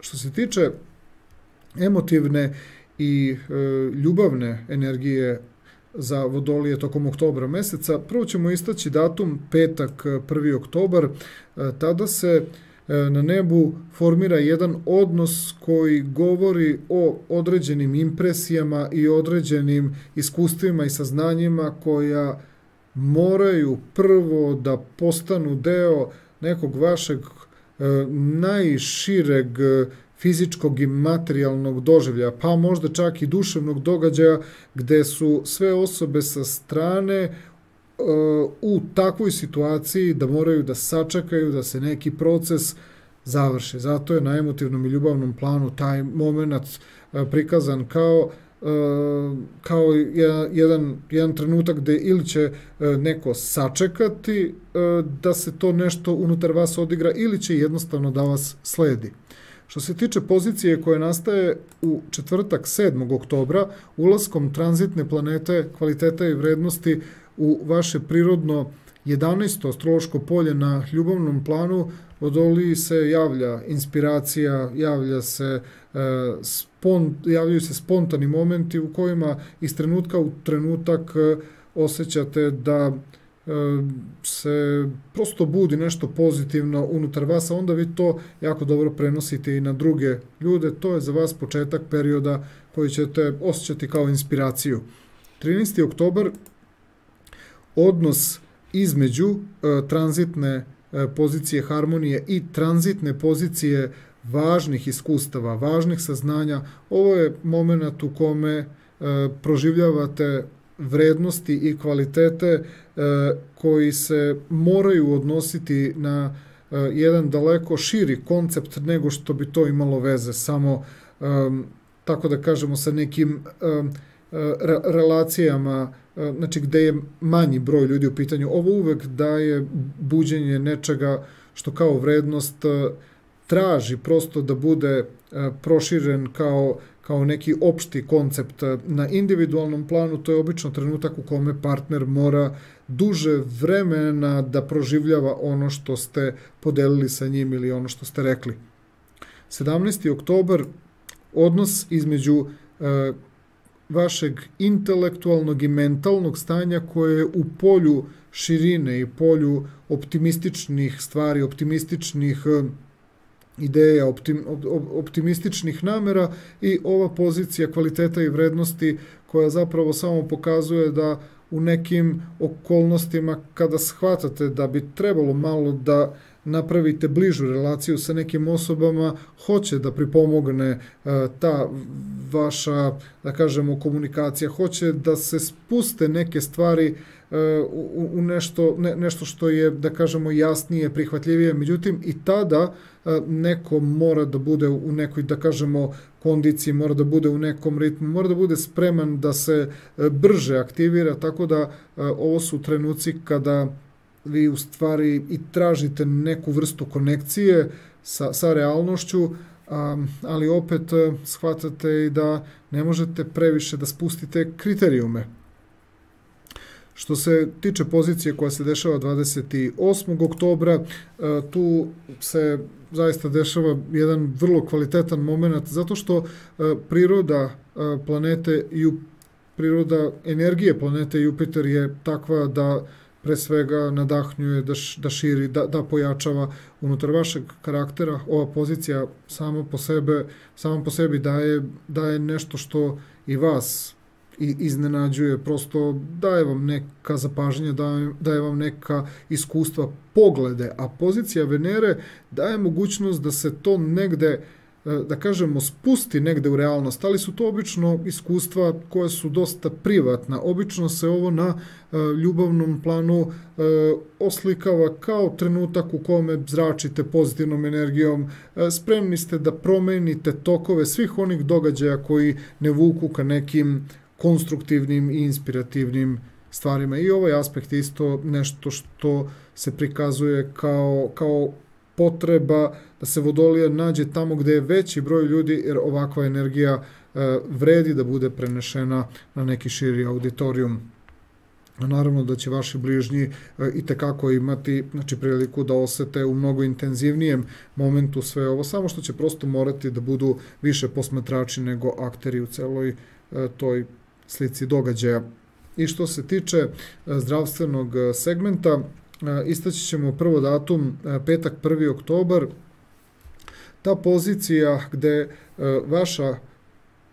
Što se tiče emotivne i ljubavne energije za Vodolije tokom oktobra meseca, prvo ćemo istaći datum petak 1. oktobar, tada se na nebu formira jedan odnos koji govori o određenim impresijama i određenim iskustvima i saznanjima koja moraju prvo da postanu deo nekog vašeg najšireg fizičkog i materijalnog doživljaja, pa možda čak i duševnog događaja gde su sve osobe sa strane u takvoj situaciji da moraju da sačekaju da se neki proces završi. Zato je na emotivnom i ljubavnom planu taj moment prikazan kao jedan trenutak gde ili će neko sačekati da se to nešto unutar vas odigra ili će jednostavno da vas sledi. Što se tiče pozicije koja nastaje u četvrtak 7. oktobra, ulaskom tranzitne planete kvaliteta i vrednosti u vaše prirodno 11. astrološko polje na ljubavnom planu, Vodoliji se javlja inspiracija, javljaju se spontani momenti u kojima iz trenutka u trenutak osjećate da se prosto budi nešto pozitivno unutar vas, a onda vi to jako dobro prenosite i na druge ljude. To je za vas početak perioda koji ćete osjećati kao inspiraciju. 13. oktobar, odnos između tranzitne pozicije harmonije i tranzitne pozicije važnih iskustava, važnih saznanja. Ovo je moment u kome proživljavate vrednosti i kvalitete koji se moraju odnositi na jedan daleko širi koncept nego što bi to imalo veze samo, tako da kažemo, sa nekim relacijama, znači gde je manji broj ljudi u pitanju. Ovo uvek daje buđenje nečega što kao vrednost traži prosto da bude proširen kao neki opšti koncept na individualnom planu, to je obično trenutak u kome partner mora duže vremena da proživljava ono što ste podelili sa njim ili ono što ste rekli. 17. oktobar, odnos između vašeg intelektualnog i mentalnog stanja koje je u polju širine i polju optimističnih stvari, optimističnih ideja, optimističnih namera i ova pozicija kvaliteta i vrednosti koja zapravo samo pokazuje da u nekim okolnostima kada shvatate da bi trebalo malo da napravite bližu relaciju sa nekim osobama, hoće da pripomogne ta vaša, da kažemo, komunikacija, hoće da se spuste neke stvari u nešto što je, da kažemo, jasnije, prihvatljivije. Međutim, i tada neko mora da bude u nekoj, da kažemo, kondiciji, mora da bude u nekom ritmu, mora da bude spreman da se brže aktivira, tako da ovo su trenuci kada vi u stvari i tražite neku vrstu konekcije sa realnošću, ali opet shvatate i da ne možete previše da spustite kriterijume. Što se tiče pozicije koja se dešava 28. oktobra, tu se zaista dešava jedan vrlo kvalitetan moment, zato što priroda planete i priroda energije planete Jupiter je takva da pre svega nadahnjuje, da širi, da pojačava unutar vašeg karaktera. Ova pozicija sama po sebi daje nešto što i vas iznenađuje, prosto daje vam neka zapažnja, daje vam neka iskustva, poglede, a pozicija Venere daje mogućnost da se to negde, da kažemo, spusti negde u realnost, ali su to obično iskustva koja su dosta privatna. Obično se ovo na ljubavnom planu oslikava kao trenutak u kome zračite pozitivnom energijom, spremni ste da promenite tokove svih onih događaja koji ne vuku ka nekim konstruktivnim i inspirativnim stvarima. I ovaj aspekt je isto nešto što se prikazuje kao potreba da se Vodolija nađe tamo gde je veći broj ljudi, jer ovakva energija vredi da bude prenešena na neki širi auditorijum. Naravno da će vaši bližnji i tekako imati, znači, priliku da osete u mnogo intenzivnijem momentu sve ovo, samo što će prosto morati da budu više posmatrači nego akteri u celoj toj slici događaja. I što se tiče zdravstvenog segmenta, istaći ćemo prvo datum, petak 1. oktobar, ta pozicija gde vaša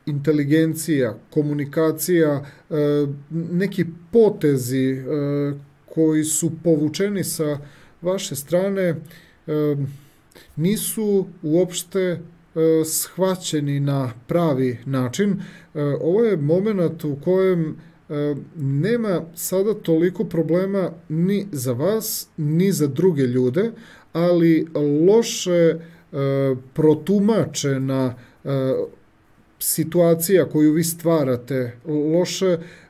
inteligencija, komunikacija, neki potezi koji su povučeni sa vaše strane nisu uopšte shvaćeni na pravi način. Ovo je moment u kojem nema sada toliko problema ni za vas, ni za druge ljude, ali loše protumačena situacija koju vi stvarate,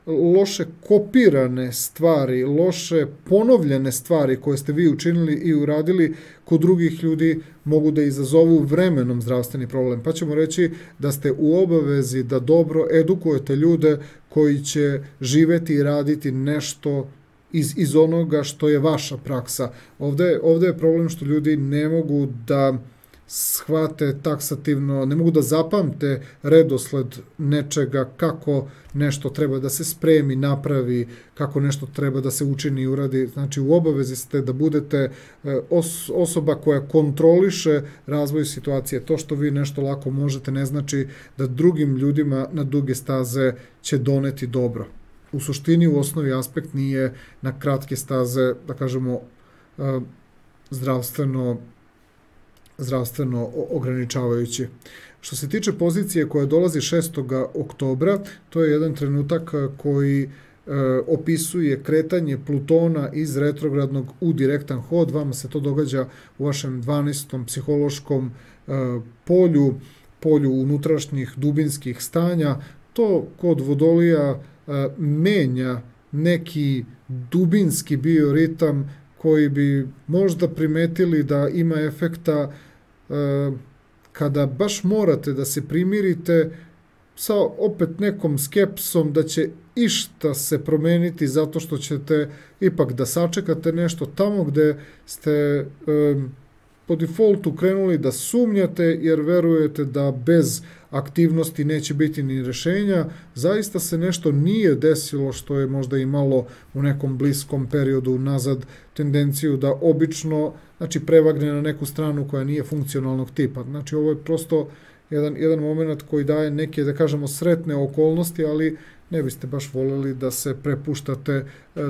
loše kopirane stvari, loše ponovljene stvari koje ste vi učinili i uradili kod drugih ljudi mogu da izazovu vremenom zdravstveni problem. Pa ćemo reći da ste u obavezi da dobro edukujete ljude koji će živeti i raditi nešto iz onoga što je vaša praksa. Ovde je problem što ljudi ne mogu da shvate taksativno, ne mogu da zapamte redosled nečega, kako nešto treba da se spremi, napravi, kako nešto treba da se učini i uradi. Znači, u obavezi ste da budete osoba koja kontroliše razvoj situacije. To što vi nešto lako možete ne znači da drugim ljudima na duge staze će doneti dobro. U suštini, u osnovi, aspekt nije na kratke staze, da kažemo, zdravstveno ograničavajući. Što se tiče pozicije koja dolazi 6. oktobra, to je jedan trenutak koji opisuje kretanje Plutona iz retrogradnog u direktan hod. Vama se to događa u vašem 12. psihološkom polju unutrašnjih dubinskih stanja. To kod Vodolija menja neki dubinski bioritam koji bi možda primetili da ima efekta kada baš morate da se primirite sa opet nekom skepsom da će išta se promeniti zato što ćete ipak da sačekate nešto tamo gde ste po defaultu krenuli da sumnjate jer verujete da bez aktivnosti neće biti ni rešenja, zaista se nešto nije desilo što je možda imalo u nekom bliskom periodu nazad tendenciju da obično, znači, prevagne na neku stranu koja nije funkcionalnog tipa. Znači, ovo je prosto jedan moment koji daje neke, da kažemo, sretne okolnosti, ali ne biste baš voljeli da se prepuštate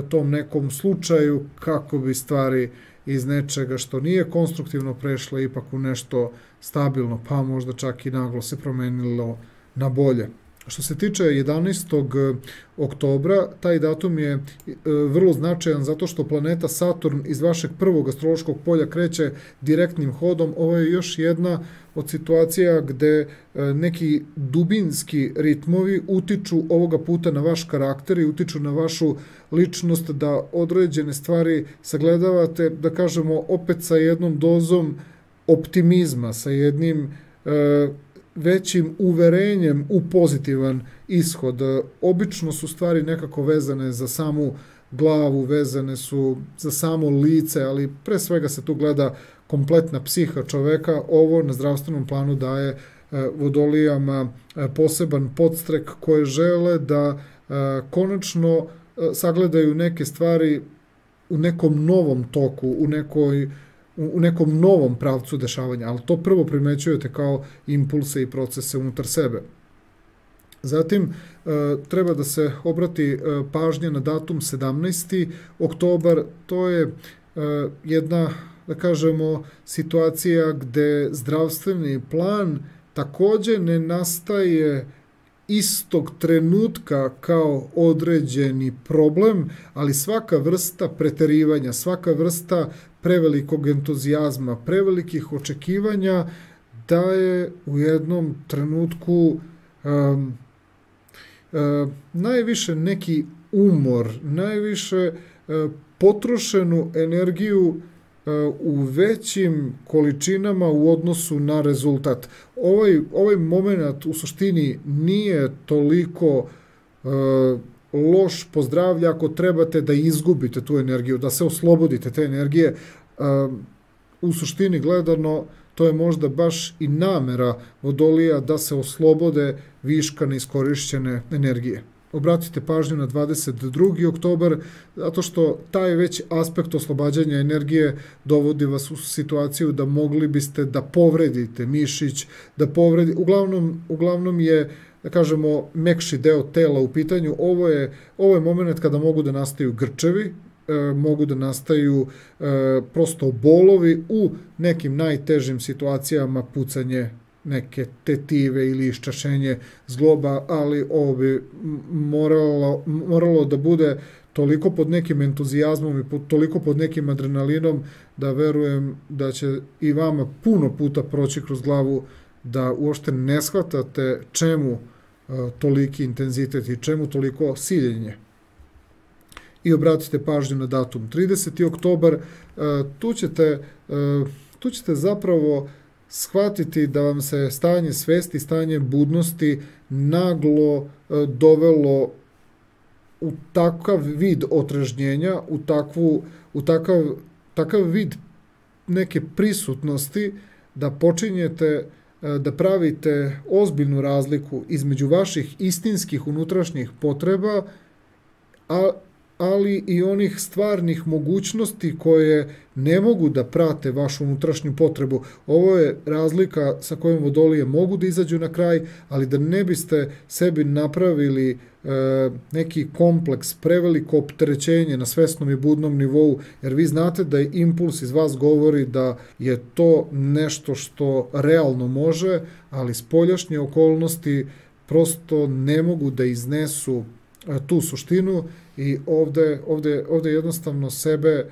tom nekom slučaju kako bi stvari iz nečega što nije konstruktivno prešlo ipak u nešto stabilno, pa možda čak i naglo se promenilo na bolje. Što se tiče 11. oktobra, taj datum je vrlo značajan zato što planeta Saturn iz vašeg prvog astrološkog polja kreće direktnim hodom. Ovo je još jedna od situacija gde neki dubinski ritmovi utiču ovoga puta na vaš karakter i utiču na vašu ličnost, da određene stvari sagledavate, da kažemo, opet sa jednom dozom optimizma, sa jednim većim uverenjem u pozitivan ishod. Obično su stvari nekako vezane za samu glavu, vezane su za samo lice, ali pre svega se tu gleda kompletna psiha čoveka. Ovo na zdravstvenom planu daje Vodolijama poseban podstrek koje žele da konačno sagledaju neke stvari u nekom novom toku, u nekom novom pravcu dešavanja, ali to prvo primećujete kao impulse i procese unutar sebe. Zatim, treba da se obrati pažnja na datum 17. oktobar, to je jedna, da kažemo, situacija gde zdravstveni plan takođe ne nastaje istog trenutka kao određeni problem, ali svaka vrsta preterivanja, svaka vrsta prevelikog entuzijazma, prevelikih očekivanja daje u jednom trenutku najviše neki umor, najviše potrošenu energiju u većim količinama u odnosu na rezultat. Ovaj moment u suštini nije toliko loš po zdravlje ako trebate da izgubite tu energiju, da se oslobodite te energije. U suštini gledano, to je možda baš i namera Vodolija da se oslobode viška neiskorišćene energije. Obratite pažnju na 22. oktobar, zato što taj već aspekt oslobađanja energije dovodi vas u situaciju da mogli biste da povredite mišić, uglavnom je, da kažemo, mekši deo tela u pitanju. Ovo je moment kada mogu da nastaju grčevi, mogu da nastaju prosto bolovi, u nekim najtežim situacijama pucanje neke tetive ili iščašenje zgloba, ali ovo bi moralo da bude toliko pod nekim entuzijazmom i toliko pod nekim adrenalinom da verujem da će i vama puno puta proći kroz glavu da uopšte ne shvatate čemu toliki intenzitet i čemu toliko siljenje. I obratite pažnju na datum 30. oktobar, tu ćete zapravo shvatiti da vam se stanje svesti, stanje budnosti naglo dovelo u takav vid otrežnjenja, u takav vid neke prisutnosti da počinjete da pravite ozbiljnu razliku između vaših istinskih unutrašnjih potreba, ali i onih stvarnih mogućnosti koje ne mogu da prate vašu unutrašnju potrebu. Ovo je razlika sa kojom Vodolije mogu da izađu na kraj, ali da ne biste sebi napravili neki kompleks, preveliko opterećenje na svesnom i budnom nivou, jer vi znate da je impuls iz vas govori da je to nešto što realno može, ali spoljašnje okolnosti prosto ne mogu da iznesu tu suštinu i ovde jednostavno sebe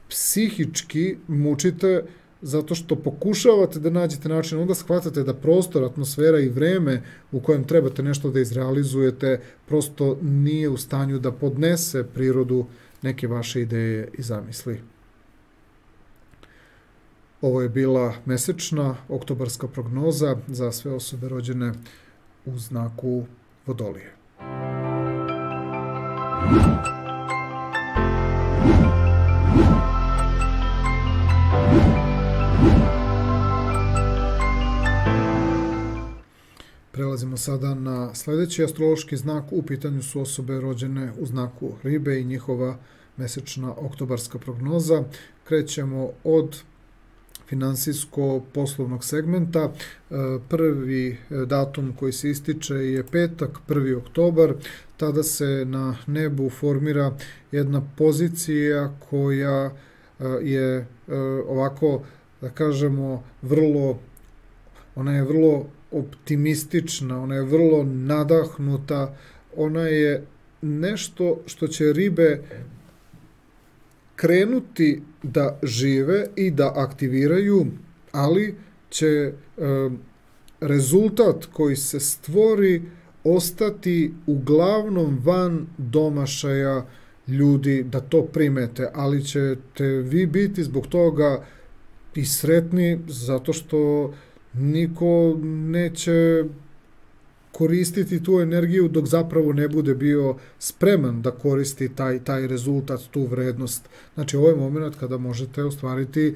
psihički mučite zato što pokušavate da nađete način, onda shvatate da prostor, atmosfera i vreme u kojem trebate nešto da izrealizujete prosto nije u stanju da podnese prirodu neke vaše ideje i zamisli. Ovo je bila mesečna oktobarska prognoza za sve osobe rođene u znaku Vodolije. Prelazimo sada na sledeći astrološki znak. U pitanju su osobe rođene u znaku Ribe i njihova mesečna oktobarska prognoza. Krećemo od finansijsko-poslovnog segmenta. Prvi datum koji se ističe je petak, 1. oktobar. Tada se na nebu formira jedna pozicija koja je ovako, da kažemo, ona je vrlo optimistična, ona je vrlo nadahnuta, ona je nešto što će ribe krenuti da žive i da aktiviraju, ali će rezultat koji se stvori ostati uglavnom van domašaja ljudi da to primete, ali ćete vi biti zbog toga i sretni zato što niko neće koristiti tu energiju dok zapravo ne bude bio spreman da koristi taj rezultat, tu vrednost. Znači, ovo je moment kada možete ostvariti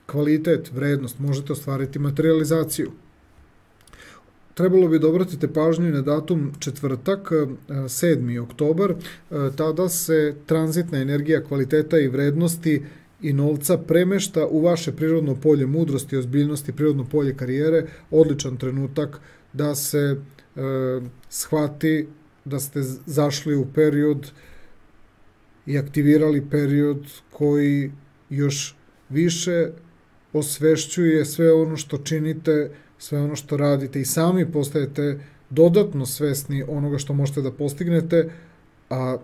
kvalitet, vrednost, možete ostvariti materializaciju. Trebalo bi da obratite pažnju na datum četvrtak, 7. oktobar, tada se tranzitna energija kvaliteta i vrednosti i novca premešta u vaše prirodno polje mudrosti, ozbiljnosti, prirodno polje karijere, odličan trenutak da se shvati da ste zašli u period i aktivirali period koji još više osvešćuje sve ono što činite, sve ono što radite i sami postajete dodatno svesni onoga što možete da postignete, a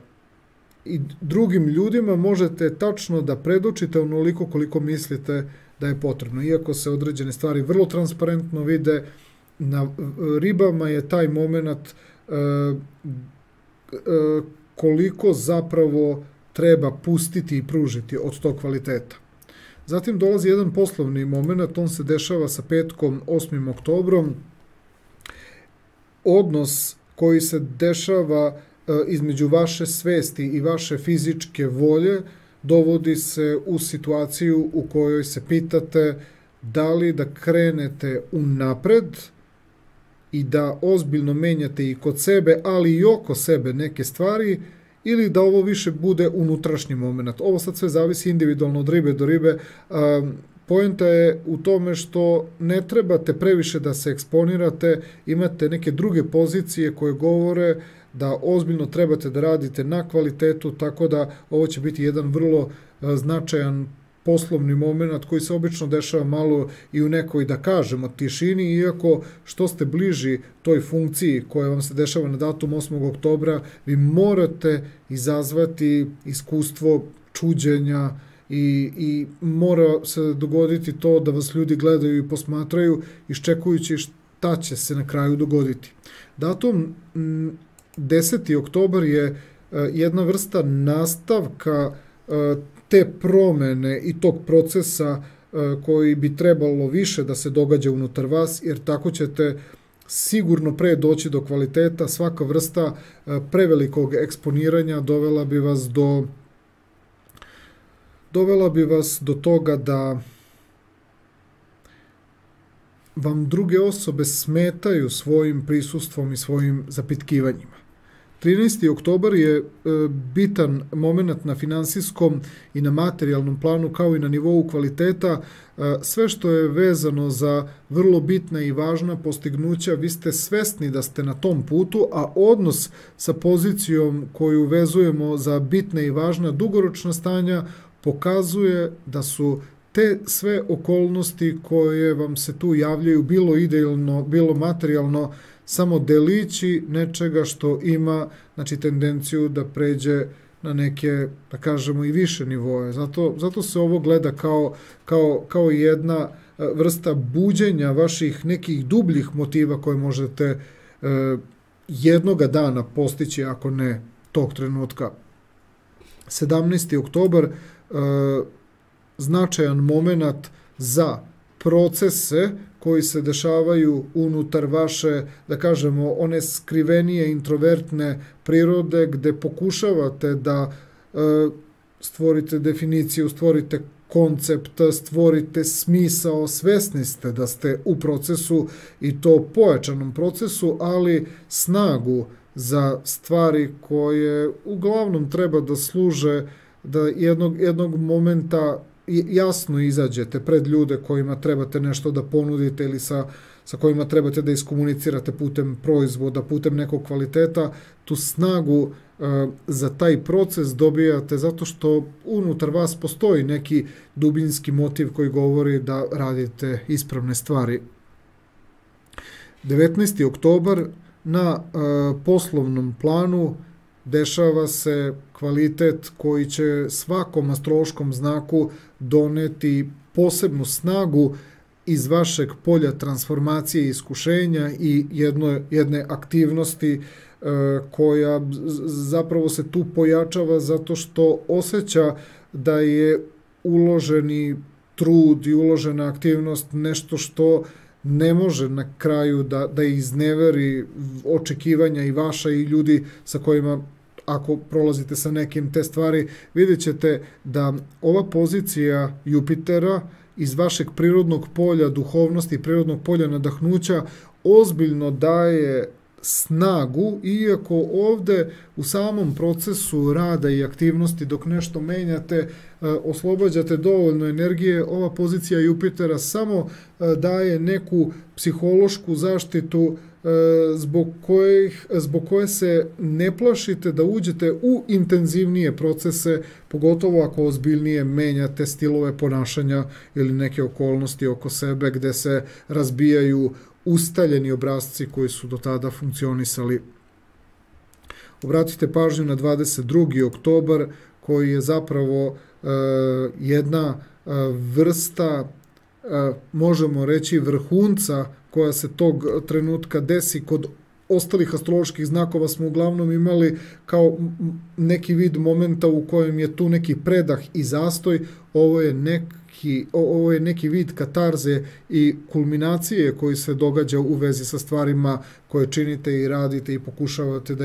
i drugim ljudima možete tačno da predočite onoliko koliko mislite da je potrebno. Iako se određene stvari vrlo transparentno vide, na ribama je taj moment koliko zapravo treba pustiti i pružiti od tog kvaliteta. Zatim dolazi jedan poslovni moment, on se dešava sa petkom 8. oktobrom. Odnos koji se dešava između vaše svesti i vaše fizičke volje dovodi se u situaciju u kojoj se pitate da li da krenete unapred i da ozbiljno menjate i kod sebe, ali i oko sebe neke stvari, ili da ovo više bude unutrašnji moment. Ovo sad sve zavisi individualno od ribe do ribe. Poenta je u tome što ne trebate previše da se eksponirate, imate neke druge pozicije koje govore da ozbiljno trebate da radite na kvalitetu, tako da ovo će biti jedan vrlo značajan poslovni moment koji se obično dešava malo i u nekoj, da kažemo, tišini, iako što ste bliži toj funkciji koja vam se dešava na datum 8. oktobra, vi morate izazvati iskustvo čuđenja i mora se dogoditi to da vas ljudi gledaju i posmatraju, iščekujući šta će se na kraju dogoditi. Datum 10. oktobar je jedna vrsta nastavka te promene i tog procesa koji bi trebalo više da se događa unutar vas, jer tako ćete sigurno pre doći do kvaliteta. Svaka vrsta prevelikog eksponiranja dovela bi vas do toga da vam druge osobe smetaju svojim prisustvom i svojim zapitkivanjima. 13. oktobar je bitan moment na finansijskom i na materijalnom planu, kao i na nivou kvaliteta. Sve što je vezano za vrlo bitna i važna postignuća, vi ste svesni da ste na tom putu, a odnos sa pozicijom koju vezujemo za bitne i važna dugoročna stanja pokazuje da su te sve okolnosti koje vam se tu javljaju, bilo idealno, bilo materijalno, samo delići nečega što ima, znači, tendenciju da pređe na neke, da kažemo, i više nivoje. Zato se ovo gleda kao jedna vrsta buđenja vaših nekih dubljih motiva koje možete jednoga dana postići, ako ne tog trenutka. 17. oktobar, značajan moment za procese koji se dešavaju unutar vaše, da kažemo, one skrivenije, introvertne prirode, gde pokušavate da stvorite definiciju, stvorite koncept, stvorite smisao, svesni ste da ste u procesu i to pojačanom procesu, ali snagu za stvari koje uglavnom treba da služe da jednog momenta jasno izađete pred ljude kojima trebate nešto da ponudite ili sa kojima trebate da iskomunicirate putem proizvoda, putem nekog kvaliteta, tu snagu za taj proces dobijate zato što unutar vas postoji neki dubinski motiv koji govori da radite ispravne stvari. 19. oktobar na poslovnom planu dešava se kvalitet koji će svakom astrološkom znaku doneti posebnu snagu iz vašeg polja transformacije i iskušenja i jedne aktivnosti koja zapravo se tu pojačava zato što osjeća da je uloženi trud i uložena aktivnost nešto što ne može na kraju da izneveri očekivanja i vaša i ljudi sa kojima, ako prolazite sa nekim te stvari, vidjet ćete da ova pozicija Jupitera iz vašeg prirodnog polja duhovnosti, prirodnog polja nadahnuća ozbiljno daje snagu, iako ovde u samom procesu rada i aktivnosti dok nešto menjate, oslobađate dovoljno energije, ova pozicija Jupitera samo daje neku psihološku zaštitu zbog koje se ne plašite da uđete u intenzivnije procese, pogotovo ako ozbiljnije menjate stilove ponašanja ili neke okolnosti oko sebe gde se razbijaju ustaljeni obrasci koji su do tada funkcionisali. Obratite pažnju na 22. oktobar koji je zapravo jedna vrsta, možemo reći, vrhunca koja se tog trenutka desi. Kod ostalih astroloških znakova smo uglavnom imali kao neki vid momenta u kojem je tu neki predah i zastoj. Ovo je neki vid katarze i kulminacije koji se događa u vezi sa stvarima koje činite i radite i pokušavate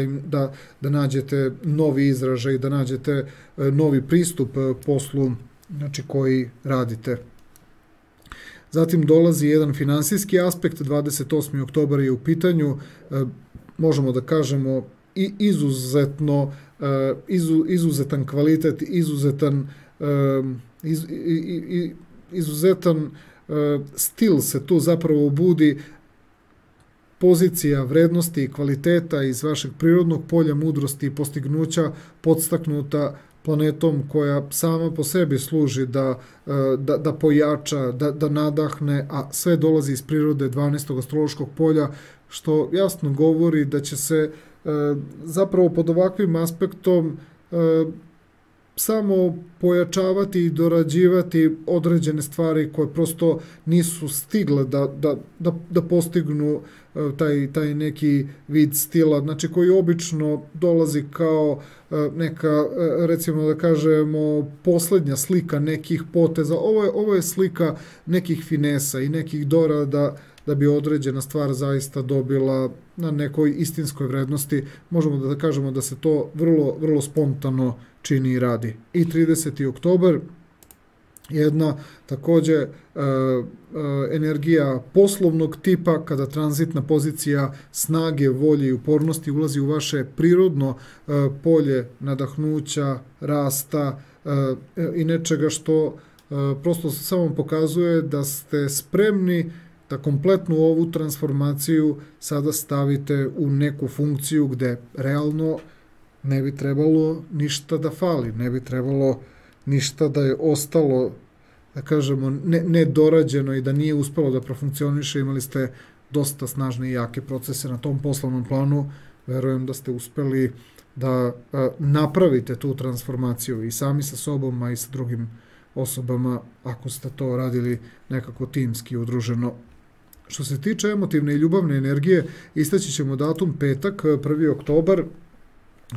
da nađete novi izražaj, da nađete novi pristup poslu, znači, koji radite. Zatim dolazi jedan finansijski aspekt, 28. oktobar je u pitanju, možemo da kažemo i izuzetan kvalitet, izuzetan stil se tu zapravo budi, pozicija vrednosti i kvaliteta iz vašeg prirodnog polja mudrosti i postignuća podstaknuta planetom koja sama po sebi služi da pojača, da nadahne, a sve dolazi iz prirode 12. astrološkog polja, što jasno govori da će se zapravo pod ovakvim aspektom samo pojačavati i dorađivati određene stvari koje prosto nisu stigle da postignu taj neki vid stila, znači koji obično dolazi kao neka, recimo da kažemo, poslednja slika nekih poteza. Ovo je slika nekih finesa i nekih dorada da bi određena stvar zaista dobila na nekoj istinskoj vrednosti. Možemo da kažemo da se to vrlo spontano čini i radi. I 30. oktobar, jedna takođe energija poslovnog tipa, kada tranzitna pozicija snage, volje i upornosti ulazi u vaše prirodno polje nadahnuća, rasta i nečega što prosto samo pokazuje da ste spremni da kompletnu ovu transformaciju sada stavite u neku funkciju gde realno ne bi trebalo ništa da fali, ne bi trebalo ništa da je ostalo, da kažemo, nedorađeno i da nije uspelo da profunkcioniše. Imali ste dosta snažne i jake procese na tom poslovnom planu. Verujem da ste uspeli da napravite tu transformaciju i sami sa sobom, a i sa drugim osobama, ako ste to radili nekako timski, udruženo. Što se tiče emotivne i ljubavne energije, istaći ćemo datum petak, 1. oktobar,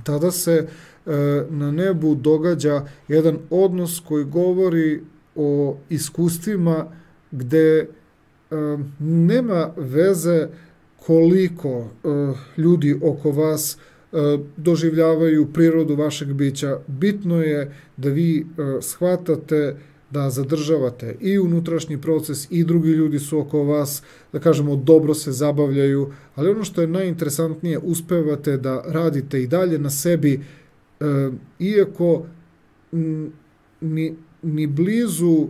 tada se na nebu događa jedan odnos koji govori o iskustvima gde nema veze koliko ljudi oko vas doživljavaju prirodu vašeg bića. Bitno je da vi shvatate da zadržavate i unutrašnji proces i drugi ljudi su oko vas, da kažemo, dobro se zabavljaju, ali ono što je najinteresantnije, uspevate da radite i dalje na sebi, iako ni blizu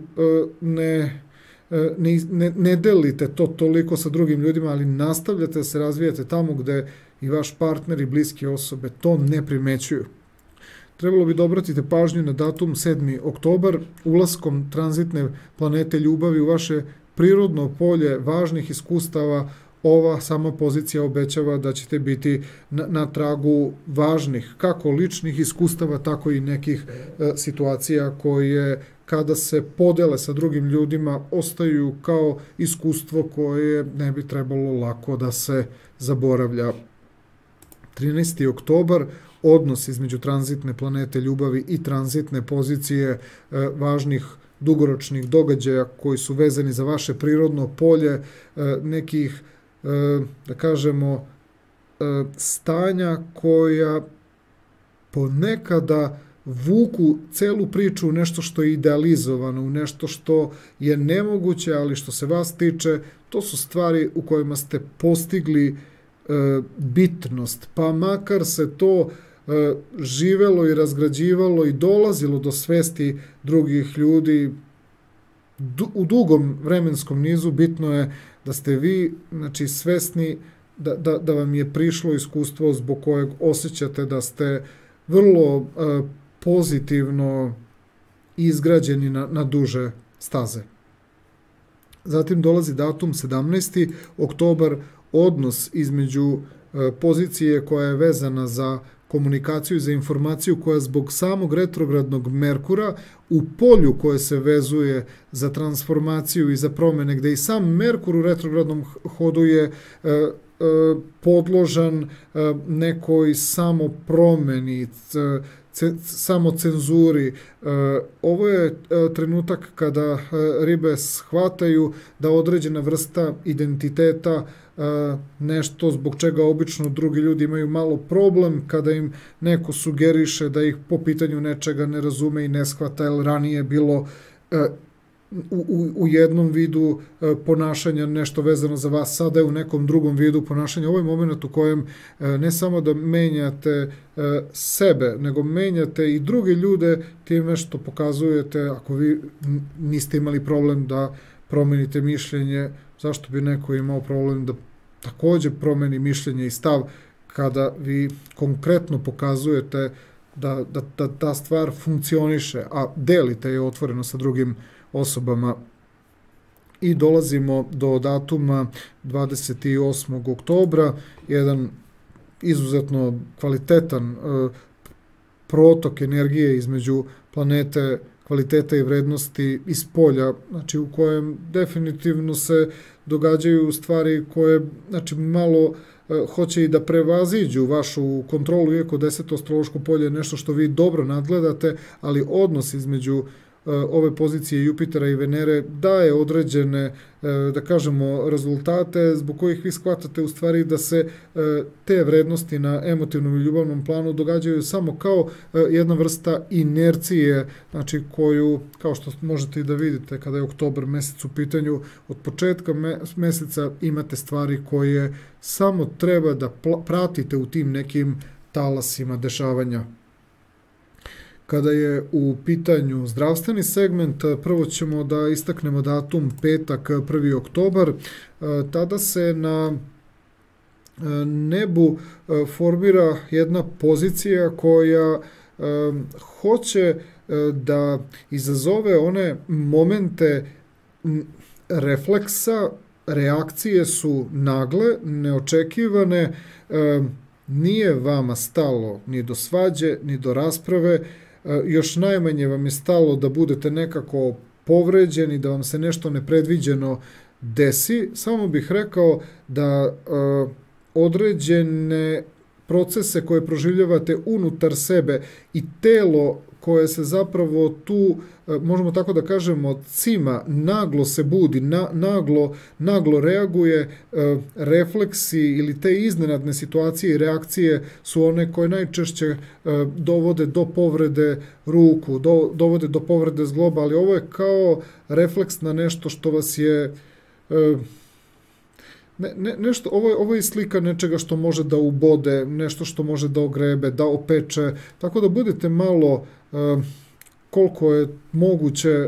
ne delite to toliko sa drugim ljudima, ali nastavljate da se razvijate tamo gde i vaš partner i bliske osobe to ne primećuju. Trebalo bi da obratite pažnju na datum 7. oktobar, ulaskom tranzitne planete ljubavi u vaše prirodno polje važnih iskustava. Ova sama pozicija obećava da ćete biti na tragu važnih, kako ličnih iskustava, tako i nekih situacija koje, kada se podele sa drugim ljudima, ostaju kao iskustvo koje ne bi trebalo lako da se zaboravlja. 13. oktobar, odnos između tranzitne planete ljubavi i tranzitne pozicije važnih dugoročnih događaja koji su vezani za vaše prirodno polje, nekih, da kažemo, stanja koja ponekada vuku celu priču u nešto što je idealizovano, u nešto što je nemoguće, ali što se vas tiče, to su stvari u kojima ste postigli bitnost, pa makar se to živelo i razgrađivalo i dolazilo do svesti drugih ljudi u dugom vremenskom nizu. Bitno je da ste vi, znači, svesni da vam je prišlo iskustvo zbog kojeg osjećate da ste vrlo pozitivno izgrađeni na duže staze. Zatim dolazi datum 17. oktobar, odnos između pozicije koja je vezana za komunikaciju i za informaciju, koja zbog samog retrogradnog Merkura u polju koje se vezuje za transformaciju i za promene, gde i sam Merkur u retrogradnom hodu je podložan nekoj samopromeni, samocenzuri. Ovo je trenutak kada ribe shvataju da određena vrsta identiteta, nešto zbog čega obično drugi ljudi imaju malo problem, kada im neko sugeriše da ih po pitanju nečega ne razume i ne shvata, jer ranije je bilo u jednom vidu ponašanja nešto vezano za vas, sada je u nekom drugom vidu ponašanja. Ovo je moment u kojem ne samo da menjate sebe, nego menjate i druge ljude time što pokazujete, ako vi niste imali problem da promenite mišljenje, zašto bi neko imao problem da takođe promeni mišljenje i stav kada vi konkretno pokazujete da ta stvar funkcioniše, a delite je otvoreno sa drugim osobama. I dolazimo do datuma 28. oktobra, jedan izuzetno kvalitetan protok energije između planete kvaliteta i vrednosti iz polja, znači u kojem definitivno se događaju stvari koje, znači, malo hoće i da prevaziđu vašu kontrolu, iako 10. astrološko polje je nešto što vi dobro nadgledate, ali odnos između ove pozicije Jupitera i Venere daje određene, da kažemo, rezultate zbog kojih vi shvatate u stvari da se te vrednosti na emotivnom i ljubavnom planu događaju samo kao jedna vrsta inercije, znači koju, kao što možete i da vidite kada je oktobar mesec u pitanju, od početka meseca imate stvari koje samo treba da pratite u tim nekim talasima dešavanja. Kada je u pitanju zdravstveni segment, prvo ćemo da istaknemo datum petak 1. oktobar. Tada se na nebu formira jedna pozicija koja hoće da izazove one momente refleksa. Reakcije su nagle, neočekivane, nije vama stalo ni do svađe, ni do rasprave, još najmanje vam je stalo da budete nekako povređeni, da vam se nešto nepredviđeno desi. Samo bih rekao da određene procese koje proživljavate unutar sebe i telo koje se zapravo tu, možemo tako da kažemo, cima, naglo se budi, naglo reaguje, refleksi ili te iznenadne situacije i reakcije su one koje najčešće dovode do povrede ruku, dovode do povrede zgloba, ali ovo je kao refleks na nešto što vas je nešto, ovo je slika nečega što može da ubode, nešto što može da ogrebe, da opeče, tako da budete malo koliko je moguće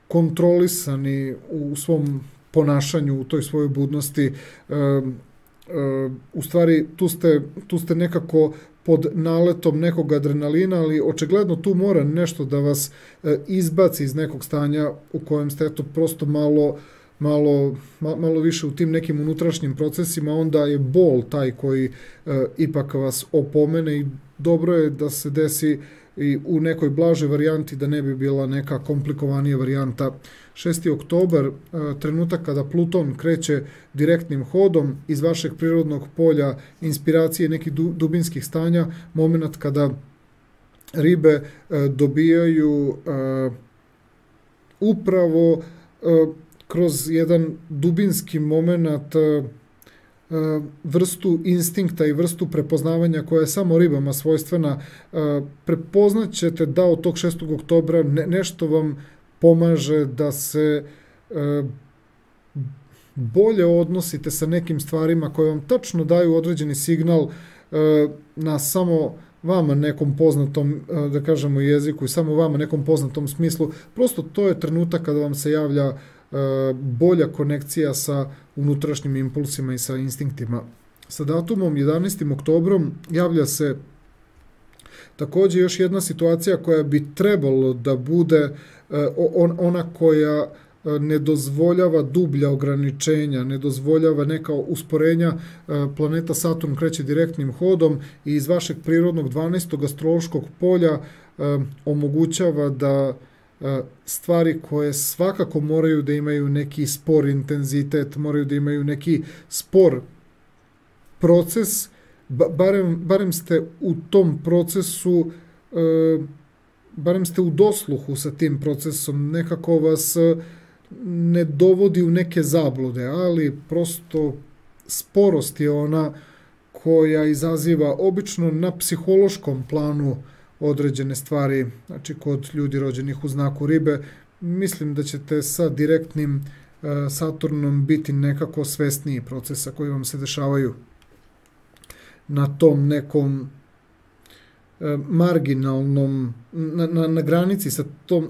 kontrolisani u svom ponašanju, u toj svojoj budnosti. U stvari, tu ste nekako pod naletom nekog adrenalina, ali očigledno tu mora nešto da vas izbaci iz nekog stanja u kojem ste eto prosto malo više u tim nekim unutrašnjim procesima, onda je bol taj koji ipak vas opomene i dobro je da se desi i u nekoj blažoj varijanti, da ne bi bila neka komplikovanija varijanta. 6. oktobar, trenutak kada Pluton kreće direktnim hodom iz vašeg prirodnog polja inspiracije nekih dubinskih stanja, moment kada ribe dobijaju upravo kroz jedan dubinski moment vrstu instinkta i vrstu prepoznavanja koja je samo ribama svojstvena, prepoznaćete da od tog 6. oktobra nešto vam pomaže da se bolje odnosite sa nekim stvarima koje vam tačno daju određeni signal na samo vama nekom poznatom, da kažemo, jeziku i samo vama nekom poznatom smislu. Prosto to je trenutak kada vam se javlja bolja konekcija sa unutrašnjim impulsima i sa instinktima. Sa datumom 11. oktobrom javlja se takođe još jedna situacija koja bi trebalo da bude ona koja ne dozvoljava dublja ograničenja, ne dozvoljava neka usporenja. Planeta Saturn kreće direktnim hodom i iz vašeg prirodnog 12. astrološkog polja omogućava da stvari koje svakako moraju da imaju neki spor intenzitet, moraju da imaju neki spor proces, barem ste u tom procesu, barem ste u dosluhu sa tim procesom, nekako vas ne dovodi u neke zablude, ali prosto sporost je ona koja izaziva obično na psihološkom planu određene stvari, znači kod ljudi rođenih u znaku ribe. Mislim da ćete sa direktnim Saturnom biti nekako svesniji procesa koji vam se dešavaju na tom nekom marginalnom, na granici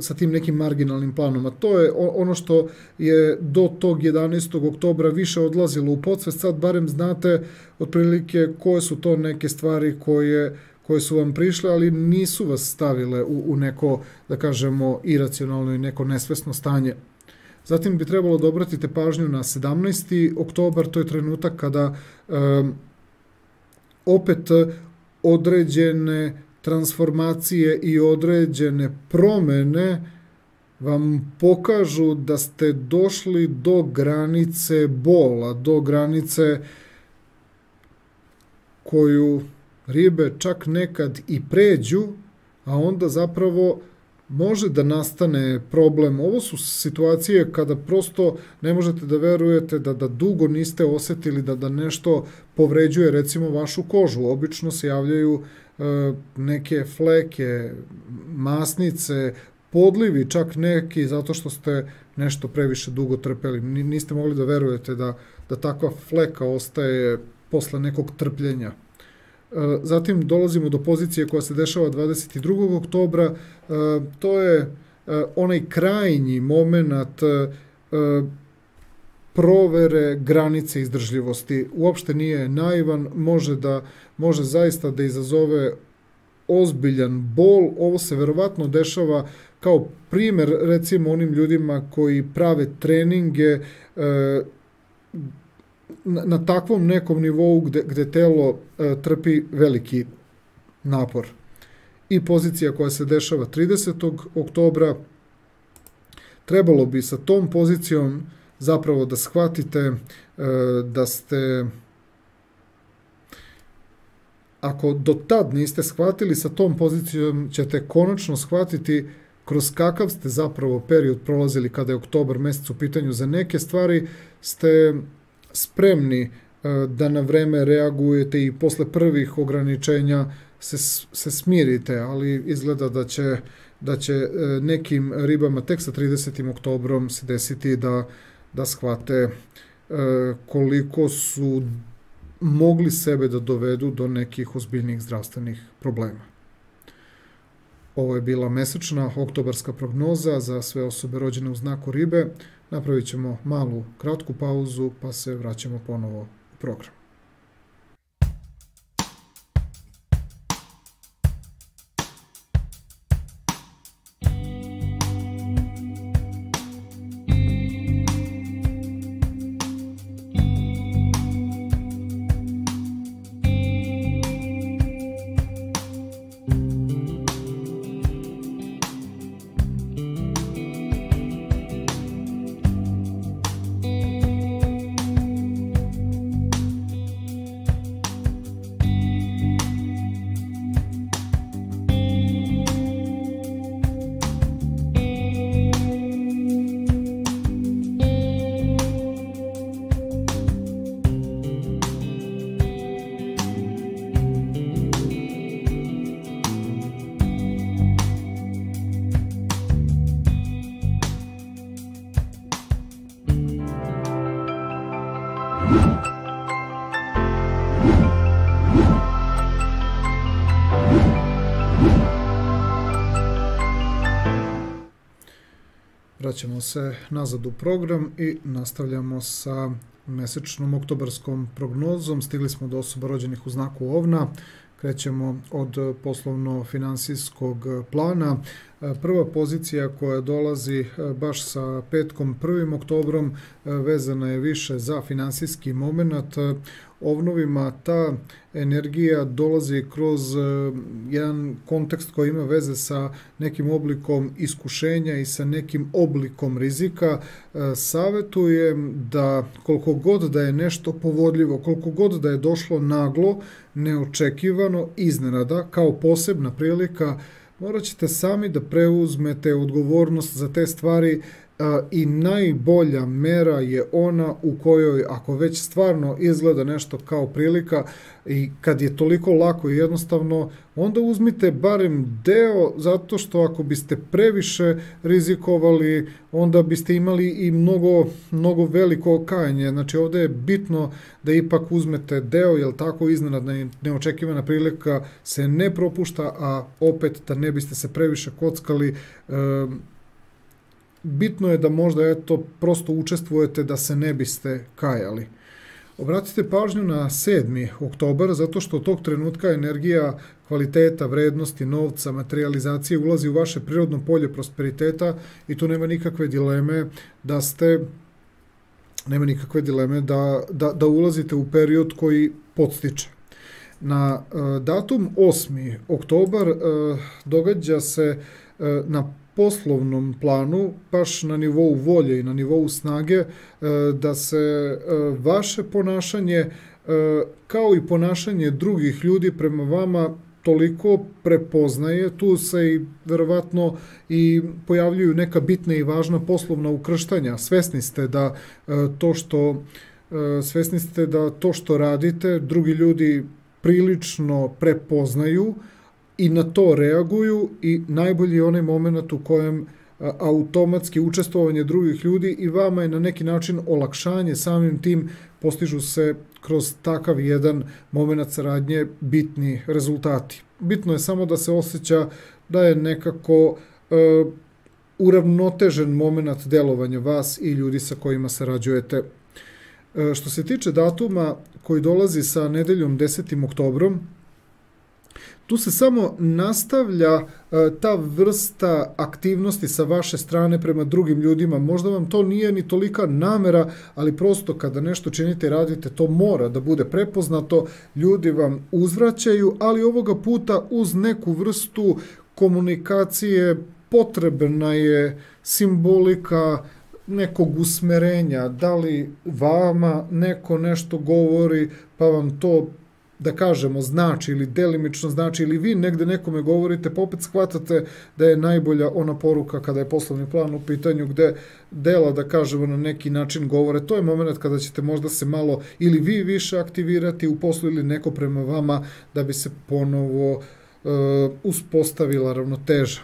sa tim nekim marginalnim planom. A to je ono što je do tog 11. oktobra više odlazilo u podsvest. Sad barem znate otprilike koje su to neke stvari koje su vam prišle, ali nisu vas stavile u neko, da kažemo, iracionalno i neko nesvesno stanje. Zatim bi trebalo da obratite pažnju na 17. oktobar, to je trenutak kada opet određene transformacije i određene promene vam pokažu da ste došli do granice bola, do granice koju ribe čak nekad i pređu, a onda zapravo može da nastane problem. Ovo su situacije kada prosto ne možete da verujete da dugo niste osetili da nešto povređuje recimo vašu kožu. Obično se javljaju neke fleke, masnice, podlivi, čak neki zato što ste nešto previše dugo trpeli. Niste mogli da verujete da takva fleka ostaje posle nekog trpljenja. Zatim dolazimo do pozicije koja se dešava 22. oktobra, to je onaj krajnji moment provere granice izdržljivosti. Uopšte nije naivan, može zaista da izazove ozbiljan bol. Ovo se verovatno dešava kao primer recimo onim ljudima koji prave treninge na takvom nekom nivou gde telo trpi veliki napor. I pozicija koja se dešava 30. oktobra, trebalo bi sa tom pozicijom zapravo da shvatite da ste ako do tad niste shvatili, sa tom pozicijom ćete konačno shvatiti kroz kakav ste zapravo period prolazili kada je oktobar mesec u pitanju. Za neke stvari ste spremni da na vreme reagujete i posle prvih ograničenja se smirite, ali izgleda da će nekim ribama tek sa 30. oktobrom se desiti da shvate koliko su mogli sebe da dovedu do nekih ozbiljnih zdravstvenih problema. Ovo je bila mesečna oktobarska prognoza za sve osobe rođene u znaku ribe. Napravit ćemo malu, kratku pauzu, pa se vraćamo ponovo u program. Vraćamo se nazad u program i nastavljamo sa mesečnom oktobarskom prognozom. Stigli smo do osoba rođenih u znaku Ovna. Krećemo od poslovno-finansijskog plana. Prva pozicija koja dolazi baš sa petkom 1. oktobrom vezana je više za finansijski moment. Ovnovima ta energija dolazi kroz jedan kontekst koji ima veze sa nekim oblikom iskušenja i sa nekim oblikom rizika. Savetujem da koliko god da je nešto povodljivo, koliko god da je došlo naglo, neočekivano, iznenada, kao posebna prilika, morat ćete sami da preuzmete odgovornost za te stvari i najbolja mera je ona u kojoj, ako već stvarno izgleda nešto kao prilika i kad je toliko lako i jednostavno, onda uzmite barem deo, zato što ako biste previše rizikovali, onda biste imali i mnogo veliko kajanje. Znači ovde je bitno da ipak uzmete deo, jer tako iznenadna i neočekivana prilika se ne propušta, a opet da ne biste se previše kockali, bitno je da možda prosto učestvujete da se ne biste kajali. Obratite pažnju na 7. oktobar, zato što od tog trenutka energija kvaliteta, vrednosti, novca, materializacije ulazi u vaše prirodno polje prosperiteta i tu nema nikakve dileme da ulazite u period koji podstiče. Na datum 8. oktobar događa se na poslovnom planu, baš na nivou volje i na nivou snage, da se vaše ponašanje, kao i ponašanje drugih ljudi prema vama, toliko prepoznaje. Tu se i verovatno i pojavljuju neka bitna i važna poslovna ukrštanja. Svesni ste da to što radite, drugi ljudi prilično prepoznaju i na to reaguju, i najbolji je onaj moment u kojem automatski učestvovanje drugih ljudi i vama je na neki način olakšanje, samim tim postižu se kroz takav jedan moment saradnje bitni rezultati. Bitno je samo da se osjeća da je nekako uravnotežen moment delovanja vas i ljudi sa kojima sarađujete. Što se tiče datuma koji dolazi sa nedeljom 10. oktobrom, tu se samo nastavlja ta vrsta aktivnosti sa vaše strane prema drugim ljudima. Možda vam to nije ni tolika namera, ali prosto kada nešto činite i radite, to mora da bude prepoznato. Ljudi vam uzvraćaju, ali ovoga puta uz neku vrstu komunikacije potrebna je simbolika nekog usmerenja. Da li vama neko nešto govori, pa vam to da kažemo, znači ili delimično znači ili vi negde nekome govorite, pa opet shvatate da je najbolja ona poruka kada je poslovni plan u pitanju gde dela, da kažemo, na neki način govore. To je moment kada ćete možda se malo ili vi više aktivirati u poslu ili neko prema vama da bi se ponovo uspostavila ravnoteža.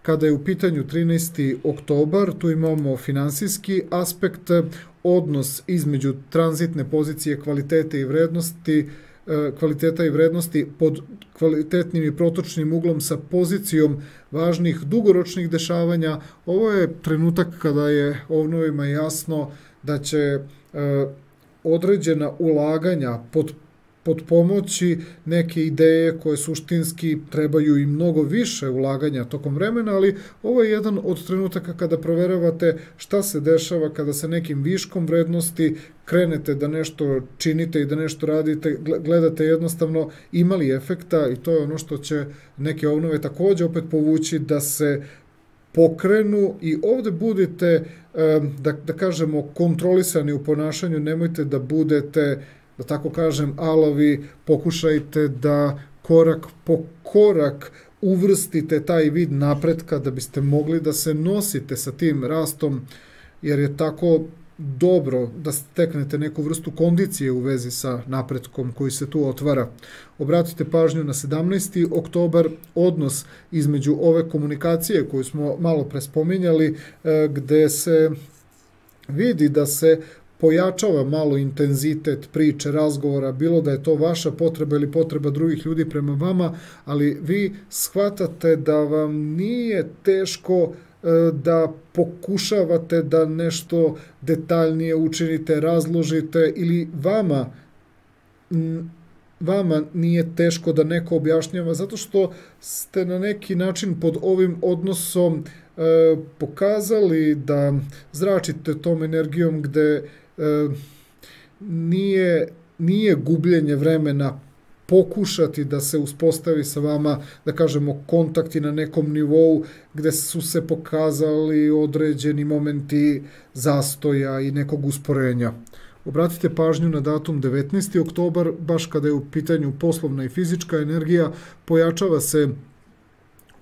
Kada je u pitanju 13. oktobar, tu imamo finansijski aspekt, odnos između tranzitne pozicije kvaliteta i vrednosti pod kvalitetnim i protočnim uglom sa pozicijom važnih dugoročnih dešavanja. Ovo je trenutak kada je ovnovima jasno da će određena ulaganja pod pomoći neke ideje koje suštinski trebaju i mnogo više ulaganja tokom vremena, ali ovo je jedan od trenutaka kada proveravate šta se dešava kada sa nekim viškom vrednosti krenete da nešto činite i da nešto radite, gledate jednostavno ima li efekta, i to je ono što će neke obnove takođe opet povući da se pokrenu i ovde budete, da kažemo, kontrolisani u ponašanju, nemojte da budete, da tako kažem, alavi, pokušajte da korak po korak uvrstite taj vid napretka da biste mogli da se nosite sa tim rastom, jer je tako dobro da steknete neku vrstu kondicije u vezi sa napretkom koji se tu otvara. Obratite pažnju na 17. oktobar, odnos između ove komunikacije koju smo malo pre spominjali, gde se vidi da se pojačava malo intenzitet priče, razgovora, bilo da je to vaša potreba ili potreba drugih ljudi prema vama, ali vi shvatate da vam nije teško da pokušavate da nešto detaljnije učinite, razložite, ili vama nije teško da neko objašnjava, zato što ste na neki način pod ovim odnosom pokazali da zračite tom energijom gde nije gubljenje vremena pokušati da se uspostavi sa vama, da kažemo, kontakti na nekom nivou gde su se pokazali određeni momenti zastoja i nekog usporenja. Obratite pažnju na datum 19. oktobar, baš kada je u pitanju poslovna i fizička energija, pojačava se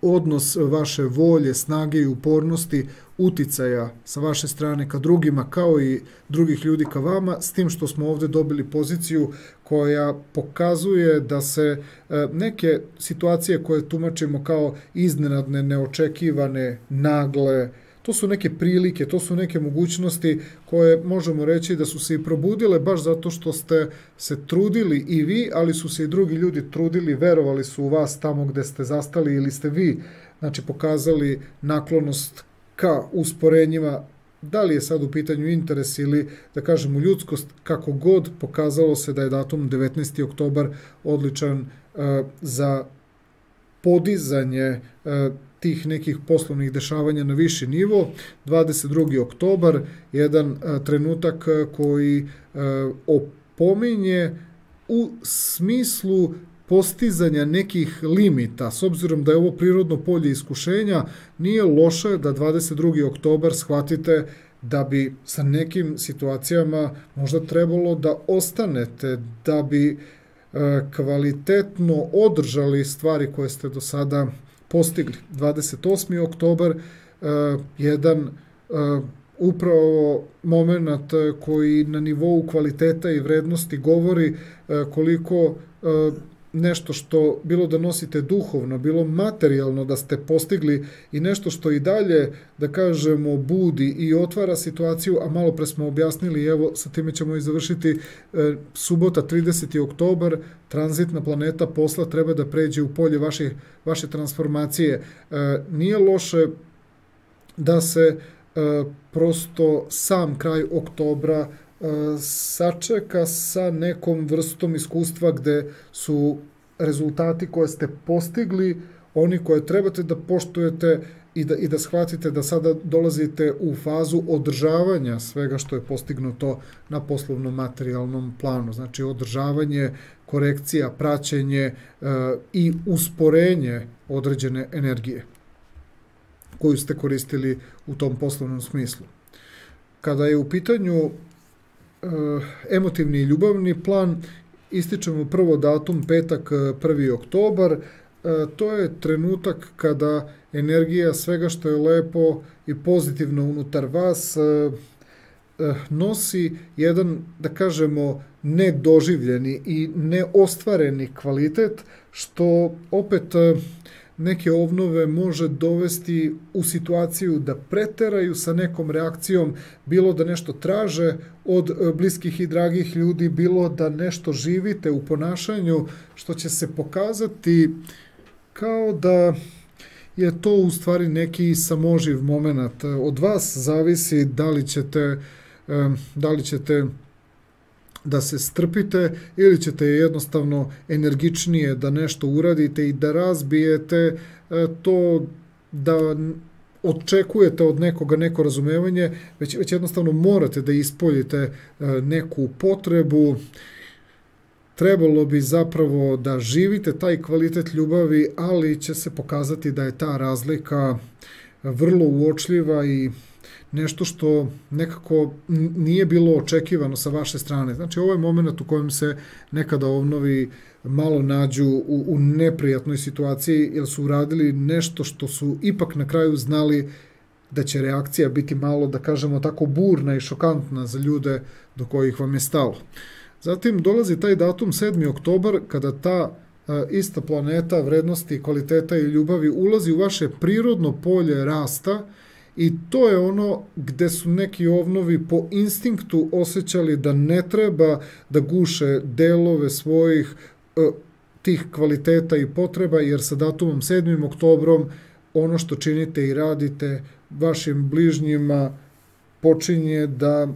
odnos vaše volje, snage i upornosti, uticaja sa vaše strane ka drugima, kao i drugih ljudi ka vama, s tim što smo ovde dobili poziciju koja pokazuje da se neke situacije koje tumačimo kao iznenadne, neočekivane, nagle, to su neke prilike, to su neke mogućnosti koje možemo reći da su se i probudile baš zato što ste se trudili i vi, ali su se i drugi ljudi trudili, verovali su u vas tamo gde ste zastali ili ste vi, znači, pokazali naklonost ka usporenjima, da li je sad u pitanju interes ili, da kažemo, ljudskost, kako god, pokazalo se da je datum 19. oktobar odličan za podizanje tih nekih poslovnih dešavanja na viši nivo. 22. oktobar, jedan trenutak koji opominje u smislu postizanja nekih limita. S obzirom da je ovo prirodno polje iskušenja, nije loše da 22. oktobar shvatite da bi sa nekim situacijama možda trebalo da ostanete, da bi kvalitetno održali stvari koje ste do sada postigli. 28. oktobar, jedan upravo moment koji na nivou kvaliteta i vrednosti govori koliko nešto što bilo da nosite duhovno, bilo materijalno da ste postigli i nešto što i dalje, da kažemo, budi i otvara situaciju, a malo pre smo objasnili, evo, sa time ćemo i završiti, subota 30. oktobar, tranzitna planeta posla treba da pređe u polje vaše transformacije. Nije loše da se prosto sam kraj oktobra sačeka sa nekom vrstom iskustva gde su rezultati koje ste postigli, oni koje trebate da poštujete i da shvatite da sada dolazite u fazu održavanja svega što je postignuto na poslovnom materijalnom planu. Znači, održavanje, korekcija, praćenje i usporenje određene energije koju ste koristili u tom poslovnom smislu. Kada je u pitanju emotivni i ljubavni plan, ističemo prvo datum petak 1. oktobar, to je trenutak kada energija svega što je lepo i pozitivno unutar vas nosi jedan, da kažemo, nedoživljeni i neostvareni kvalitet, što opet neke obnove može dovesti u situaciju da preteraju sa nekom reakcijom, bilo da nešto traže od bliskih i dragih ljudi, bilo da nešto živite u ponašanju, što će se pokazati kao da je to u stvari neki samoživ moment. Od vas zavisi da li ćete da se strpite ili ćete jednostavno energičnije da nešto uradite i da razbijete to, da očekujete od nekoga neko razumevanje, već jednostavno morate da ispoljite neku potrebu. Trebalo bi zapravo da živite taj kvalitet ljubavi, ali će se pokazati da je ta razlika vrlo uočljiva i nešto što nekako nije bilo očekivano sa vaše strane. Znači, ovo je moment u kojem se nekada ovnovi malo nađu u neprijatnoj situaciji, jer su uradili nešto što su ipak na kraju znali da će reakcija biti malo, da kažemo tako, burna i šokantna za ljude do kojih vam je stalo. Zatim dolazi taj datum 7. oktobar, kada ta ista planeta vrednosti, kvaliteta i ljubavi ulazi u vaše prirodno polje rasta, i to je ono gde su neki ovnovi po instinktu osjećali da ne treba da guše delove svojih tih kvaliteta i potreba, jer sa datumom 7. oktobrom ono što činite i radite vašim bližnjima počinje da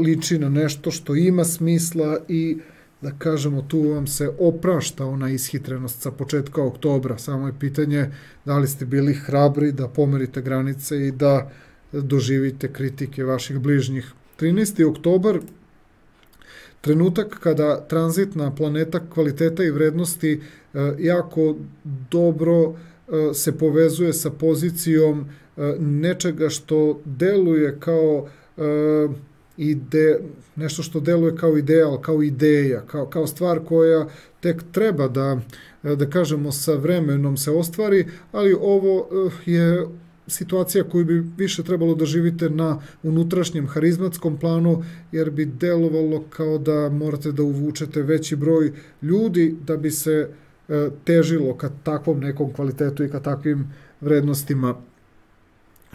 liči na nešto što ima smisla i, da kažemo, tu vam se oprašta ona ishitrenost sa početka oktobra. Samo je pitanje da li ste bili hrabri da pomerite granice i da doživite kritike vaših bližnjih. 13. oktobar, trenutak kada tranzitna planeta kvaliteta i vrednosti jako dobro se povezuje sa pozicijom nečega što deluje kao nešto što deluje kao ideal, kao ideja, kao stvar koja tek treba da kažemo, sa vremenom se ostvari, ali ovo je situacija koju bi više trebalo da živite na unutrašnjem harizmatskom planu, jer bi delovalo kao da morate da uvučete veći broj ljudi da bi se težilo ka takvom nekom kvalitetu i ka takvim vrednostima.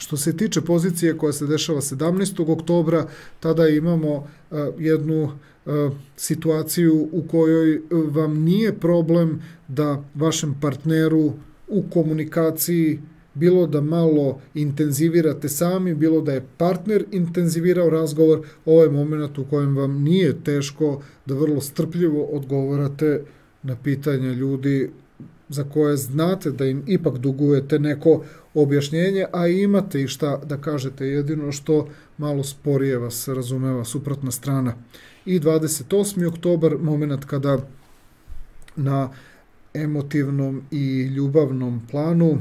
Što se tiče pozicije koja se dešava 17. oktobra, tada imamo jednu situaciju u kojoj vam nije problem da vašem partneru u komunikaciji bilo da malo intenzivirate sami, bilo da je partner intenzivirao razgovor. Ovo je moment u kojem vam nije teško da vrlo strpljivo odgovarate na pitanja ljudi za koje znate da im ipak dugujete neko objašnjenje, a imate i šta da kažete, jedino što malo sporije vas razumeva suprotna strana. I 28. oktobar, moment kada na emotivnom i ljubavnom planu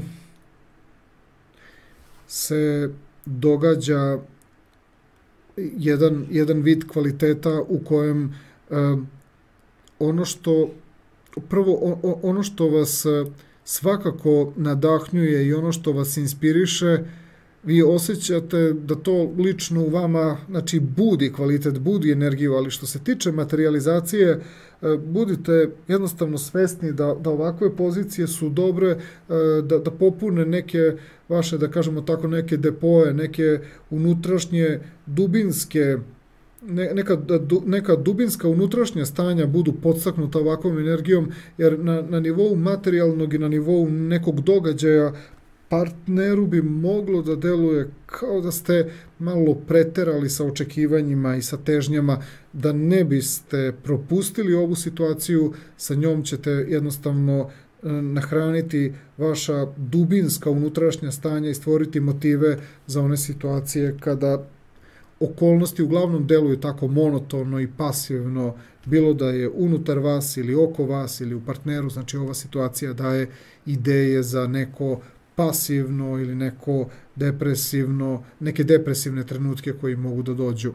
se događa jedan vid kvaliteta u kojem ono što vas svakako nadahnjuje i ono što vas inspiriše, vi osjećate da to lično u vama, znači, budi kvalitet, budi energiju, ali što se tiče materializacije, budite jednostavno svesni da ovakve pozicije su dobre, da popune neke vaše, da kažemo tako, neke depoje, neke unutrašnje dubinske, neka dubinska unutrašnja stanja budu podstaknuta ovakvom energijom, jer na nivou materijalnog i na nivou nekog događaja partneru bi moglo da deluje kao da ste malo preterali sa očekivanjima i sa težnjama, da ne biste propustili ovu situaciju, sa njom ćete jednostavno nahraniti vaša dubinska unutrašnja stanja i stvoriti motive za one situacije kada okolnosti uglavnom deluju tako monotono i pasivno, bilo da je unutar vas ili oko vas ili u partneru. Znači, ova situacija daje ideje za neko pasivno ili neko depresivno, neke depresivne trenutke koji mogu da dođu.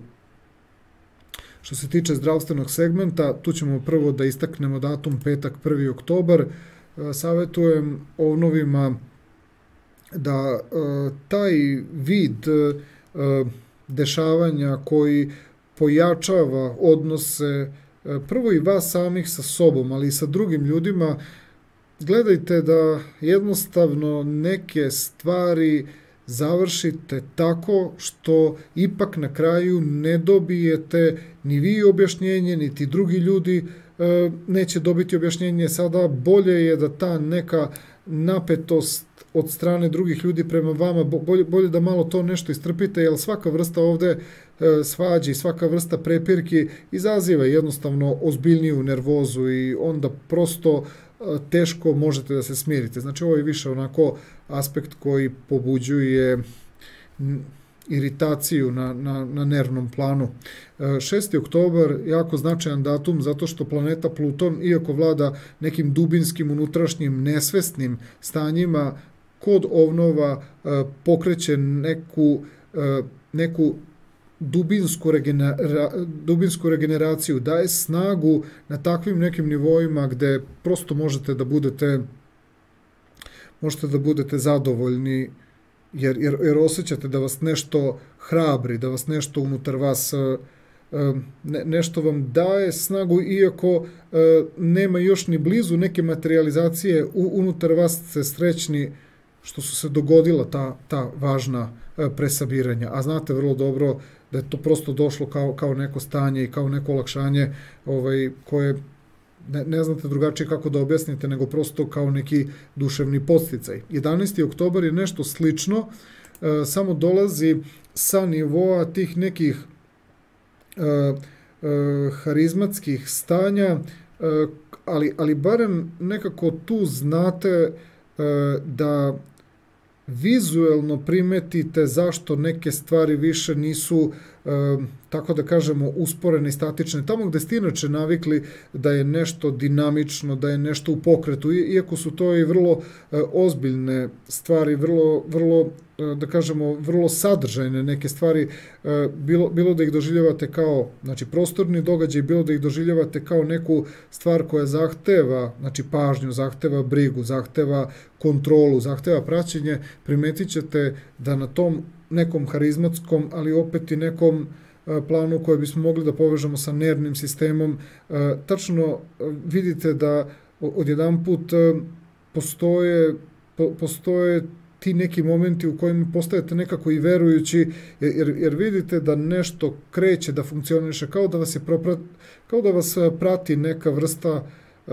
Što se tiče zdravstvenog segmenta, tu ćemo prvo da istaknemo datum petak 1. oktobar. Savjetujem ovnovima da taj vid dešavanja koji pojačava odnose prvo i vas samih sa sobom, ali i sa drugim ljudima, gledajte da jednostavno neke stvari završite tako što ipak na kraju ne dobijete ni vi objašnjenje, niti drugi ljudi neće dobiti objašnjenje. Sada bolje je da ta neka napetost od strane drugih ljudi prema vama, bolje da malo to nešto istrpite, jer svaka vrsta ovde svađi i svaka vrsta prepirki izaziva jednostavno ozbiljniju nervozu i onda prosto teško možete da se smirite. Znači ovo je više onako aspekt koji pobuđuje iritaciju na nervnom planu. 6. oktobar, jako značajan datum zato što planeta Pluton, iako vlada nekim dubinskim, unutrašnjim, nesvesnim stanjima, kod ovnova pokreće neku dubinsku regeneraciju, daje snagu na takvim nekim nivoima gde prosto možete da budete zadovoljni jer osjećate da vas nešto hrabri, da vas nešto unutar vas nešto vam daje snagu, iako nema još ni blizu neke materializacije, unutar vas ste srećni što su se dogodila ta važna presabiranja, a znate vrlo dobro da je to prosto došlo kao neko stanje i kao neko olakšanje koje ne znate drugačije kako da objasnite nego prosto kao neki duševni podsticaj. 11. oktobar je nešto slično, samo dolazi sa nivoa tih nekih harizmatskih stanja, ali barem nekako tu znate da vizuelno primetite zašto neke stvari više nisu, tako da kažemo, usporene i statične. Tamo gde ste inače navikli da je nešto dinamično, da je nešto u pokretu, iako su to i vrlo ozbiljne stvari, vrlo da kažemo, vrlo sadržajne neke stvari, bilo da ih doživljavate kao, znači, prostorni događaj, bilo da ih doživljavate kao neku stvar koja zahteva, znači, pažnju, zahteva brigu, zahteva kontrolu, zahteva praćenje, primetit ćete da na tom nekom harizmatskom, ali opet i nekom planu koje bismo mogli da povežemo sa nervnim sistemom, tačno vidite da odjedanput postoje ti neki momenti u kojima postajete nekako i verujući, jer vidite da nešto kreće da funkcioniše, kao da vas prati neka vrsta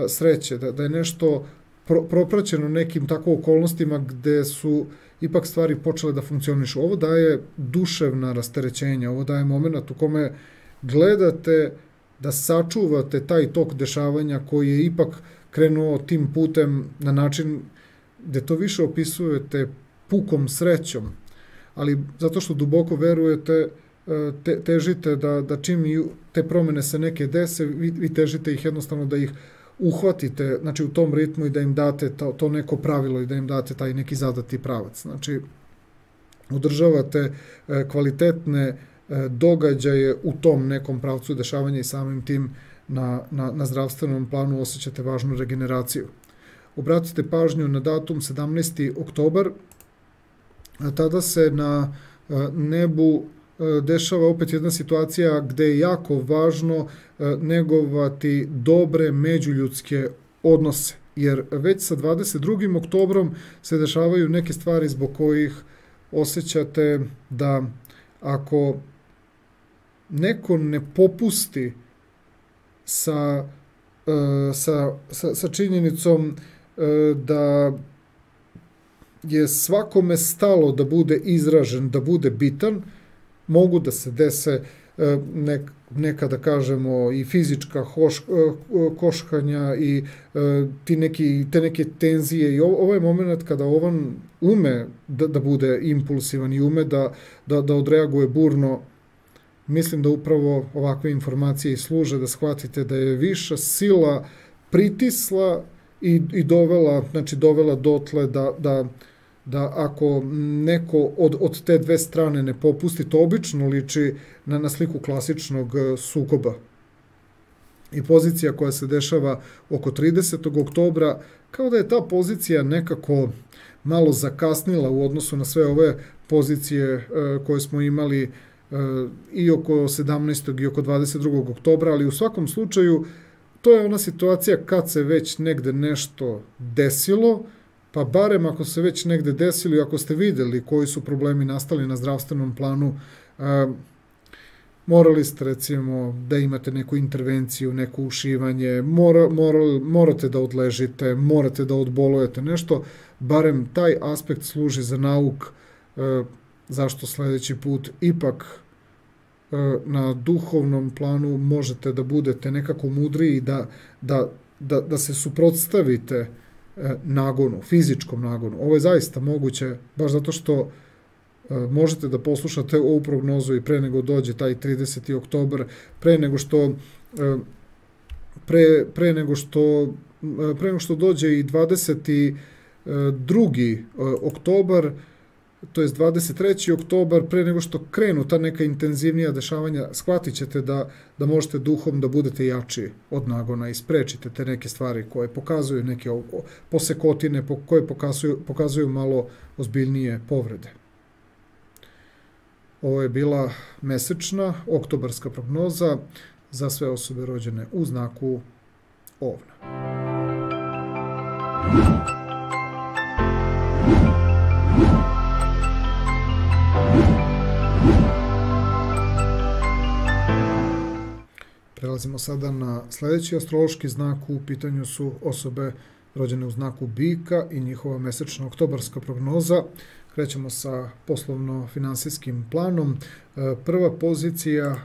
sreće, da je nešto propraćeno nekim tako okolnostima gde su ipak stvari počele da funkcionišu. Ovo daje duševna rasterećenja, ovo daje moment u kome gledate da sačuvate taj tok dešavanja koji je ipak krenuo tim putem na način gde to više opisujete pukom srećom, ali zato što duboko verujete, težite da čim te promene se neke dese, vi težite ih jednostavno da ih uhvatite, znači u tom ritmu i da im date to neko pravilo i da im date taj neki zadati pravac. Znači, održavate kvalitetne događaje u tom nekom pravcu dešavanja i samim tim na zdravstvenom planu osjećate važnu regeneraciju. Obratite pažnju na datum 17. oktobar, tada se na nebu dešava opet jedna situacija gde je jako važno negovati dobre međuljudske odnose, jer već sa 22. oktobrom se dešavaju neke stvari zbog kojih osjećate da ako neko ne popusti sa činjenicom da je svakome stalo da bude izražen, da bude bitan, mogu da se dese neka, da kažemo, i fizička koškanja i te neke tenzije. I ovo je moment kada ovan ume da bude impulsivan i ume da odreaguje burno. Mislim da upravo ovakve informacije i služe da shvatite da je viša sila pritisla i dovela dotle da ako neko od te dve strane ne popusti, to obično liči na sliku klasičnog sukoba. I pozicija koja se dešava oko 30. oktobra, kao da je ta pozicija nekako malo zakasnila u odnosu na sve ove pozicije koje smo imali i oko 17. i oko 22. oktobra, ali u svakom slučaju to je ona situacija kad se već negde nešto desilo, pa barem ako se već negde desilo i ako ste videli koji su problemi nastali na zdravstvenom planu, morali ste recimo da imate neku intervenciju, neko ušivanje, morate da odležite, morate da odbolujete nešto, barem taj aspekt služi za nauk zašto sledeći put ipak na duhovnom planu možete da budete nekako mudriji, da se suprotstavite nagonu, fizičkom nagonu. Ovo je zaista moguće, baš zato što možete da poslušate ovu prognozu i pre nego dođe taj 30. oktobar, pre nego što dođe i 22. oktobar, to je 23. oktobar, pre nego što krenu ta neka intenzivnija dešavanja, shvatit ćete da možete duhom da budete jači od nagona i sprečite te neke stvari koje pokazuju neke posekotine, koje pokazuju malo ozbiljnije povrede. Ovo je bila mesečna, oktobarska prognoza za sve osobe rođene u znaku Ovna. Prelazimo sada na sledeći astrološki znak. U pitanju su osobe rođene u znaku Bika i njihova mesečna oktobarska prognoza. Krećemo sa poslovno-finansijskim planom. Prva pozicija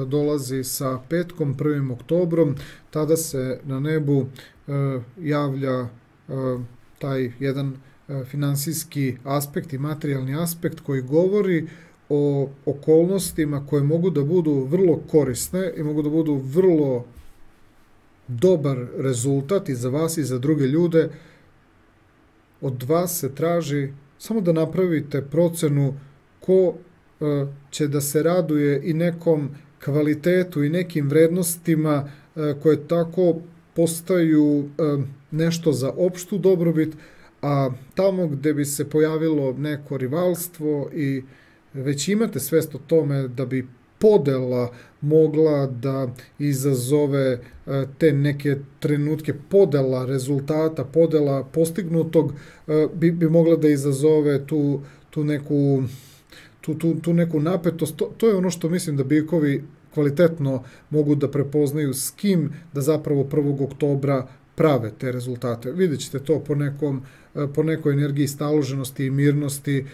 dolazi sa petkom, 1. oktobrom. Tada se na nebu javlja taj jedan finansijski aspekt i materijalni aspekt koji govori o okolnostima koje mogu da budu vrlo korisne i mogu da budu vrlo dobar rezultat i za vas i za druge ljude. Od vas se traži samo da napravite procenu ko će da se raduje i nekom kvalitetu i nekim vrednostima koje tako postaju nešto za opštu dobrobit, a tamo gde bi se pojavilo neko rivalstvo i već imate svest o tome da bi podela mogla da izazove te neke trenutke, podela rezultata, podela postignutog bi mogla da izazove tu neku napetost. To je ono što mislim da bikovi kvalitetno mogu da prepoznaju s kim da zapravo 1. oktobra prave te rezultate. Vidjet ćete to po nekoj energiji staloženosti i mirnosti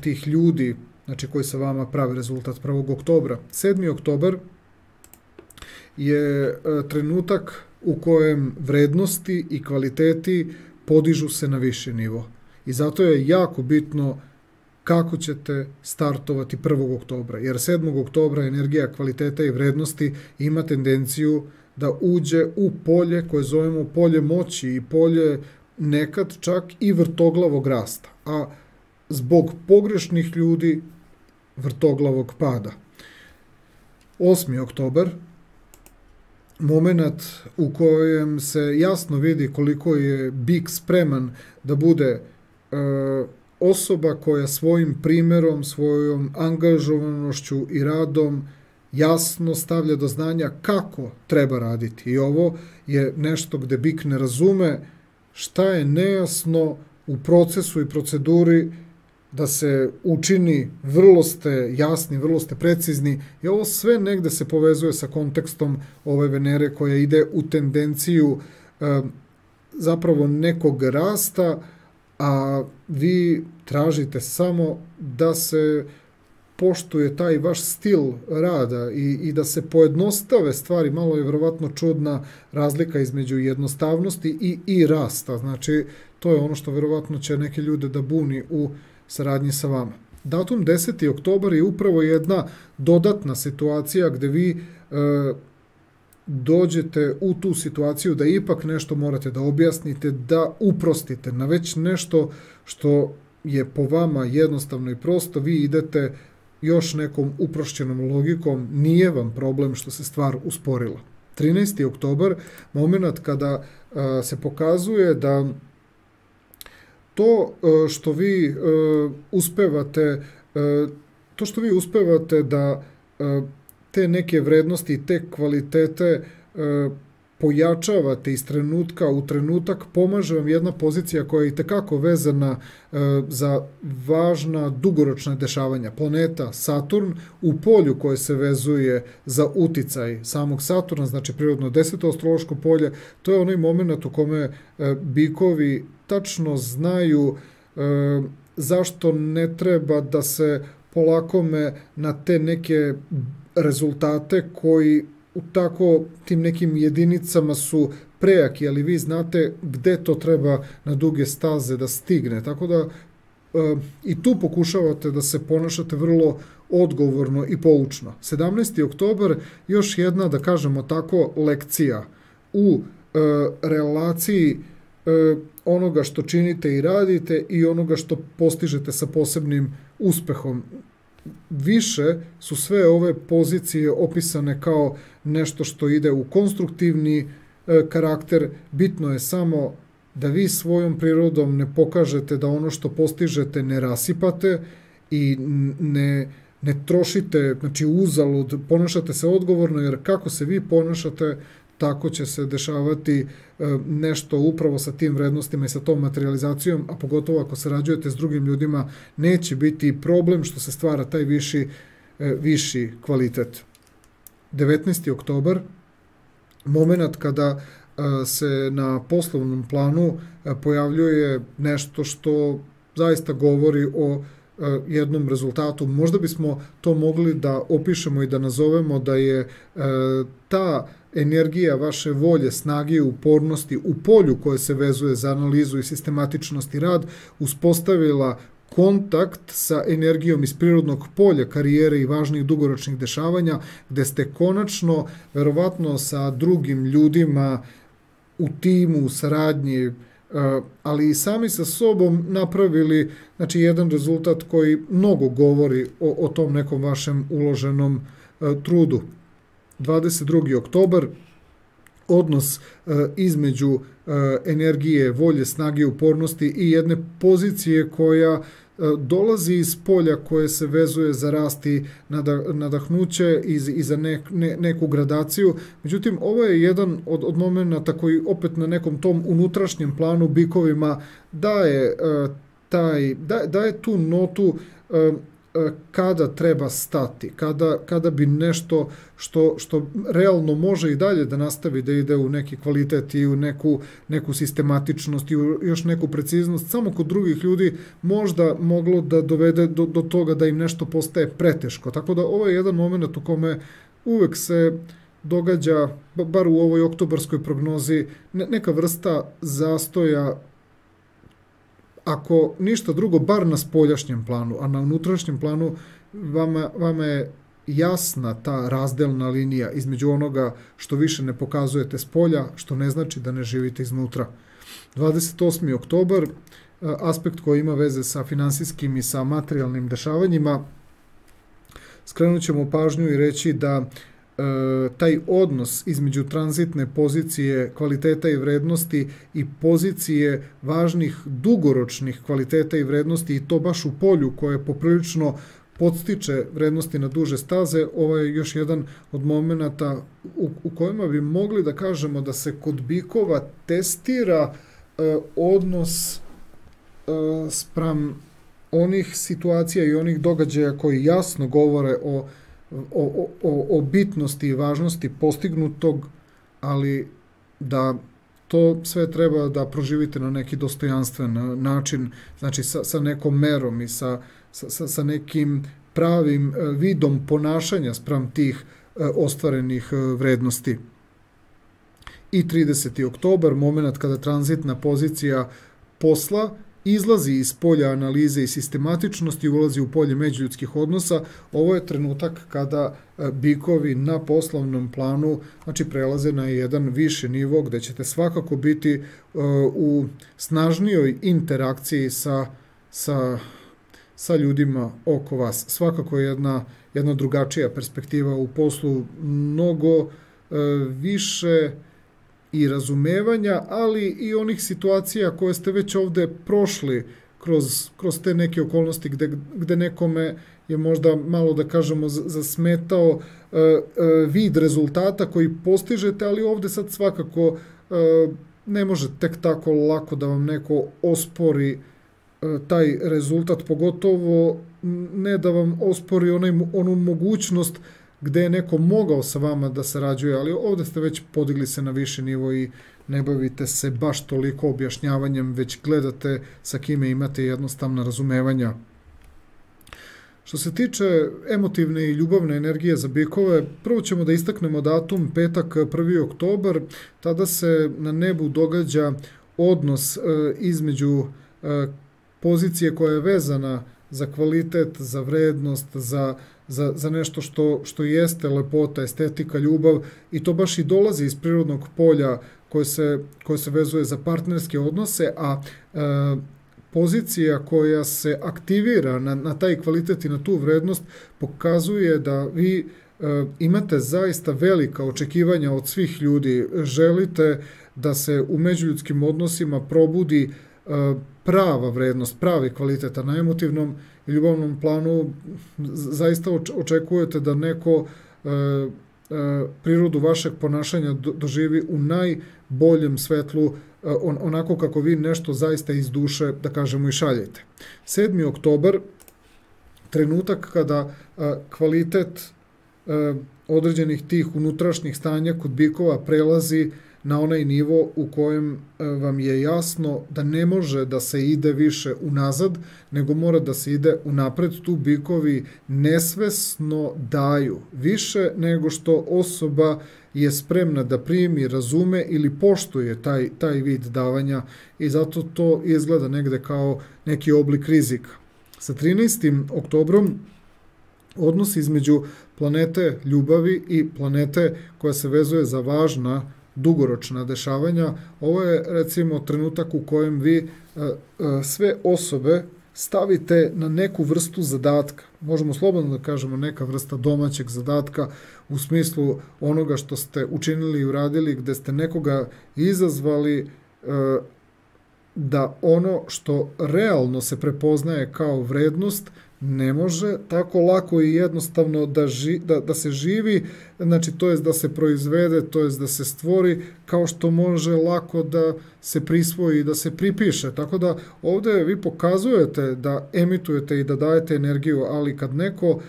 tih ljudi, znači koji sa vama prave rezultat 1. oktobra. 7. oktobar je trenutak u kojem vrednosti i kvaliteti podižu se na viši nivo. I zato je jako bitno kako ćete startovati 1. oktobra, jer 7. oktobra energija kvaliteta i vrednosti ima tendenciju da uđe u polje koje zovemo polje moći i polje nekad čak i vrtoglavog rasta, a zbog pogrešnih ljudi vrtoglavog pada. 8. oktobar, moment u kojem se jasno vidi koliko je bik spreman da bude osoba koja svojim primerom, svojom angažovanošću i radom jasno stavlja do znanja kako treba raditi. I ovo je nešto gde bik ne razume šta je nejasno u procesu i proceduri da se učini, vrlo ste jasni, vrlo ste precizni i ovo sve negde se povezuje sa kontekstom ove Venere koja ide u tendenciju zapravo nekog rasta, a vi tražite samo da se poštuje taj vaš stil rada i da se pojednostave stvari. Malo je verovatno čudna razlika između jednostavnosti i rasta. Znači, to je ono što verovatno će neke ljude da buni u saradnji sa vama. Datum 10. oktobar je upravo jedna dodatna situacija gde vi dođete u tu situaciju da ipak nešto morate da objasnite, da uprostite na već nešto što je po vama jednostavno i prosto, vi idete još nekom uprošćenom logikom, nije vam problem što se stvar usporila. 13. oktobar, moment kada se pokazuje da to što vi uspevate da te neke vrednosti i te kvalitete pojačavate iz trenutka u trenutak, pomaže vam jedna pozicija koja je itekako vezana za važna dugoročna dešavanja. Planeta Saturn u polju koje se vezuje za uticaj samog Saturna, znači prirodno 10. astrološko polje, to je onaj moment u kome bikovi tačno znaju zašto ne treba da se polakome na te neke rezultate koji u tako tim nekim jedinicama su prejaki, ali vi znate gde to treba na duge staze da stigne. Tako da i tu pokušavate da se ponašate vrlo odgovorno i poučno. 17. oktobar, još jedna, da kažemo tako, lekcija u relaciji onoga što činite i radite i onoga što postižete sa posebnim uspehom. Više su sve ove pozicije opisane kao nešto što ide u konstruktivni karakter. Bitno je samo da vi svojom prirodom ne pokažete da ono što postižete ne rasipate i ne trošite, znači uzalud, ponašate se odgovorno, jer kako se vi ponašate, tako će se dešavati nešto upravo sa tim vrednostima i sa tom materializacijom, a pogotovo ako sarađujete s drugim ljudima, neće biti problem što se stvara taj viši kvalitet. 19. oktobar, moment kada se na poslovnom planu pojavljuje nešto što zaista govori o jednom rezultatu. Možda bismo to mogli da opišemo i da nazovemo da je ta energija vaše volje, snage i upornosti u polju koje se vezuje za analizu i sistematičnost i rad uspostavila kontakt sa energijom iz prirodnog polja, karijere i važnih dugoročnih dešavanja, gde ste konačno, verovatno sa drugim ljudima u timu, u saradnji, ali i sami sa sobom napravili, znači, jedan rezultat koji mnogo govori o tom nekom vašem uloženom trudu. 22. oktobar, odnos između energije, volje, snage i upornosti i jedne pozicije koja dolazi iz polja koje se vezuje za rast i nadahnuće i za neku gradaciju. Međutim, ovo je jedan od momenta koji opet na nekom tom unutrašnjem planu bikovima daje tu notu kada treba stati, kada bi nešto što realno može i dalje da nastavi da ide u neki kvalitet i u neku sistematičnost i u još neku preciznost, samo kod drugih ljudi možda moglo da dovede do toga da im nešto postaje preteško. Tako da ovo je jedan moment u kome uvek se događa, bar u ovoj oktobarskoj prognozi, neka vrsta zastoja, ako ništa drugo, bar na spoljašnjem planu, a na unutrašnjem planu vama je jasna ta razdelna linija između onoga što više ne pokazujete s polja, što ne znači da ne živite iznutra. 28. oktobar, aspekt koji ima veze sa finansijskim i sa materijalnim dešavanjima, skrenut ćemo pažnju i reći da taj odnos između tranzitne pozicije kvaliteta i vrednosti i pozicije važnih dugoročnih kvaliteta i vrednosti, i to baš u polju koje poprilično podstiče vrednosti na duže staze, ovo je još jedan od momenata u kojima bi mogli da kažemo da se kod bikova testira odnos spram onih situacija i onih događaja koji jasno govore o bitnosti i važnosti postignutog, ali da to sve treba da proživite na neki dostojanstven način, znači sa nekom merom i sa nekim pravim vidom ponašanja spram tih ostvarenih vrednosti. I 30. oktobar, moment kada tranzitna pozicija posla izlazi iz polja analize i sistematičnosti i ulazi u polje međuljudskih odnosa. Ovo je trenutak kada bikovi na poslovnom planu, znači, prelaze na jedan viši nivo gde ćete svakako biti u snažnijoj interakciji sa ljudima oko vas. Svakako je jedna drugačija perspektiva u poslu, mnogo više i razumevanja, ali i onih situacija koje ste već ovde prošli kroz te neke okolnosti gde nekome je možda malo, da kažemo, zasmetao vid rezultata koji postižete, ali ovde sad svakako ne može tek tako lako da vam neko ospori taj rezultat, pogotovo ne da vam ospori onu mogućnost gde je neko mogao sa vama da sarađuje, ali ovde ste već podigli se na viši nivo i ne bavite se baš toliko objašnjavanjem, već gledate sa kime imate jednostavna razumevanja. Što se tiče emotivne i ljubavne energije za bikove, prvo ćemo da istaknemo datum petak 1. oktobar, tada se na nebu događa odnos između pozicije koja je vezana za kvalitet, za vrednost, za nešto što jeste lepota, estetika, ljubav, i to baš i dolazi iz prirodnog polja koje se vezuje za partnerske odnose, a pozicija koja se aktivira na taj kvalitet i na tu vrednost pokazuje da vi imate zaista velika očekivanja od svih ljudi. Želite da se u međuljudskim odnosima probudi prava vrednost, pravi kvalitet, a na emotivnom i ljubavnom planu zaista očekujete da neko prirodu vašeg ponašanja doživi u najboljem svetlu, onako kako vi nešto zaista iz duše, da kažemo, i šaljete. 7. oktobar, trenutak kada kvalitet određenih tih unutrašnjih stanja kod bikova prelazi na onaj nivo u kojem vam je jasno da ne može da se ide više unazad, nego mora da se ide unapred. Tu bikovi nesvesno daju više nego što osoba je spremna da primi, razume ili poštuje taj vid davanja, i zato to izgleda negde kao neki oblik rizika. Sa 13. oktobrom odnos između planete ljubavi i planete koja se vezuje za važna dugoročna dešavanja. Ovo je, recimo, trenutak u kojem vi sve osobe stavite na neku vrstu zadatka. Možemo slobodno da kažemo neka vrsta domaćeg zadatka u smislu onoga što ste učinili i uradili, gde ste nekoga izazvali da ono što realno se prepoznaje kao vrednost ne može tako lako i jednostavno da se živi, znači to je da se proizvede, to je da se stvori, kao što može lako da se prisvoji i da se pripiše. Tako da ovde vi pokazujete da emitujete i da dajete energiju, ali kad neko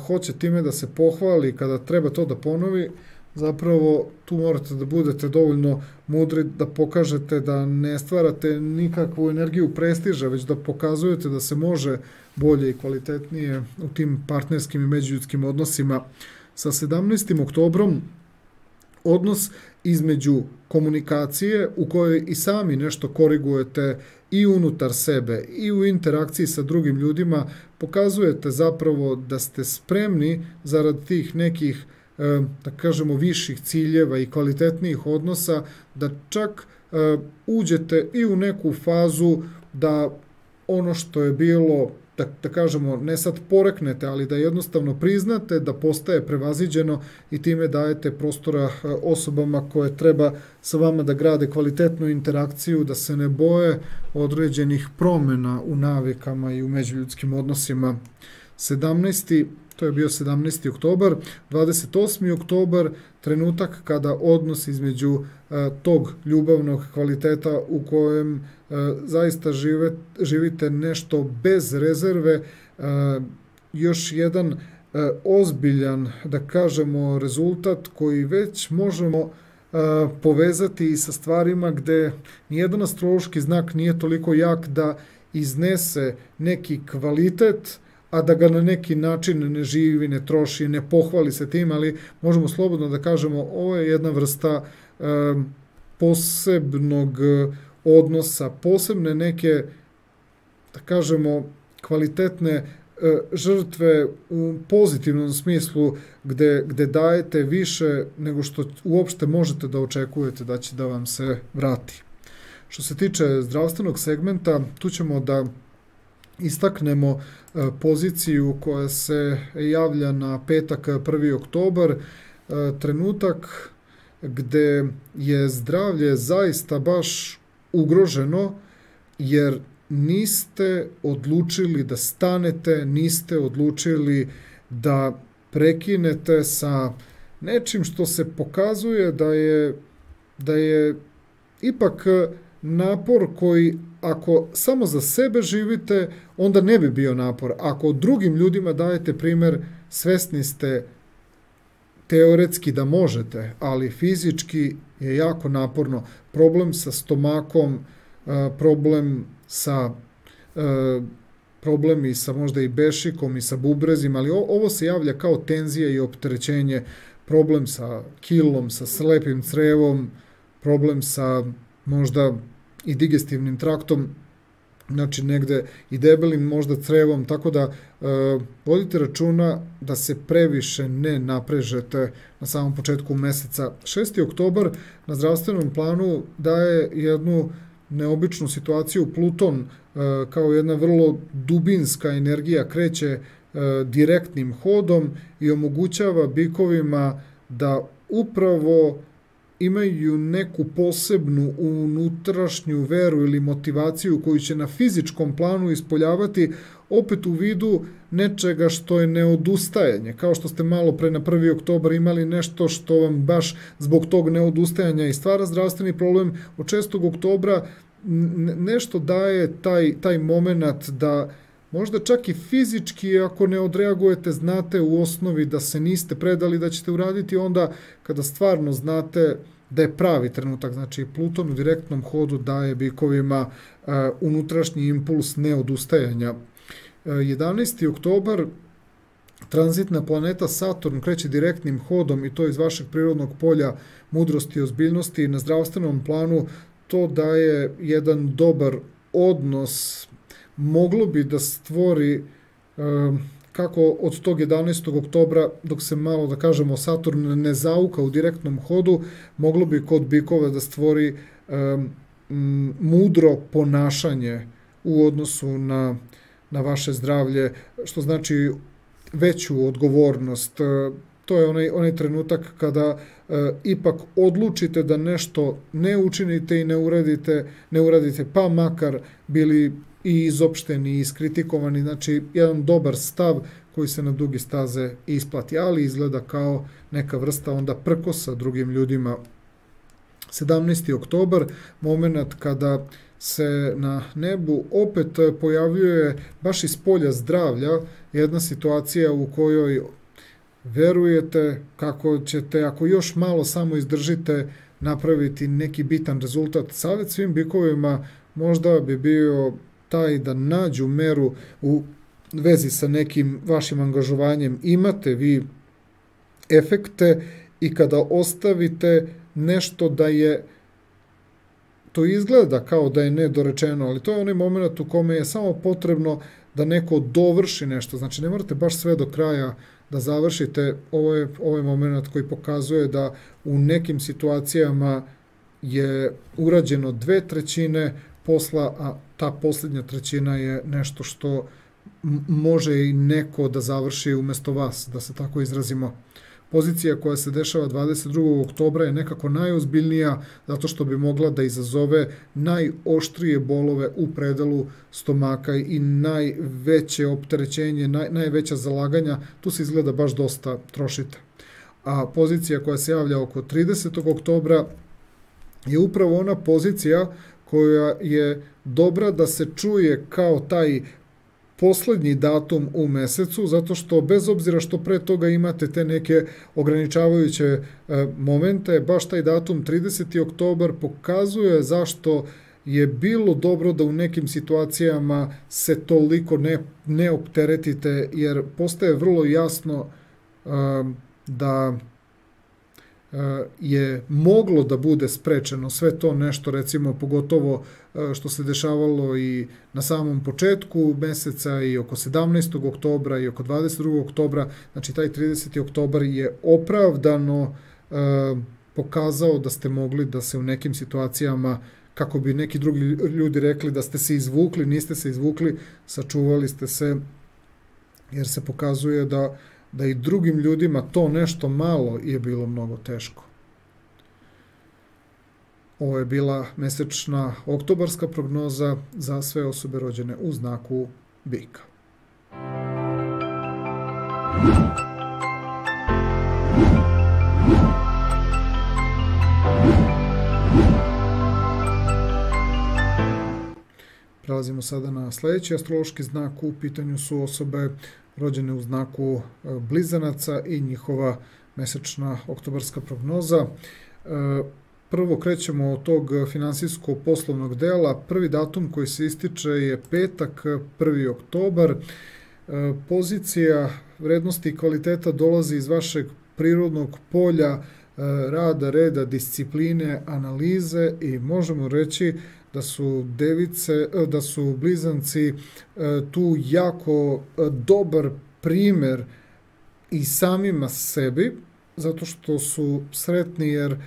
hoće time da se pohvali, kada treba to da ponovi, zapravo tu morate da budete dovoljno mudri da pokažete da ne stvarate nikakvu energiju prestiža, već da pokazujete da se može bolje i kvalitetnije u tim partnerskim i međuljudskim odnosima. Sa 17. oktobrom odnos između komunikacije u kojoj i sami nešto korigujete i unutar sebe i u interakciji sa drugim ljudima, pokazujete zapravo da ste spremni zarad tih nekih, da kažemo, viših ciljeva i kvalitetnijih odnosa, da čak uđete i u neku fazu da ono što je bilo, da kažemo, ne sad poreknete, ali da jednostavno priznate da postaje prevaziđeno i time dajete prostora osobama koje treba sa vama da grade kvalitetnu interakciju, da se ne boje određenih promena u navikama i u međuljudskim odnosima. 17. To je bio 17. oktobar, 28. oktobar, trenutak kada odnos između tog ljubavnog kvaliteta u kojem zaista živite nešto bez rezerve, još jedan ozbiljan, da kažemo, rezultat koji već možemo povezati i sa stvarima gde nijedan astrološki znak nije toliko jak da iznese neki kvalitet, a da ga na neki način ne živi, ne troši, ne pohvali se tim, ali možemo slobodno da kažemo ovo je jedna vrsta posebnog odnosa, posebne neke, da kažemo, kvalitetne žrtve u pozitivnom smislu gde dajete više nego što uopšte možete da očekujete da će da vam se vrati. Što se tiče zdravstvenog segmenta, tu ćemo da istaknemo poziciju koja se javlja na petak 1. oktobar, trenutak gde je zdravlje zaista baš ugroženo, jer niste odlučili da stanete, niste odlučili da prekinete sa nečim što se pokazuje da je ipak napor koji, ako samo za sebe živite, onda ne bi bio napor. Ako drugim ljudima dajete primer, svesni ste teoretski da možete, ali fizički je jako naporno. Problem sa stomakom, problem i sa možda i bešikom i sa bubrezima, ali ovo se javlja kao tenzija i opterećenje, problem sa kilom, sa slepim crevom, problem sa možda i digestivnim traktom, znači negde i debelim možda crevom, tako da vodite računa da se previše ne naprežete na samom početku meseca. 6. oktobar na zdravstvenom planu daje jednu neobičnu situaciju. Pluton kao jedna vrlo dubinska energija kreće direktnim hodom i omogućava bikovima da upravo imaju neku posebnu unutrašnju veru ili motivaciju koju će na fizičkom planu ispoljavati, opet u vidu nečega što je neodustajanje. Kao što ste malo pre na 1. oktobar imali nešto što vam baš zbog tog neodustajanja i stvara zdravstveni problem, od 6. oktobra nešto daje taj moment da možda čak i fizički, ako ne odreagujete, znate u osnovi da se niste predali, da ćete uraditi onda kada stvarno znate da je pravi trenutak. Znači, Pluton u direktnom hodu daje bikovima unutrašnji impuls neodustajanja. 11. oktobar, tranzitna planeta Saturn kreće direktnim hodom i to iz vašeg prirodnog polja mudrosti i ozbiljnosti. Na zdravstvenom planu to daje jedan dobar odnos, moglo bi da stvori, kako od tog 11. oktobra, dok se malo, da kažemo, Saturn ne zauka u direktnom hodu, moglo bi kod bikova da stvori mudro ponašanje u odnosu na vaše zdravlje, što znači veću odgovornost. To je onaj trenutak kada ipak odlučite da nešto ne učinite i ne uradite, pa makar bili i izopšteni i iskritikovani, znači jedan dobar stav koji se na dugi staze isplati, ali izgleda kao neka vrsta onda prkosa drugim ljudima. 17. oktobar, moment kada se na nebu opet pojavljuje baš iz polja zdravlja jedna situacija u kojoj verujete kako ćete, ako još malo samo izdržite, napraviti neki bitan rezultat. Savjet svim bikovima možda bi bio taj da nađu meru u vezi sa nekim vašim angažovanjem. Imate vi efekte i kada ostavite nešto da je, to izgleda kao da je nedorečeno, ali to je onaj moment u kome je samo potrebno da neko dovrši nešto. Znači, ne morate baš sve do kraja da završite. Ovo je moment koji pokazuje da u nekim situacijama je urađeno 2/3 posla, a ta posljednja trećina je nešto što može i neko da završi umesto vas, da se tako izrazimo. Pozicija koja se dešava 22. oktobra je nekako najozbiljnija, zato što bi mogla da izazove najoštrije bolove u predelu stomaka i najveće opterećenje, najveća zalaganja. Tu se izgleda baš dosta trošite. A pozicija koja se javlja oko 30. oktobra je upravo ona pozicija koja je dobra da se čuje kao taj poslednji datum u mesecu, zato što bez obzira što pre toga imate te neke ograničavajuće momente, baš taj datum 30. oktobar pokazuje zašto je bilo dobro da u nekim situacijama se toliko ne opteretite, jer postaje vrlo jasno da je moglo da bude sprečeno sve to nešto, recimo pogotovo što se dešavalo i na samom početku meseca i oko 17. oktobra i oko 22. oktobra, znači taj 30. oktobar je opravdano pokazao da ste mogli da se u nekim situacijama kako bi neki drugi ljudi rekli da ste se izvukli, niste se izvukli, sačuvali ste se, jer se pokazuje da i drugim ljudima to nešto malo je bilo mnogo teško. Ovo je bila mesečna oktobarska prognoza za sve osobe rođene u znaku bika. Prelazimo sada na sledeći astrološki znak. U pitanju su osobe rođene u znaku blizanaca i njihova mesečna oktobarska prognoza. Prvo krećemo od tog finansijsko-poslovnog dela. Prvi datum koji se ističe je petak, 1. oktobar. Pozicija vrednosti i kvaliteta dolazi iz vašeg prirodnog polja rada, reda, discipline, analize i možemo reći da su blizanci tu jako dobar primer i samima sebi, zato što su sretni jer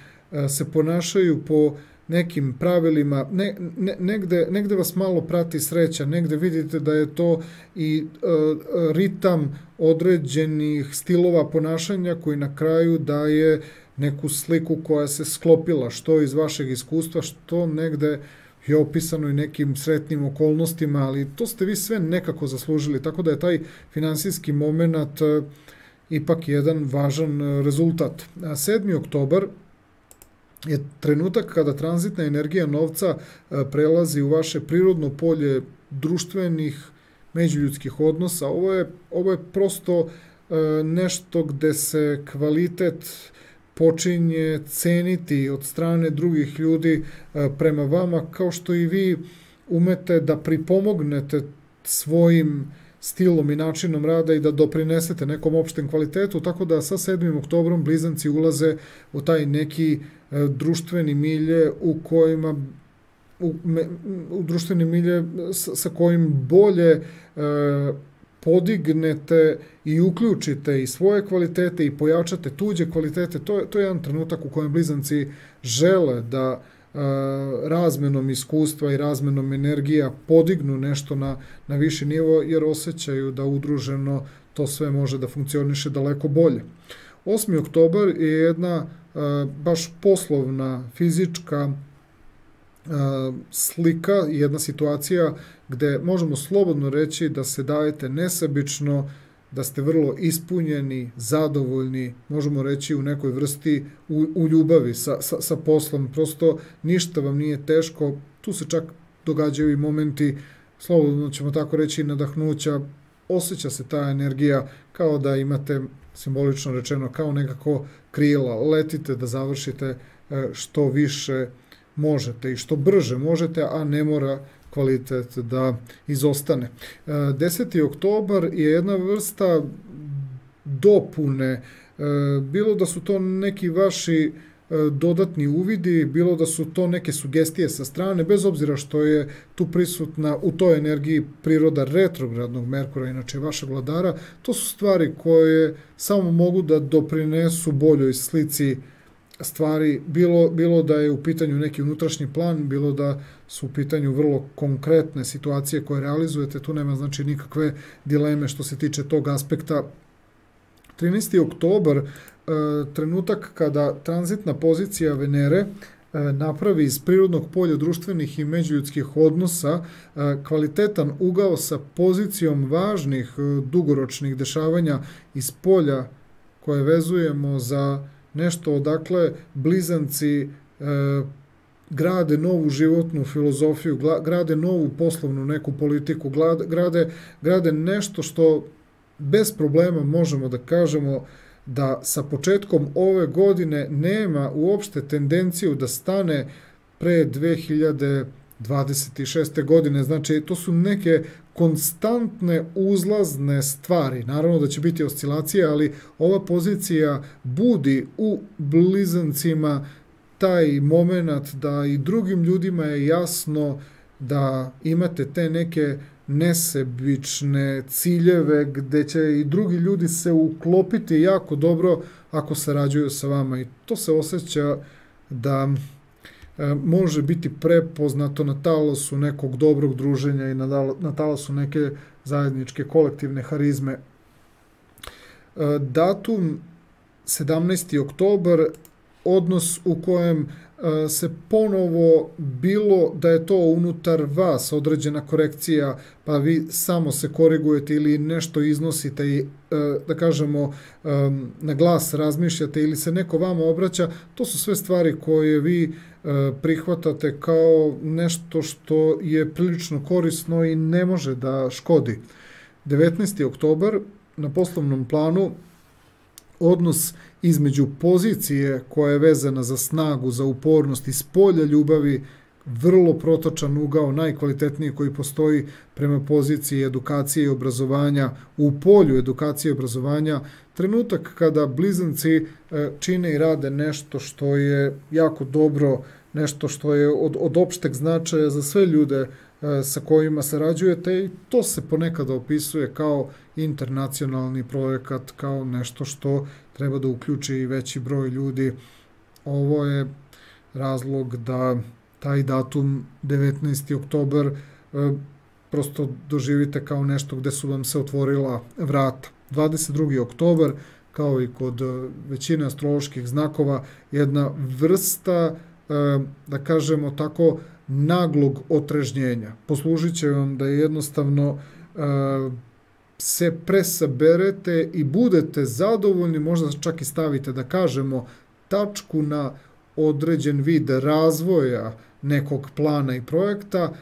se ponašaju po nekim pravilima, negde vas malo prati sreća, negde vidite da je to i ritam određenih stilova ponašanja koji na kraju daje neku sliku koja se sklopila, što iz vašeg iskustva, što negde je opisano i nekim sretnim okolnostima, ali to ste vi sve nekako zaslužili, tako da je taj finansijski moment ipak jedan važan rezultat. 7. oktobar je trenutak kada tranzitna energija novca prelazi u vaše prirodno polje društvenih, međuljudskih odnosa. Ovo je prosto nešto gde se kvalitet počinje ceniti od strane drugih ljudi prema vama, kao što i vi umete da pripomognete svojim stilom i načinom rada i da doprinesete nekom opštem kvalitetu, tako da sa 7. oktobrom blizanci ulaze u taj neki društveni milje u društveni milje sa kojim bolje podignete i uključite i svoje kvalitete i pojačate tuđe kvalitete. To je jedan trenutak u kojem blizanci žele da razmenom iskustva i razmenom energija podignu nešto na viši nivo, jer osjećaju da udruženo to sve može da funkcioniše daleko bolje. 8. oktobar je jedna baš poslovna, fizička slika, jedna situacija gde možemo slobodno reći da se dajete nesebično, da ste vrlo ispunjeni, zadovoljni, možemo reći u nekoj vrsti u ljubavi sa poslom, prosto ništa vam nije teško, tu se čak događaju i momenti, slobodno ćemo tako reći, nadahnuća, osjeća se ta energija kao da imate, simbolično rečeno, kao nekako krila, letite da završite što više možete i što brže možete, a ne mora kvalitet da izostane. 10. oktobar je jedna vrsta dopune, bilo da su to neki vaši dodatni uvidi, bilo da su to neke sugestije sa strane, bez obzira što je tu prisutna u toj energiji priroda retrogradnog Merkura, inače vašeg vladara, to su stvari koje samo mogu da doprinesu boljoj slici stvari, bilo da je u pitanju neki unutrašnji plan, bilo da su u pitanju vrlo konkretne situacije koje realizujete, tu nema znači nikakve dileme što se tiče tog aspekta. 13. oktobar, trenutak kada tranzitna pozicija Venere napravi iz prirodnog polja društvenih i međuljudskih odnosa kvalitetan ugao sa pozicijom važnih dugoročnih dešavanja iz polja koje vezujemo za nešto odakle blizanci grade novu životnu filozofiju, grade novu poslovnu neku politiku, grade nešto što bez problema možemo da kažemo da sa početkom ove godine nema uopšte tendenciju da stane pre 2026. godine. Znači, to su neke konstantne uzlazne stvari. Naravno da će biti oscilacija, ali ova pozicija budi u blizancima taj moment da i drugim ljudima je jasno da imate te neke nesebične ciljeve gde će i drugi ljudi se uklopiti jako dobro ako sarađuju sa vama i to se osjeća da može biti prepoznato na talasu nekog dobrog druženja i na talasu neke zajedničke kolektivne harizme. Datum 17. oktobar, odnos u kojem se ponovo, bilo da je to unutar vas određena korekcija, pa vi samo se korigujete ili nešto iznosite i, da kažemo, na glas razmišljate ili se neko vama obraća, to su sve stvari koje vi prihvatate kao nešto što je prilično korisno i ne može da škodi. 19. oktobar, na poslovnom planu, odnos između pozicije koja je vezana za snagu, za upornost i s polja ljubavi, vrlo protočan ugao, najkvalitetniji koji postoji prema poziciji edukacije i obrazovanja, u polju edukacije i obrazovanja, trenutak kada blizanci čine i rade nešto što je jako dobro, nešto što je od opšteg značaja za sve ljude sa kojima sarađujete, i to se ponekada opisuje kao internacionalni projekat, kao nešto što treba da uključi i veći broj ljudi. Ovo je razlog da taj datum 19. oktobar prosto doživite kao nešto gde su vam se otvorila vrata. 22. oktobar, kao i kod većine astroloških znakova, jedna vrsta, da kažemo tako, naglog otrežnjenja. Poslužit će vam da jednostavno se presaberete i budete zadovoljni, možda čak i stavite, da kažemo, tačku na određen vid razvoja nekog plana i projekta,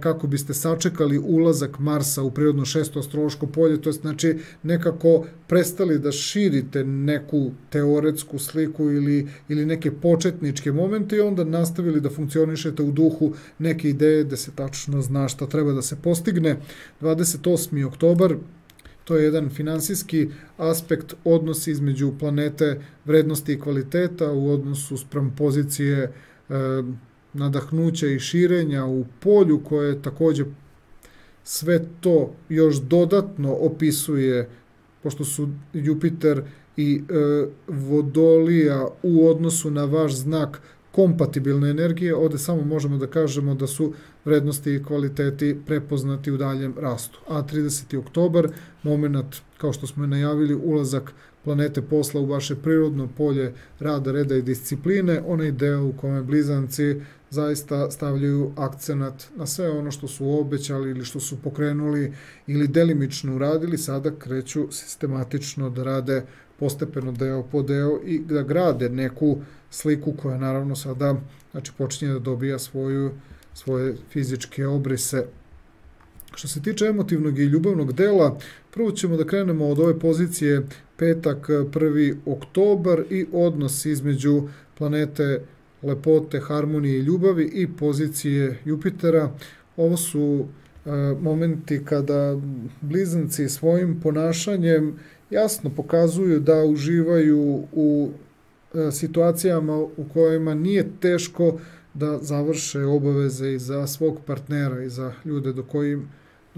kako biste sačekali ulazak Marsa u prirodno 6. astrološko polje, to je znači nekako prestali da širite neku teoretsku sliku ili neke početničke momente i onda nastavili da funkcionišete u duhu neke ideje da se tačno zna šta treba da se postigne. 28. oktobar, to je jedan finansijski aspekt, odnos između planete vrednosti i kvaliteta u odnosu spram pozicije nadahnuća i širenja u polju, koje takođe sve to još dodatno opisuje, pošto su Jupiter i Vodolija u odnosu na vaš znak kompatibilne energije, ovde samo možemo da kažemo da su vrednosti i kvaliteti prepoznati u daljem rastu. A 30. oktobar, moment, kao što smo najavili, ulazak planete posla u vaše prirodno polje rada, reda i discipline, onaj deo u kome blizanci zaista stavljaju akcenat na sve ono što su obećali ili što su pokrenuli ili delimično uradili, sada kreću sistematično da rade postepeno deo po deo i da grade neku sliku koja naravno sada počinje da dobija svoje fizičke obrise. Što se tiče emotivnog i ljubavnog dela, prvo ćemo da krenemo od ove pozicije petak 1. oktobar i odnos između planete lepote, harmonije i ljubavi i pozicije Jupitera. Ovo su momenti kada blizanci svojim ponašanjem jasno pokazuju da uživaju u situacijama u kojima nije teško da završe obaveze i za svog partnera i za ljude do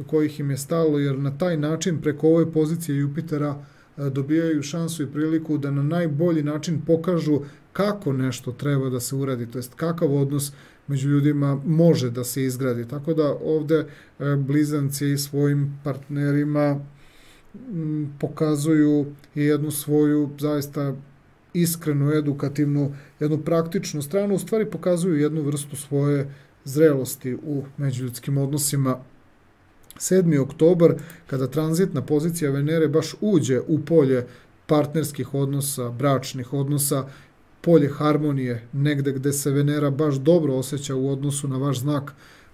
kojih im je stalo, jer na taj način preko ove pozicije Jupitera dobijaju šansu i priliku da na najbolji način pokažu kako nešto treba da se uradi, to jest kakav odnos među ljudima može da se izgradi. Tako da ovde blizanci svojim partnerima pokazuju i jednu svoju zaista iskrenu, edukativnu, jednu praktičnu stranu, u stvari pokazuju jednu vrstu svoje zrelosti u međuljudskim odnosima. 7. oktobar, kada tranzitna pozicija Venere baš uđe u polje partnerskih odnosa, bračnih odnosa, polje harmonije, negde gde se Venera baš dobro osjeća u odnosu na vaš znak,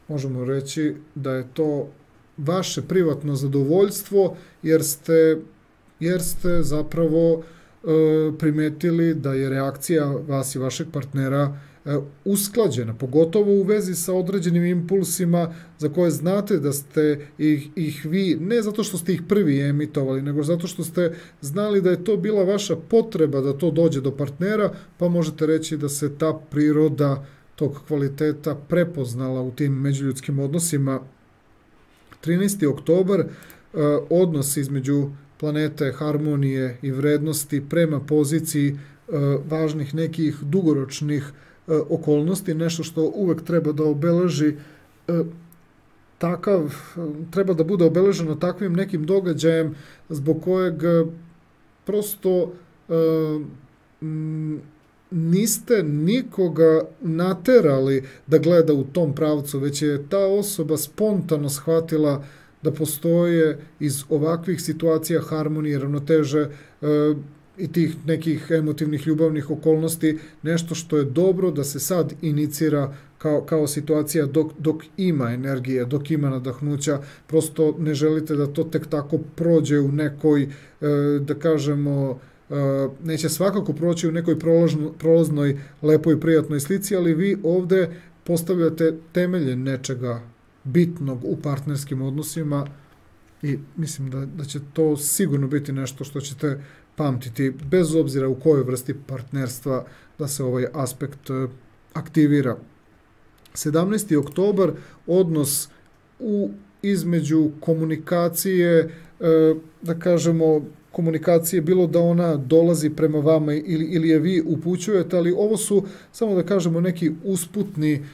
možemo reći da je to vaše privatno zadovoljstvo, jer ste zapravo primetili da je reakcija vas i vašeg partnera usklađena, pogotovo u vezi sa određenim impulsima za koje znate da ste ih vi, ne zato što ste ih prvi emitovali, nego zato što ste znali da je to bila vaša potreba da to dođe do partnera, pa možete reći da se ta priroda tog kvaliteta prepoznala u tim međuljudskim odnosima. 13. oktobar, odnos između planete harmonije i vrednosti prema poziciji važnih nekih dugoročnih okolnosti, nešto što uvek treba da obeleži treba da bude obeleženo takvim nekim događajem zbog kojeg prosto niste nikoga naterali da gleda u tom pravcu, već je ta osoba spontano shvatila da postoje iz ovakvih situacija harmonije, ravnoteže i tih nekih emotivnih ljubavnih okolnosti nešto što je dobro da se sad inicira kao situacija dok ima energije, dok ima nadahnuća. Prosto ne želite da to tek tako prođe u nekoj, da kažemo, neće svakako proći u nekoj prolaznoj, lepoj i prijatnoj slici, ali vi ovde postavljate temelje nečega bitnog u partnerskim odnosima i mislim da će to sigurno biti nešto što ćete pamtiti, bez obzira u kojoj vrsti partnerstva da se ovaj aspekt aktivira. 17. oktobar, odnos između komunikacije, da kažemo, komunikacije, bilo da ona dolazi prema vama ili je vi upućujete, ali ovo su, samo da kažemo, neki usputni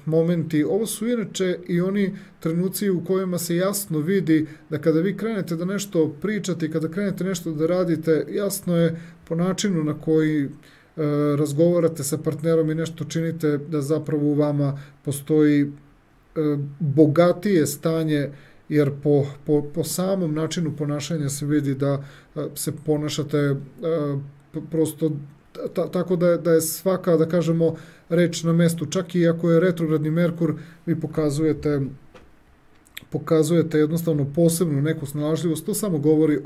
momenti. Ovo su inače i oni trenuci u kojima se jasno vidi da kada vi krenete da nešto pričate i kada krenete nešto da radite, jasno je po načinu na koji razgovarate sa partnerom i nešto činite da zapravo u vama postoji bogatije stanje, jer po samom načinu ponašanja se vidi da se ponašate prosto tako da je svaka, da kažemo, reč na mestu. Čak i ako je retrogradni Merkur, vi pokazujete jednostavno posebnu neku snalažljivost. To samo govori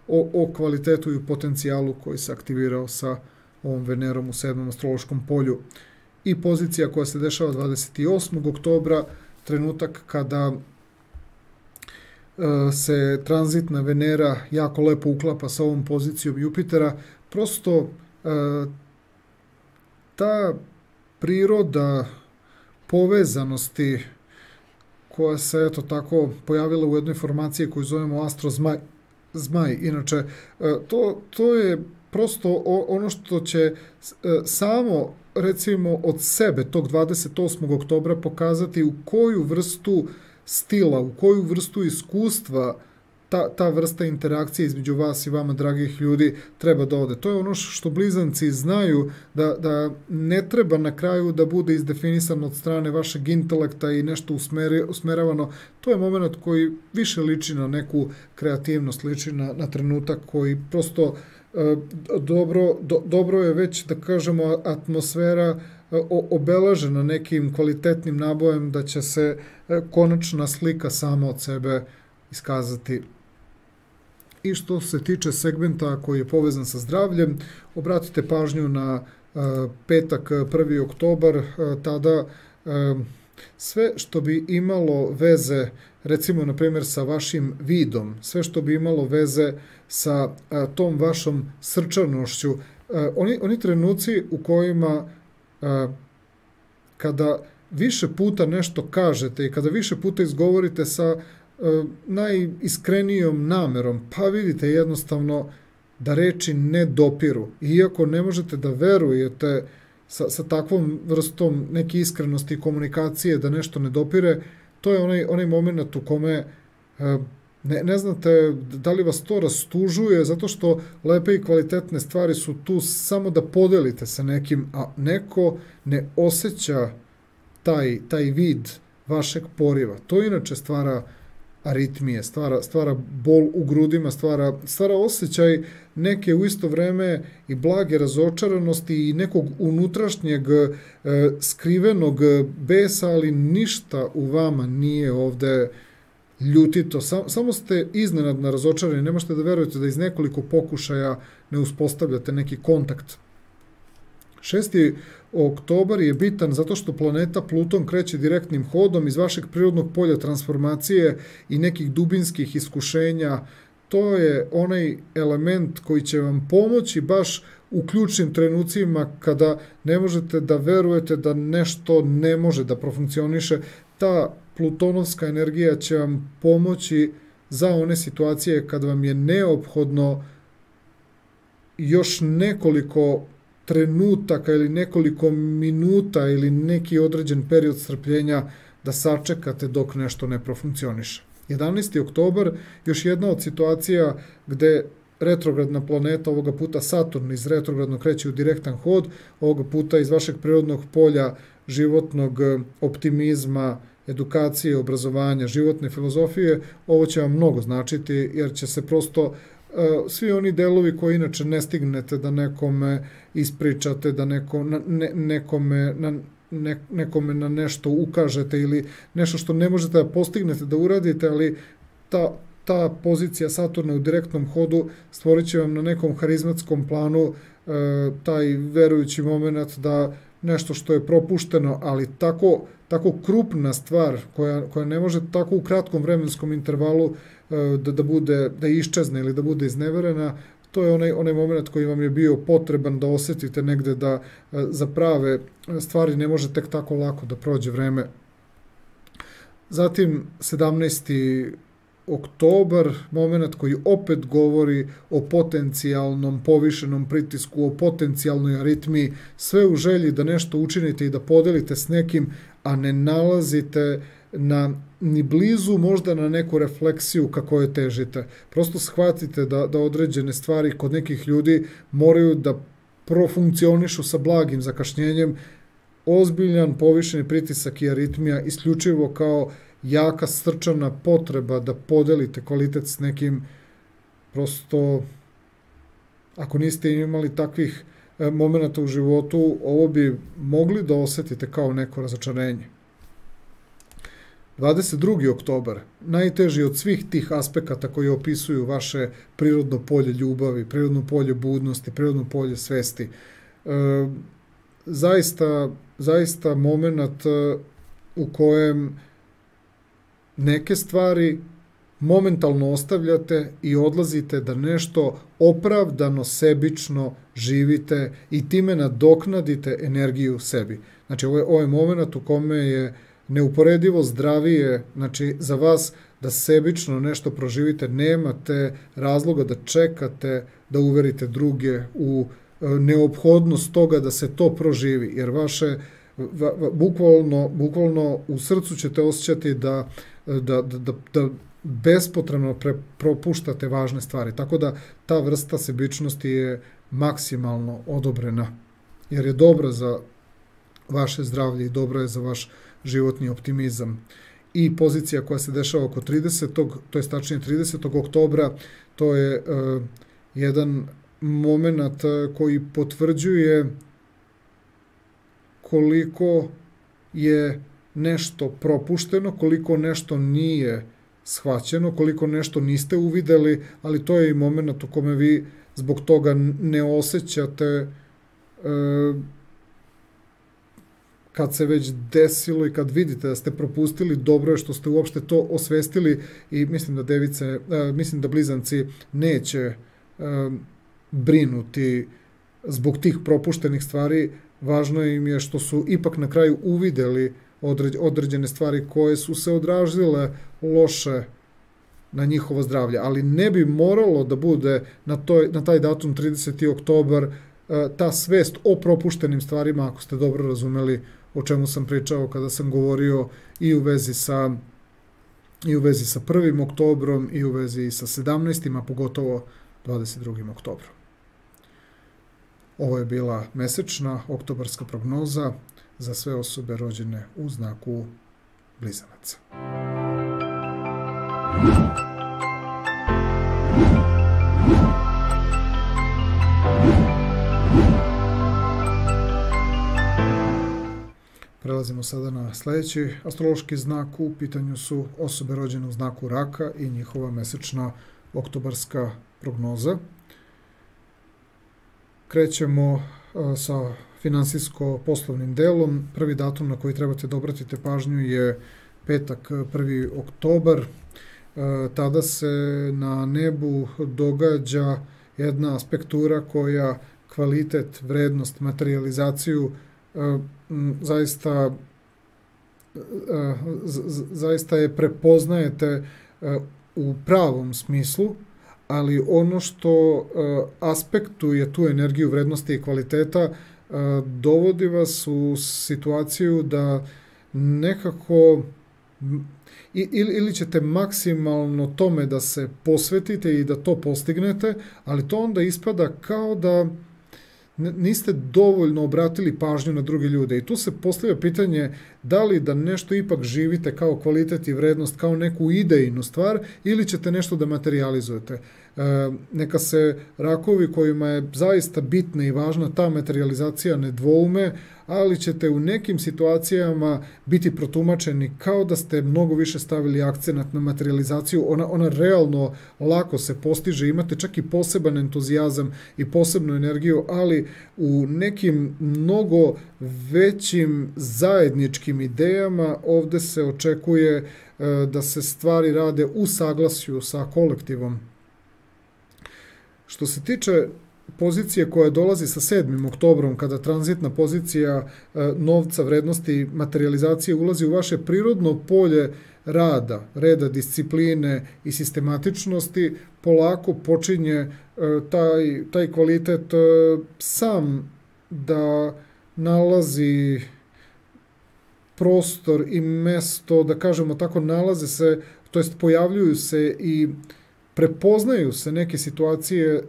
o kvalitetu i potencijalu koji se aktivirao sa ovom Venerom u 7. astrološkom polju. I pozicija koja se dešava 28. oktobra, trenutak kada se tranzitna Venera jako lepo uklapa sa ovom pozicijom Jupitera. Prosto ta priroda povezanosti koja se eto tako pojavila u jednoj formaciji koju zovemo Astro Zmaj. Inače, to je prosto ono što će samo, recimo, od sebe tog 28. oktobra pokazati u koju vrstu stila, u koju vrstu iskustva ta vrsta interakcije između vas i vama, dragih ljudi, treba da ode. To je ono što blizanci znaju, da ne treba na kraju da bude izdefinisan od strane vašeg intelekta i nešto usmeravano. To je moment koji više liči na neku kreativnost, liči na trenutak koji prosto dobro je već, da kažemo, atmosfera obeležena nekim kvalitetnim nabojem da će se konačna slika sama od sebe iskazati. I što se tiče segmenta koji je povezan sa zdravljem, obratite pažnju na petak 1. oktobar, tada sve što bi imalo veze, recimo, na primjer, sa vašim vidom, sve što bi imalo veze sa tom vašom srčanošću, oni trenuci u kojima kada više puta nešto kažete i kada više puta izgovorite sa najiskrenijom namerom, pa vidite jednostavno da reči ne dopiru. Iako ne možete da verujete sa takvom vrstom neke iskrenosti i komunikacije da nešto ne dopire, to je onaj moment u kome ne znate da li vas to rastužuje, zato što lepe i kvalitetne stvari su tu samo da podelite sa nekim, a neko ne osjeća taj vid vašeg poriva. To inače stvara aritmije, stvara bol u grudima, stvara osjećaj neke u isto vreme i blage razočaranosti i nekog unutrašnjeg skrivenog besa, ali ništa u vama nije ovde ljutito. Samo ste iznenadno razočarani, ne možete da verujete da iz nekoliko pokušaja ne uspostavljate neki kontakt. 6. oktobar je bitan zato što planeta Pluton kreće direktnim hodom iz vašeg prirodnog polja transformacije i nekih dubinskih iskušenja. To je onaj element koji će vam pomoći baš u ključnim trenucima kada ne možete da verujete da nešto ne može da profunkcioniše. Ta plutonovska energija će vam pomoći za one situacije kada vam je neophodno još nekoliko trenutaka ili nekoliko minuta ili neki određen period strpljenja da sačekate dok nešto ne profunkcioniše. 11. oktobar, još jedna od situacija gde retrogradna planeta, ovoga puta Saturn iz retrogradnog kreće u direktan hod, ovoga puta iz vašeg prirodnog polja životnog optimizma, edukacije, obrazovanja, životne filozofije, ovo će vam mnogo značiti jer će se prosto svi oni delovi koji inače ne stignete da nekome ispričate, da nekome na nešto ukažete ili nešto što ne možete da postignete da uradite, ali ta pozicija Saturna u direktnom hodu stvorit će vam na nekom harizmatskom planu taj verujući moment da nešto što je propušteno, ali tako krupna stvar koja ne može tako u kratkom vremenskom intervalu da iščezne ili da bude izneverena, to je onaj moment koji vam je bio potreban da osetite negde da za prave stvari ne može tek tako lako da prođe vreme. Zatim 17. oktobar, moment koji opet govori o potencijalnom povišenom pritisku, o potencijalnoj aritmiji, sve u želji da nešto učinite i da podelite s nekim, a ne nalazite ni blizu možda na neku refleksiju kako je težite. Prosto shvatite da određene stvari kod nekih ljudi moraju da profunkcionišu sa blagim zakašnjenjem. Ozbiljan povišeni pritisak i aritmija isključivo kao jaka srčana potreba da podelite kvalitet s nekim. Prosto, ako niste imali takvih momenta u životu, ovo bi mogli da osetite kao neko razočarenje. 22. oktobar, najteži od svih tih aspekata koji opisuju vaše prirodno polje ljubavi, prirodno polje budnosti, prirodno polje svesti. Zaista moment u kojem neke stvari momentalno ostavljate i odlazite da nešto opravdano, sebično živite i time nadoknadite energiju sebi. Znači, ovo je moment u kome je neuporedivo zdravije, znači za vas da sebično nešto proživite, nemate razloga da čekate da uverite druge u neophodnost toga da se to proživi, jer vaše, bukvalno u srcu ćete osjećati da bespotrebno propuštate važne stvari, tako da ta vrsta sebičnosti je maksimalno odobrena, jer je dobra za vaše zdravlje i dobra je za vaš životni optimizam. I pozicija koja se dešava oko 30. to je tačnije 30. oktobra, to je jedan moment koji potvrđuje koliko je nešto propušteno, koliko nešto nije shvaćeno, koliko nešto niste uvideli, ali to je i moment u kome vi zbog toga ne osjećate kad se već desilo i kad vidite da ste propustili, dobro je što ste uopšte to osvestili i mislim da blizanci neće brinuti zbog tih propuštenih stvari. Važno im je što su ipak na kraju uvideli određene stvari koje su se odražile loše na njihovo zdravlje, ali ne bi moralo da bude na taj datum 30. oktobar ta svest o propuštenim stvarima, ako ste dobro razumeli o čemu sam pričao kada sam govorio i u vezi sa 1. oktobrom i u vezi sa 17. a pogotovo 22. oktobrom. Ovo je bila mesečna oktobarska prognoza za sve osobe rođene u znaku Blizanaca. Prelazimo sada na sledeći astrološki znak. U pitanju su osobe rođene u znaku Raka i njihova mesečna oktobarska prognoza. Krećemo sa finansijsko-poslovnim delom. Prvi datum na koji trebate da obratite pažnju je petak 1. oktobar. Tada se na nebu događa jedna aspektura koja kvalitet, vrednost, materializaciju zaista je prepoznajete u pravom smislu, ali ono što aspektuje tu energiju vrednosti i kvaliteta dovodi vas u situaciju da nekako ili ćete maksimalno tome da se posvetite i da to postignete, ali to onda ispada kao da niste dovoljno obratili pažnju na druge ljude. I tu se postavlja pitanje da li da nešto ipak živite kao kvalitet i vrednost, kao neku idejnu stvar, ili ćete nešto da materializujete. Neka se rakovi kojima je zaista bitna i važna ta materializacija ne dvoume, ali ćete u nekim situacijama biti protumačeni kao da ste mnogo više stavili akcenat na materializaciju. Ona realno lako se postiže, imate čak i poseban entuzijazam i posebnu energiju, ali u nekim mnogo većim zajedničkim idejama ovde se očekuje da se stvari rade u saglasju sa kolektivom. Što se tiče pozicije koja dolazi sa 7. oktobrom, kada tranzitna pozicija novca, vrednosti, materializacije ulazi u vaše prirodno polje reda, discipline i sistematičnosti, polako počinje taj kvalitet sam da nalazi prostor i mesto, da kažemo tako, nalaze se, to jest pojavljuju se i prepoznaju se neke situacije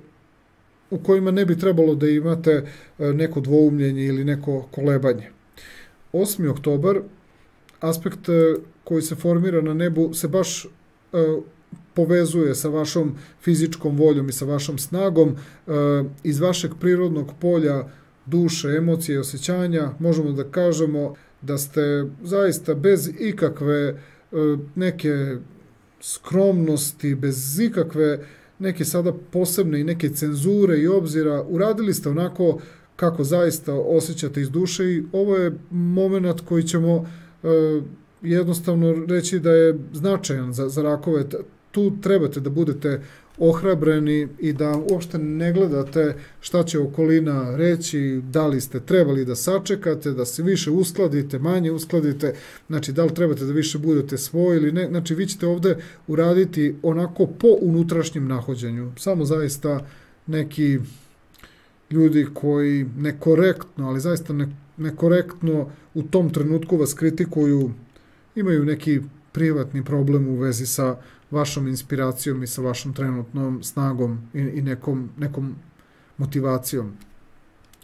u kojima ne bi trebalo da imate neko dvoumljenje ili neko kolebanje. 8. oktobar, aspekt koji se formira na nebu, se baš povezuje sa vašom fizičkom voljom i sa vašom snagom. Iz vašeg prirodnog polja duše, emocije i osjećanja možemo da kažemo da ste zaista bez ikakve neke skromnosti, bez ikakve neke sada posebne i neke cenzure i obzira, uradili ste onako kako zaista osjećate iz duše i ovo je moment koji ćemo jednostavno reći da je značajan za rakove. Tu trebate da budete ohrabreni i da uopšte ne gledate šta će okolina reći, da li ste trebali da sačekate, da se više uskladite, manje uskladite, znači da li trebate da više budete svoji ili ne, znači vi ćete ovde uraditi onako po unutrašnjem nahođenju, samo zaista neki ljudi koji nekorektno, ali zaista nekorektno u tom trenutku vas kritikuju, imaju neki privatni problem u vezi sa vašom inspiracijom i sa vašom trenutnom snagom i nekom motivacijom.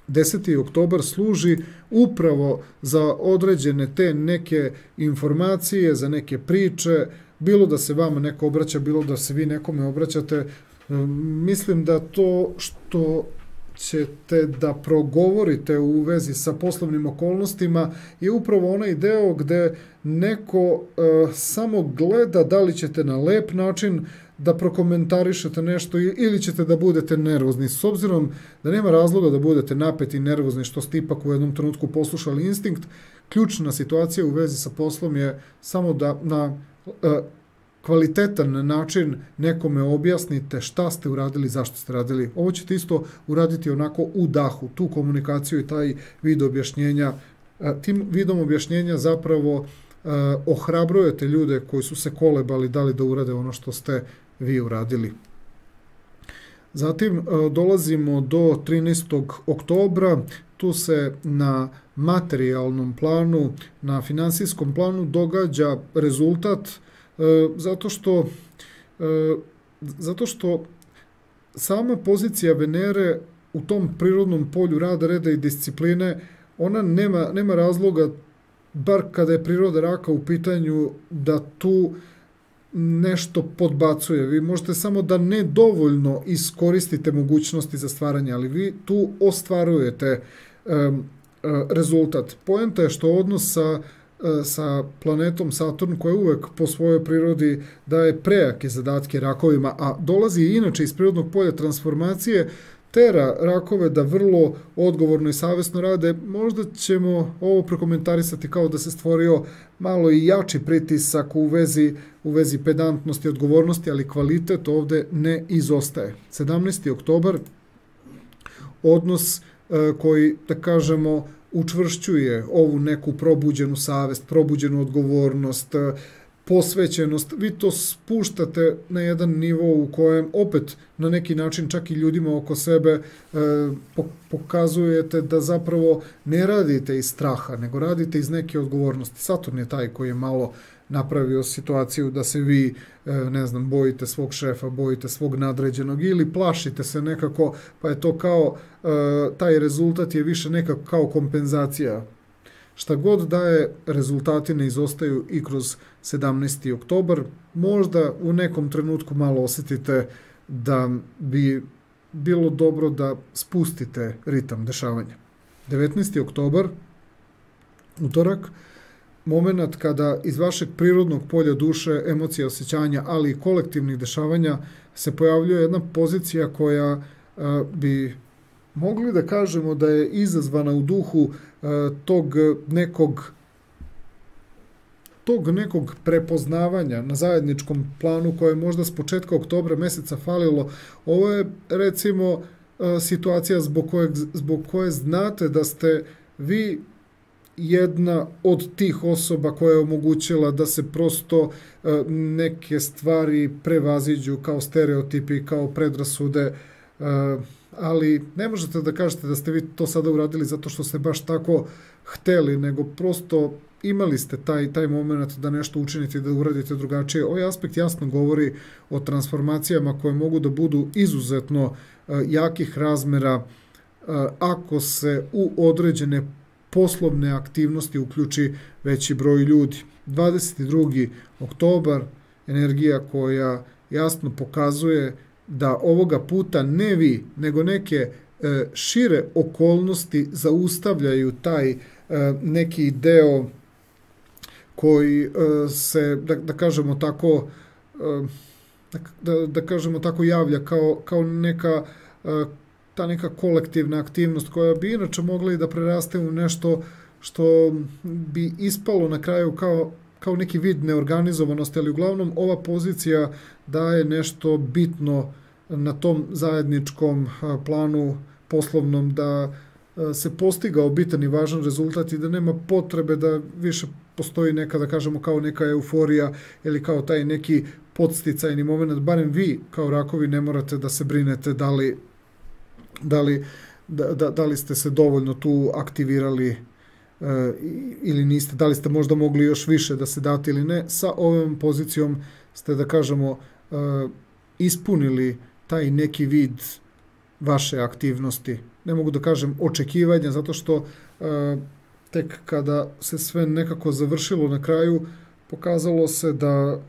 10. oktobar služi upravo za određene te neke informacije, za neke priče, bilo da se vama neko obraća, bilo da se vi nekome obraćate. Mislim da to što ćete da progovorite u vezi sa poslovnim okolnostima je upravo onaj deo gde neko samo gleda da li ćete na lep način da prokomentarišete nešto ili ćete da budete nervozni. S obzirom da nema razloga da budete napeti i nervozni, što ste ipak u jednom trenutku poslušali instinkt, ključna situacija u vezi sa poslom je samo da na kvalitetan način nekome objasnite šta ste uradili, zašto ste radili. Ovo ćete isto uraditi onako u dahu, tu komunikaciju i taj vid objašnjenja. Tim vidom objašnjenja zapravo ohrabrujete ljude koji su se kolebali da li da urade ono što ste vi uradili. Zatim dolazimo do 13. oktobra, tu se na materijalnom planu, na finansijskom planu događa rezultat zato što sama pozicija Venere u tom prirodnom polju rada, reda i discipline, ona nema razloga, bar kada je priroda raka u pitanju, da tu nešto podbacuje. Vi možete samo da nedovoljno iskoristite mogućnosti za stvaranje, ali vi tu ostvarujete rezultat. Poenta je što odnos sa planetom Saturn, koja uvek po svojoj prirodi daje prejake zadatke rakovima, a dolazi inače iz prirodnog polja transformacije, tera rakove da vrlo odgovorno i savesno rade. Možda ćemo ovo prokomentarisati kao da se stvorio malo i jači pritisak u vezi pedantnosti i odgovornosti, ali kvalitet ovde ne izostaje. 17. oktobar, odnos koji, da kažemo, učvršćuje ovu neku probuđenu savest, probuđenu odgovornost, posvećenost, vi to spuštate na jedan nivo u kojem opet na neki način čak i ljudima oko sebe pokazujete da zapravo ne radite iz straha, nego radite iz neke odgovornosti. Saturn je taj koji je malo napravio situaciju da se vi, ne znam, bojite svog šefa, bojite svog nadređenog ili plašite se nekako, pa je to kao, taj rezultat je više nekako kao kompenzacija. Šta god daje, rezultati ne izostaju i kroz 17. oktobar. Možda u nekom trenutku malo osjetite da bi bilo dobro da spustite ritam dešavanja. 19. oktobar, utorak, moment kada iz vašeg prirodnog polja duše, emocija, osjećanja, ali i kolektivnih dešavanja se pojavljuje jedna pozicija koja bi mogli da kažemo da je izazvana u duhu tog nekog prepoznavanja na zajedničkom planu koje je možda s početka oktobra meseca falilo. Ovo je recimo situacija zbog koje znate da ste vi jedna od tih osoba koja je omogućila da se prosto neke stvari prevaziđu kao stereotipi, kao predrasude, ali ne možete da kažete da ste vi to sada uradili zato što ste baš tako hteli, nego prosto imali ste taj moment da nešto učinite i da uradite drugačije. Ovaj aspekt jasno govori o transformacijama koje mogu da budu izuzetno jakih razmera ako se u određene poslovne aktivnosti uključi veći broj ljudi. 22. oktobar, energija koja jasno pokazuje da ovoga puta ne vi, nego neke šire okolnosti zaustavljaju taj neki deo koji se, da kažemo tako, da kažemo tako javlja kao neka ta neka kolektivna aktivnost koja bi inače mogla i da preraste u nešto što bi ispalo na kraju kao neki vid neorganizovanosti, ali uglavnom ova pozicija daje nešto bitno na tom zajedničkom planu poslovnom, da se postigao bitan i važan rezultat i da nema potrebe da više postoji neka, da kažemo, kao neka euforija ili kao taj neki podsticajni moment, barem vi kao rakovi ne morate da se brinete da li ste se dovoljno tu aktivirali ili niste, da li ste možda mogli još više da se date ili ne. Sa ovom pozicijom ste, da kažemo, ispunili taj neki vid vaše aktivnosti. Ne mogu da kažem očekivanja, zato što tek kada se sve nekako završilo na kraju, pokazalo se da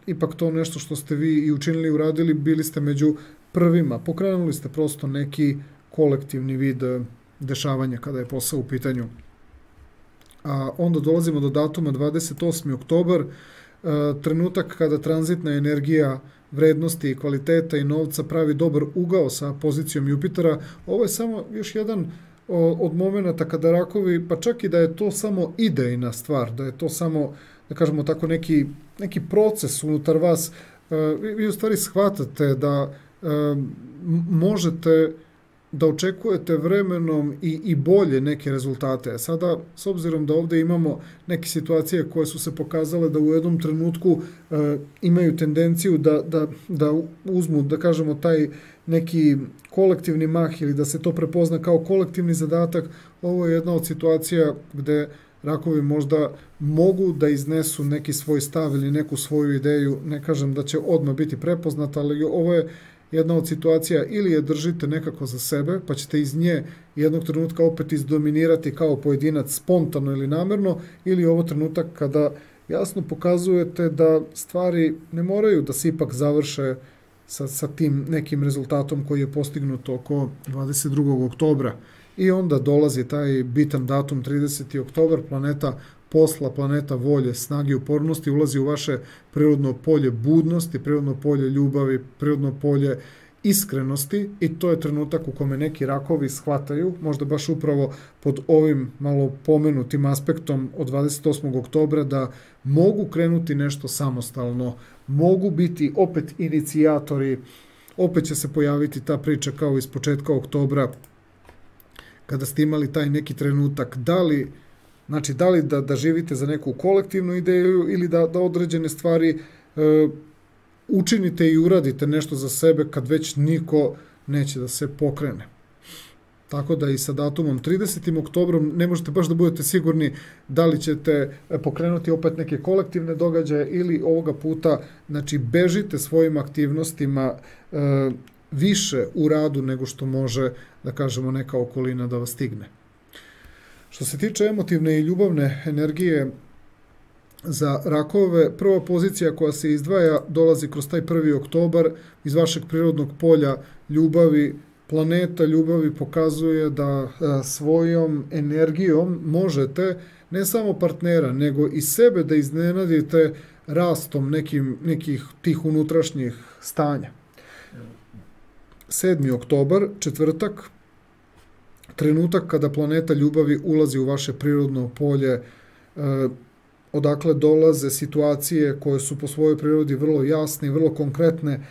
ipak to nešto što ste vi i učinili i uradili, bili ste među prvima. Pokrenuli ste prosto neki kolektivni vid dešavanja kada je posao u pitanju. A onda dolazimo do datuma 28. oktobar, trenutak kada tranzitna energija vrednosti i kvaliteta i novca pravi dobar ugao sa pozicijom Jupitera. Ovo je samo još jedan od momenta kada rakovi, pa čak i da je to samo idejna stvar, da je to samo, da kažemo tako, neki proces unutar vas, vi u stvari shvatate da možete da očekujete vremenom i bolje neke rezultate. Sada, s obzirom da ovde imamo neke situacije koje su se pokazale da u jednom trenutku imaju tendenciju da uzmu, da kažemo, taj neki kolektivni mah ili da se to prepozna kao kolektivni zadatak, ovo je jedna od situacija gde rakovi možda mogu da iznesu neki svoj stav ili neku svoju ideju. Ne kažem da će odmah biti prepoznata, ali ovo je jedna od situacija, ili je držite nekako za sebe, pa ćete iz nje jednog trenutka opet izdominirati kao pojedinac spontano ili namerno, ili ovo trenutak kada jasno pokazujete da stvari ne moraju da se ipak završe sa tim nekim rezultatom koji je postignut oko 22. oktobra. I onda dolazi taj bitan datum 30. oktobar, planeta posla, planeta volje, snage i upornosti ulazi u vaše prirodno polje budnosti, prirodno polje ljubavi, prirodno polje iskrenosti i to je trenutak u kome neki rakovi shvataju, možda baš upravo pod ovim malo pomenutim aspektom od 28. oktobra, da mogu krenuti nešto samostalno, mogu biti opet inicijatori, opet će se pojaviti ta priča kao iz početka oktobra, kada ste imali taj neki trenutak, da li Znači, da li da živite za neku kolektivnu ideju ili da određene stvari učinite i uradite nešto za sebe kad već niko neće da se pokrene. Tako da i sa datumom 30. oktobrom ne možete baš da budete sigurni da li ćete pokrenuti opet neke kolektivne događaje ili ovoga puta, znači, bežite svojim aktivnostima više u radu nego što može, da kažemo, neka okolina da vas stigne. Što se tiče emotivne i ljubavne energije za rakove, prva pozicija koja se izdvaja dolazi kroz taj 1. oktobar iz vašeg prirodnog polja ljubavi. Planeta ljubavi pokazuje da svojom energijom možete ne samo partnera, nego i sebe da iznenadite rastom nekih tih unutrašnjih stanja. 7. oktobar, četvrtak, trenutak kada planeta ljubavi ulazi u vaše prirodno polje, odakle dolaze situacije koje su po svojoj prirodi vrlo jasne i vrlo konkretne,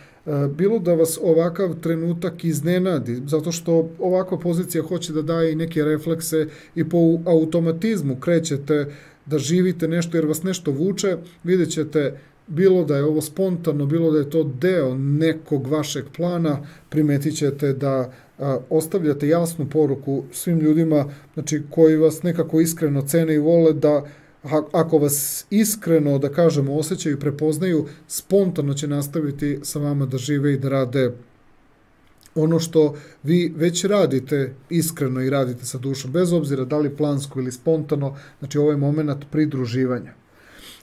bilo da vas ovakav trenutak iznenadi, zato što ovakva pozicija hoće da daje i neke reflekse i po automatizmu krećete da živite nešto jer vas nešto vuče, vidjet ćete bilo da je ovo spontano, bilo da je to deo nekog vašeg plana, primetit ćete da ostavljate jasnu poruku svim ljudima, znači, koji vas nekako iskreno cene i vole, da ako vas iskreno, da kažemo, osjećaju i prepoznaju, spontano će nastaviti sa vama da žive i da rade ono što vi već radite iskreno i radite sa dušom, bez obzira da li plansko ili spontano, znači ovo je moment pridruživanja.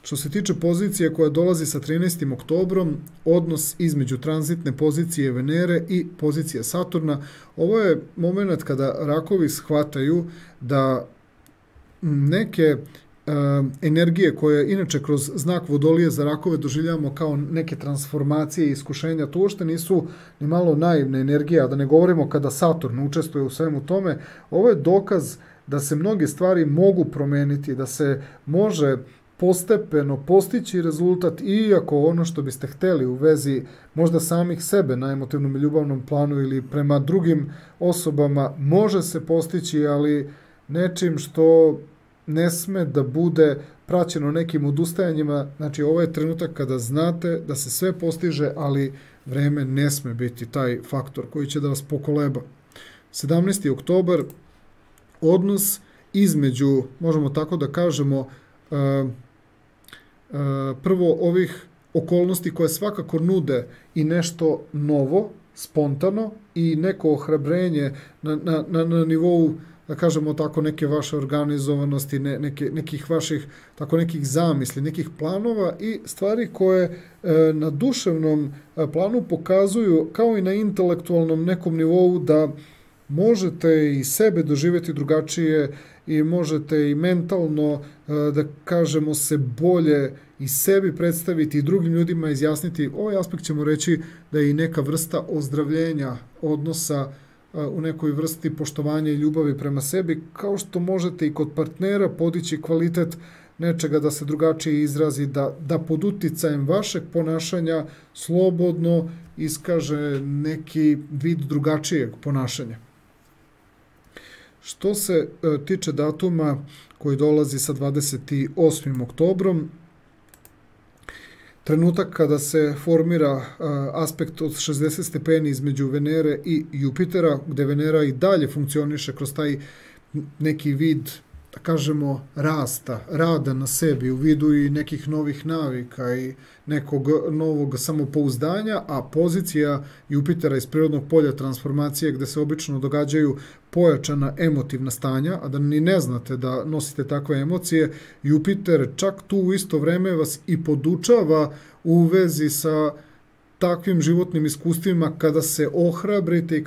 Što se tiče pozicije koja dolazi sa 13. oktobrom, odnos između tranzitne pozicije Venere i pozicije Saturna, ovo je moment kada rakovi shvataju da neke energije koje inače kroz znak Vodolije za rakove doživljavamo kao neke transformacije i iskušenja, to uopšte nisu ni malo naivne energije, a da ne govorimo kada Saturn učestvuje u svemu tome, ovo je dokaz da se mnoge stvari mogu promeniti, da se može postepeno postići rezultat, iako ono što biste hteli u vezi možda samih sebe na emotivnom i ljubavnom planu ili prema drugim osobama može se postići, ali nečim što ne sme da bude praćeno nekim odustajanjima. Znači, ovo je trenutak kada znate da se sve postiže, ali vreme ne sme biti taj faktor koji će da vas pokoleba. 17. oktobar, odnos između, možemo tako da kažemo, prvo ovih okolnosti koje svakako nude i nešto novo, spontano, i neko ohrabrenje na nivou, da kažemo tako, neke vaše organizovanosti, nekih vaših, tako nekih zamisli, nekih planova i stvari koje na duševnom planu pokazuju, kao i na intelektualnom nekom nivou, da možete i sebe doživjeti drugačije i možete i mentalno, da kažemo, se bolje i sebi predstaviti i drugim ljudima izjasniti. Ovaj aspekt ćemo reći da je i neka vrsta ozdravljenja odnosa u nekoj vrsti poštovanja i ljubavi prema sebi, kao što možete i kod partnera podići kvalitet nečega da se drugačije izrazi, da pod uticajem vašeg ponašanja slobodno iskaže neki vid drugačijeg ponašanja. Što se tiče datuma koji dolazi sa 28. oktobrom, trenutak kada se formira aspekt od 60 stepeni između Venere i Jupitera, gde Venera i dalje funkcioniše kroz taj neki vid, da kažemo, rada na sebi, u vidu i nekih novih navika i nekog novog samopouzdanja, a pozicija Jupitera iz prirodnog polja transformacije, gde se obično događaju pojačana emotivna stanja, a da ni ne znate da nosite takve emocije, Jupiter čak tu u isto vreme vas i podučava u vezi sa takvim životnim iskustvima, kada se ohrabrite i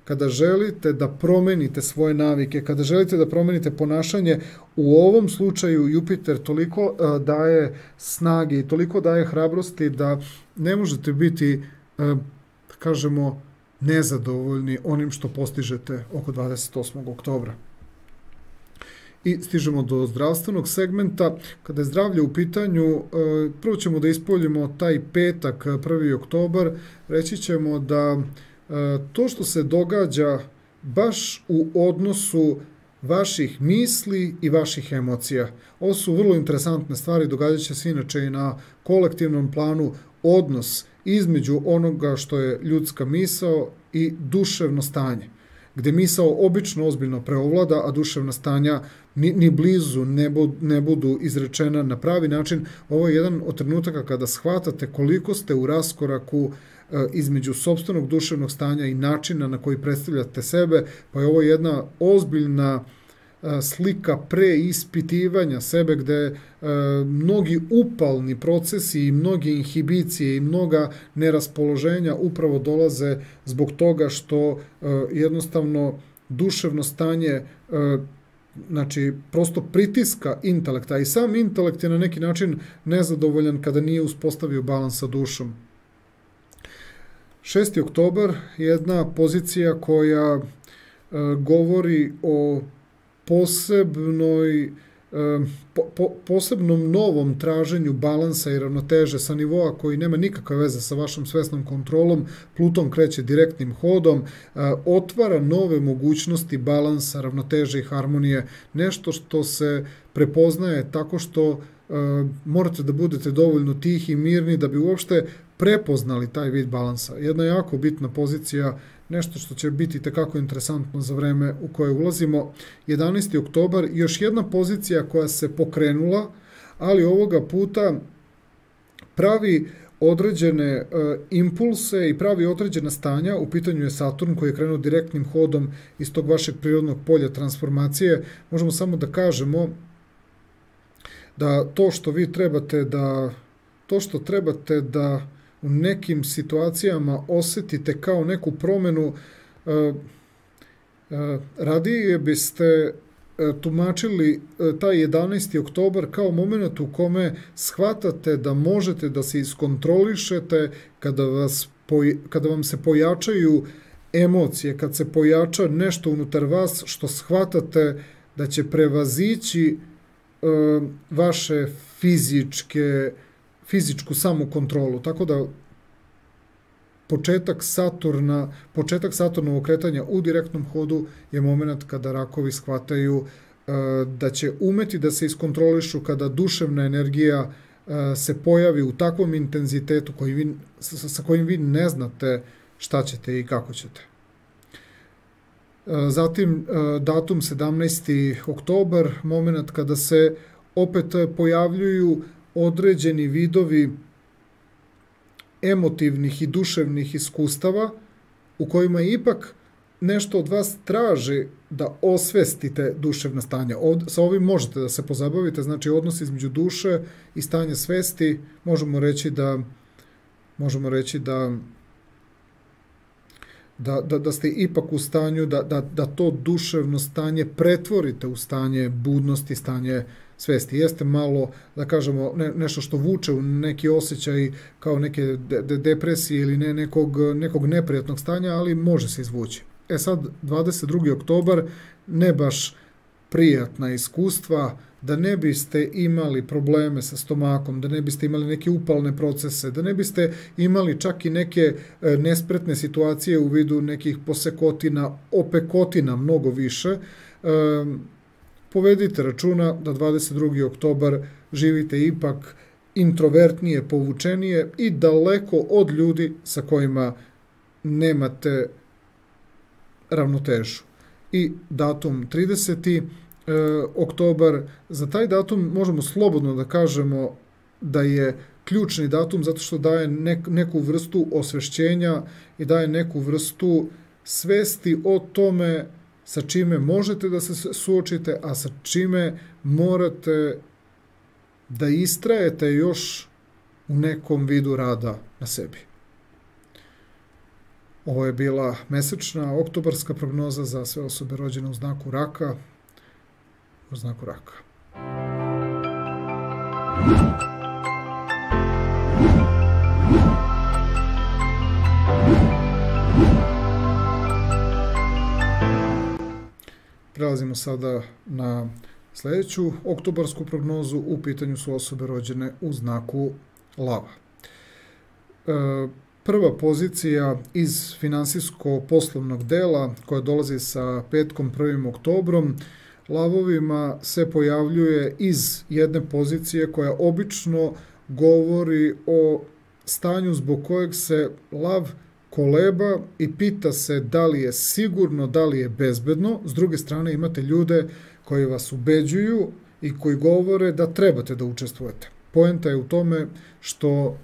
kada želite da promenite svoje navike, kada želite da promenite ponašanje. U ovom slučaju Jupiter toliko daje snage i toliko daje hrabrosti da ne možete biti, da kažemo, nezadovoljni onim što postižete oko 28. oktobra. I stižemo do zdravstvenog segmenta. Kada je zdravlje u pitanju, prvo ćemo da ispoljimo taj petak, 1. oktobar, reći ćemo da to što se događa baš u odnosu vaših misli i vaših emocija. Ovo su vrlo interesantne stvari, događat će se inače i na kolektivnom planu, odnos između onoga što je ljudska misao i duševno stanje, gde misao obično ozbiljno preovlada, a duševna stanja ni blizu ne budu izrečena na pravi način. Ovo je jedan od trenutaka kada shvatate koliko ste u raskoraku između sopstvenog duševnog stanja i načina na koji predstavljate sebe, pa je ovo jedna ozbiljna slika preispitivanja sebe, gde mnogi upalni procesi i mnoge inhibicije i mnoga neraspoloženja upravo dolaze zbog toga što jednostavno duševno stanje znači prosto pritiska intelekta, i sam intelekt je na neki način nezadovoljan kada nije uspostavio balans sa dušom. 6. oktobar je jedna pozicija koja govori o posebnom novom traženju balansa i ravnoteže sa nivoa koji nema nikakve veze sa vašom svesnom kontrolom. Pluton kreće direktnim hodom, otvara nove mogućnosti balansa, ravnoteže i harmonije, nešto što se prepoznaje tako što morate da budete dovoljno tihi i mirni da bi uopšte prepoznali taj vid balansa. Jedna jako bitna pozicija, nešto što će biti tekako interesantno za vreme u koje ulazimo. 11. oktobar, još jedna pozicija koja se pokrenula, ali ovoga puta pravi određene impulse i pravi određena stanja. U pitanju je Saturn koji je krenuo direktnim hodom iz tog vašeg prirodnog polja transformacije. Možemo samo da kažemo da to što vi trebate da u nekim situacijama osetite kao neku promenu, radije biste tumačili taj 11. oktobar kao moment u kome shvatate da možete da se iskontrolišete kada vam se pojačaju emocije, kad se pojača nešto unutar vas što shvatate da će prevazići vaše fizičku samokontrolu. Tako da početak Saturnovog kretanja u direktnom hodu je moment kada rakovi shvataju da će umeti da se iskontrolišu kada duševna energija se pojavi u takvom intenzitetu sa kojim vi ne znate šta ćete i kako ćete. Zatim datum 17. oktobar, moment kada se opet pojavljuju određeni vidovi emotivnih i duševnih iskustava u kojima ipak nešto od vas traži da osvestite duševna stanja. Sa ovim možete da se pozabavite, znači odnos između duše i stanja svesti. Možemo reći da ste ipak u stanju da to duševno stanje pretvorite u stanje budnosti, stanje svesti. Jeste malo, da kažemo, nešto što vuče u neki osjećaj kao neke depresije ili nekog neprijatnog stanja, ali može se izvući. Sad, 22. oktobar, ne baš prijatna iskustva, da ne biste imali probleme sa stomakom, da ne biste imali neke upalne procese, da ne biste imali čak i neke nespretne situacije u vidu nekih posekotina, opekotina mnogo više. Povedite računa da 22. oktobar živite ipak introvertnije, povučenije i daleko od ljudi sa kojima nemate ravnotežu. I datum 30. oktobar, za taj datum možemo slobodno da kažemo da je ključni datum zato što daje neku vrstu osvešćenja i daje neku vrstu svesti o tome sa čime možete da se suočite, a sa čime morate da istrajete još u nekom vidu rada na sebi. Ovo je bila mesečna oktobarska prognoza za sve osobe rođene u znaku raka. U znaku raka. Prelazimo sada na sljedeću oktobarsku prognozu. U pitanju su osobe rođene u znaku lava. Prva pozicija iz finansijsko-poslovnog dela koja dolazi sa petkom 1. oktobrom lavovima se pojavljuje iz jedne pozicije koja obično govori o stanju zbog kojeg se lav koleba i pita se da li je sigurno, da li je bezbedno. S druge strane imate ljude koji vas ubeđuju i koji govore da trebate da učestvujete. Poenta je u tome što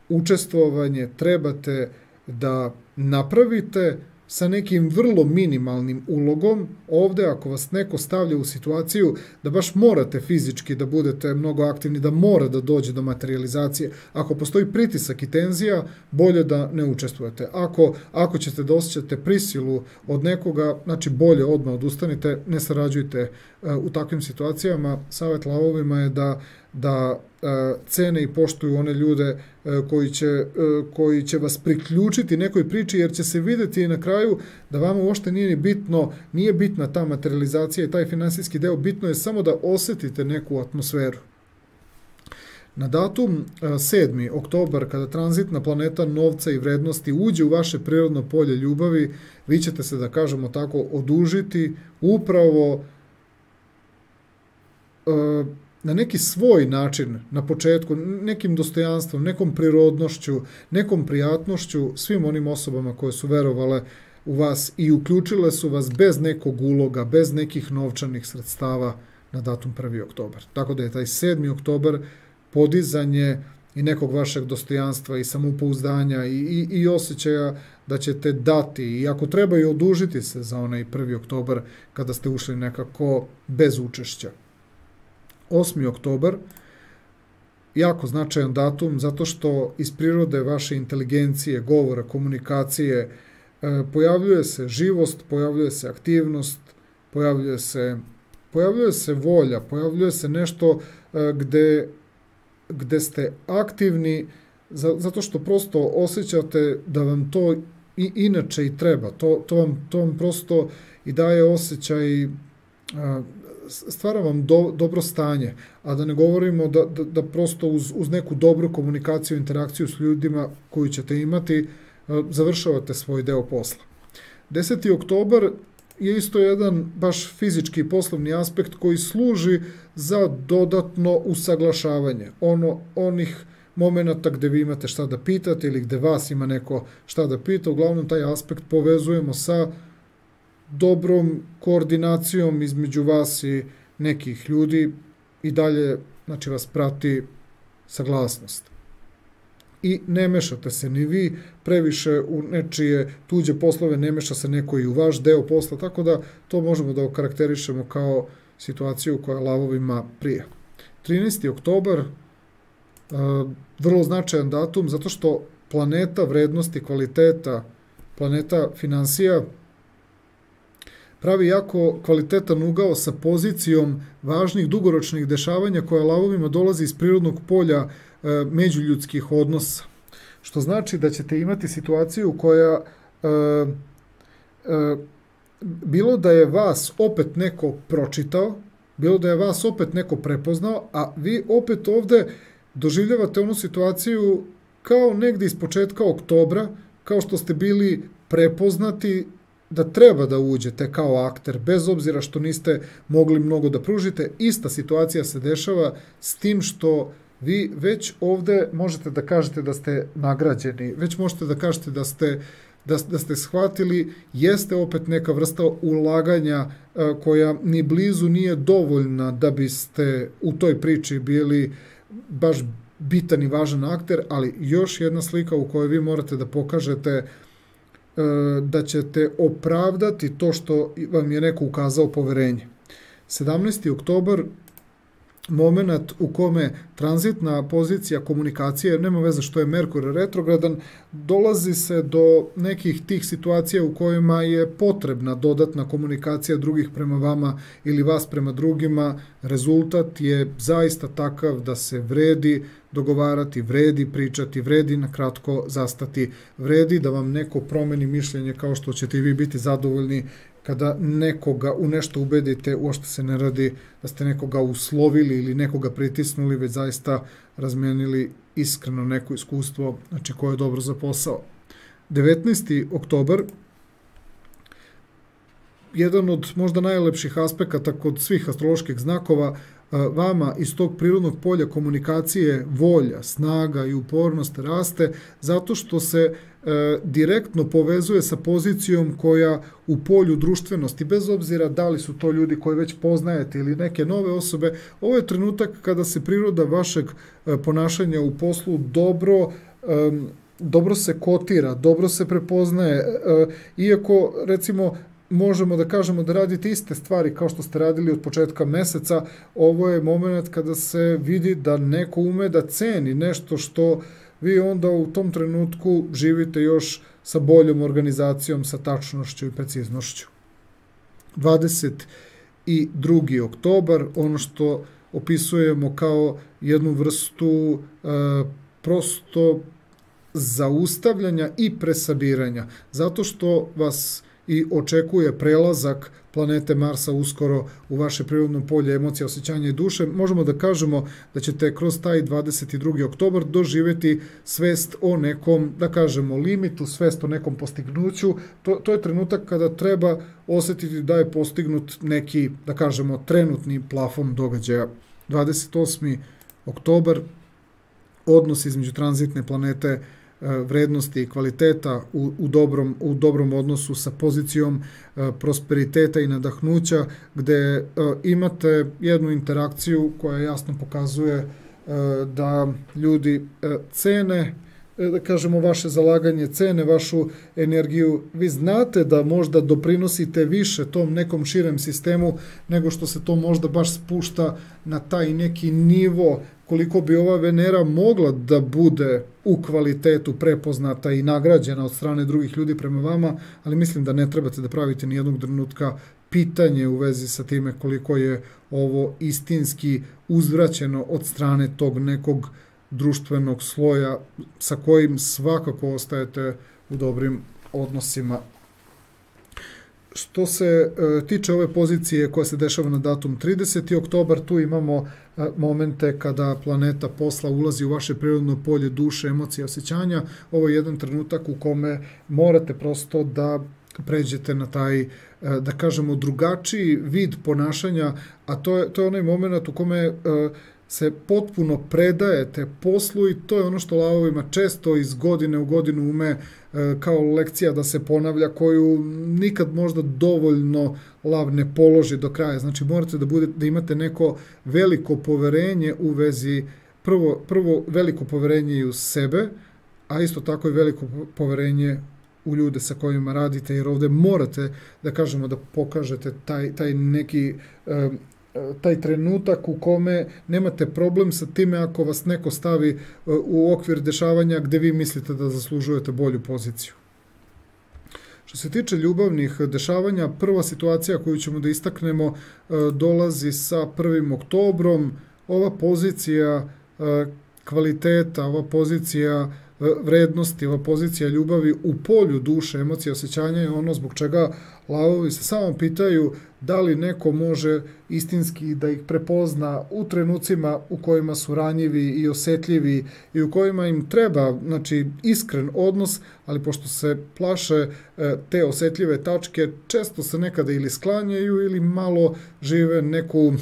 učestvovanje trebate da napravite sa nekim vrlo minimalnim ulogom. Ovde ako vas neko stavlja u situaciju da baš morate fizički da budete mnogo aktivni, da mora da dođe do materializacije, ako postoji pritisak i tenzija, bolje da ne učestvujete. Ako ćete da osjećate prisilu od nekoga, znači bolje odmah odustanite, ne sarađujte u takvim situacijama. Savet lavovima je da cene i poštuju one ljude koji će vas priključiti nekoj priči, jer će se videti na kraju da vama uopšte nije bitna ta materializacija i taj finansijski deo, bitno je samo da osetite neku atmosferu. Na datum 7. oktobar, kada tranzitna planeta novca i vrednosti uđe u vaše prirodno polje ljubavi, vi ćete se, da kažemo tako, odužiti upravo na neki svoj način na početku, nekim dostojanstvom, nekom prirodnošću, nekom prijatnošću, svim onim osobama koje su verovale u vas i uključile su vas bez nekog uloga, bez nekih novčanih sredstava na datum 1. oktobar. Tako da je taj 7. oktobar podizanje i nekog vašeg dostojanstva i samopouzdanja i osjećaja da ćete dati i ako treba i odužiti se za onaj 1. oktobar kada ste ušli nekako bez učešća. 8. oktobar, jako značajan datum zato što iz prirode vaše inteligencije, govora, komunikacije pojavljuje se živost, pojavljuje se aktivnost, pojavljuje se volja, pojavljuje se nešto gde ste aktivni zato što prosto osjećate da vam to i inače i treba. To vam prosto i daje osjećaj, stvara vam dobro stanje, a da ne govorimo da prosto uz neku dobru komunikaciju, interakciju s ljudima koju ćete imati, završavate svoj deo posla. 10. oktobar je isto jedan baš fizički poslovni aspekt koji služi za dodatno usaglašavanje. Onih momenata gde vi imate šta da pitate ili gde vas ima neko šta da pita, uglavnom taj aspekt povezujemo sa dobrom koordinacijom između vas i nekih ljudi i dalje, znači, vas prati saglasnost. I ne mešate se ni vi previše u nečije tuđe poslove, ne meša se neko i u vaš deo posla, tako da to možemo da okarakterišemo kao situaciju koja lavovima prija. 13. oktobar, vrlo značajan datum, zato što planeta vrednosti, kvaliteta, planeta finansija, pravi jako kvalitetan ugao sa pozicijom važnih dugoročnih dešavanja koja lavovima dolazi iz prirodnog polja međuljudskih odnosa. Što znači da ćete imati situaciju koja, bilo da je vas opet neko pročitao, bilo da je vas opet neko prepoznao, a vi opet ovde doživljavate onu situaciju kao negde iz početka oktobra, kao što ste bili prepoznati da treba da uđete kao akter, bez obzira što niste mogli mnogo da pružite. Ista situacija se dešava s tim što vi već ovde možete da kažete da ste nagrađeni, već možete da kažete da ste shvatili, jeste opet neka vrsta ulaganja koja ni blizu nije dovoljna da biste u toj priči bili baš bitan i važan akter, ali još jedna slika u kojoj vi morate da pokažete da ćete opravdati to što vam je neko ukazao poverenje. 17. oktobar, moment u kome tranzitna pozicija komunikacije, nema veze što je Merkur retrogradan, dolazi se do nekih tih situacija u kojima je potrebna dodatna komunikacija drugih prema vama ili vas prema drugima. Rezultat je zaista takav da se vredi dogovarati, vredi pričati, vredi na kratko zastati, vredi da vam neko promeni mišljenje, kao što ćete i vi biti zadovoljni kada nekoga u nešto ubedite. Uopšte se ne radi da ste nekoga uslovili ili nekoga pritisnuli, već zaista razmenili iskreno neko iskustvo, znači koje je dobro za posao. 19. oktobar, jedan od možda najlepših aspekata kod svih astroloških znakova, vama iz tog prirodnog polja komunikacije volja, snaga i upornost raste zato što se direktno povezuje sa pozicijom koja u polju društvenosti, bez obzira da li su to ljudi koje već poznajete ili neke nove osobe, ovo je trenutak kada se priroda vašeg ponašanja u poslu dobro se kotira, dobro se prepoznaje, iako recimo možemo da kažemo da radite iste stvari kao što ste radili od početka meseca, ovo je moment kada se vidi da neko ume da ceni nešto što vi onda u tom trenutku živite još sa boljom organizacijom, sa tačnošću i preciznošću. 22. oktobar, ono što opisujemo kao jednu vrstu prosto zaustavljanja i presabiranja, zato što vas i očekuje prelazak planete Marsa uskoro u vaše prirodno polje emocija, osjećanja i duše. Možemo da kažemo da ćete kroz taj 22. oktobar doživjeti svest o nekom, da kažemo, limitu, svest o nekom postignuću. To je trenutak kada treba osjetiti da je postignut neki, da kažemo, trenutni plafon događaja. 28. oktobar, odnos između tranzitne planete vrednosti i kvaliteta u dobrom odnosu sa pozicijom prosperiteta i nadahnuća, gde imate jednu interakciju koja jasno pokazuje da ljudi cene, da kažemo, vaše zalaganje, cene vašu energiju. Vi znate da možda doprinosite više tom nekom širem sistemu nego što se to možda baš spušta na taj neki nivo koliko bi ova Venera mogla da bude u kvalitetu prepoznata i nagrađena od strane drugih ljudi prema vama, ali mislim da ne trebate da pravite ni jednog trenutka pitanje u vezi sa time koliko je ovo istinski uzvraćeno od strane tog nekog društvenog sloja sa kojim svakako ostajete u dobrim odnosima. Što se tiče ove pozicije koja se dešava na datum 30. oktobar, tu imamo momente kada planeta posla ulazi u vaše prirodno polje duše, emocije, osjećanja. Ovo je jedan trenutak u kome morate prosto da pređete na taj, da kažemo, drugačiji vid ponašanja, a to je onaj moment u kome se potpuno predajete poslu i to je ono što lavovima često iz godine u godinu ume kao lekcija da se ponavlja, koju nikad možda dovoljno lav ne položi do kraja. Znači morate da imate neko veliko poverenje u vezi, prvo veliko poverenje i u sebe, a isto tako i veliko poverenje u ljude sa kojima radite, jer ovde morate, da kažemo, da pokažete taj neki taj trenutak u kome nemate problem sa time ako vas neko stavi u okvir dešavanja gde vi mislite da zaslužujete bolju poziciju. Što se tiče ljubavnih dešavanja, prva situacija koju ćemo da istaknemo dolazi sa 1. oktobrom. Ova pozicija kvaliteta, ova pozicija vrednosti, ova pozicija ljubavi u polju duše, emocije, osjećanja je ono zbog čega lavovi se samo pitaju da li neko može istinski da ih prepozna u trenucima u kojima su ranjivi i osetljivi i u kojima im treba, znači, iskren odnos, ali pošto se plaše te osetljive tačke, često se nekada ili sklanjaju ili malo žive neku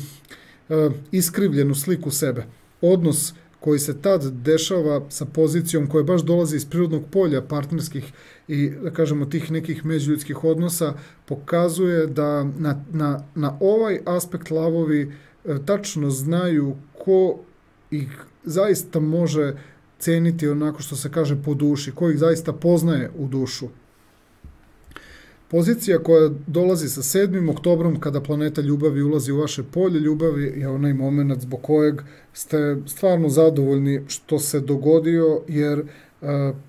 iskrivljenu sliku sebe. Odnos koji se tad dešava sa pozicijom koja baš dolazi iz prirodnog polja partnerskih i, da kažemo, tih nekih međuljudskih odnosa, pokazuje da na ovaj aspekt lavovi tačno znaju ko ih zaista može ceniti onako što se kaže po duši, ko ih zaista poznaje u dušu. Pozicija koja dolazi sa 7. oktobrom, kada planeta ljubavi ulazi u vaše polje ljubavi, je onaj moment zbog kojeg ste stvarno zadovoljni što se dogodio, jer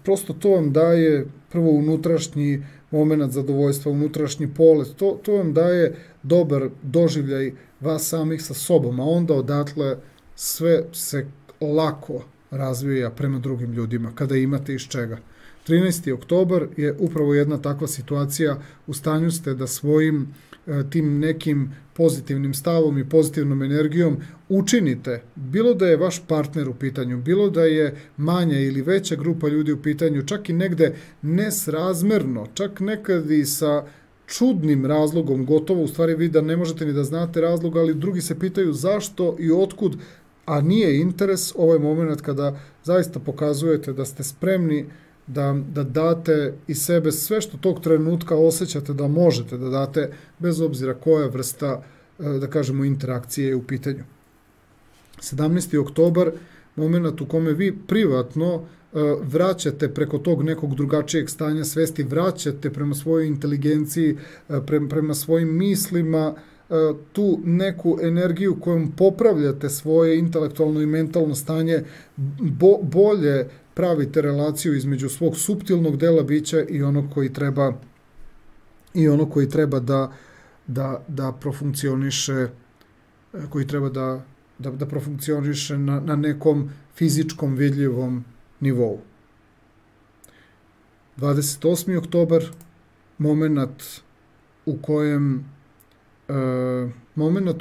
prosto to vam daje prvo unutrašnji moment zadovoljstva, unutrašnji polet, to vam daje dobar doživljaj vas samih sa sobom, a onda odatle sve se lako razvija prema drugim ljudima, kada imate iz čega. 13. oktobar je upravo jedna takva situacija, u stanju ste da svojim tim nekim pozitivnim stavom i pozitivnom energijom učinite, bilo da je vaš partner u pitanju, bilo da je manja ili veća grupa ljudi u pitanju, čak i negde nesrazmerno, čak nekad i sa čudnim razlogom, gotovo u stvari vi da ne možete ni da znate razlog, ali drugi se pitaju zašto i otkud, a nije interes, ovaj moment kada zaista pokazujete da ste spremni da date iz sebe sve što tog trenutka osjećate da možete da date, bez obzira koja vrsta, da kažemo, interakcije je u pitanju. 17. oktobar, moment u kome vi privatno vraćate preko tog nekog drugačijeg stanja svesti, vraćate prema svojoj inteligenciji, prema svojim mislima, tu neku energiju kojom popravljate svoje intelektualno i mentalno stanje, bolje pravite relaciju između svog suptilnog dela bića i onog koji treba da profunkcioniše, koji treba da profunkcioniše na nekom fizičkom vidljivom nivou. 28. oktobar, moment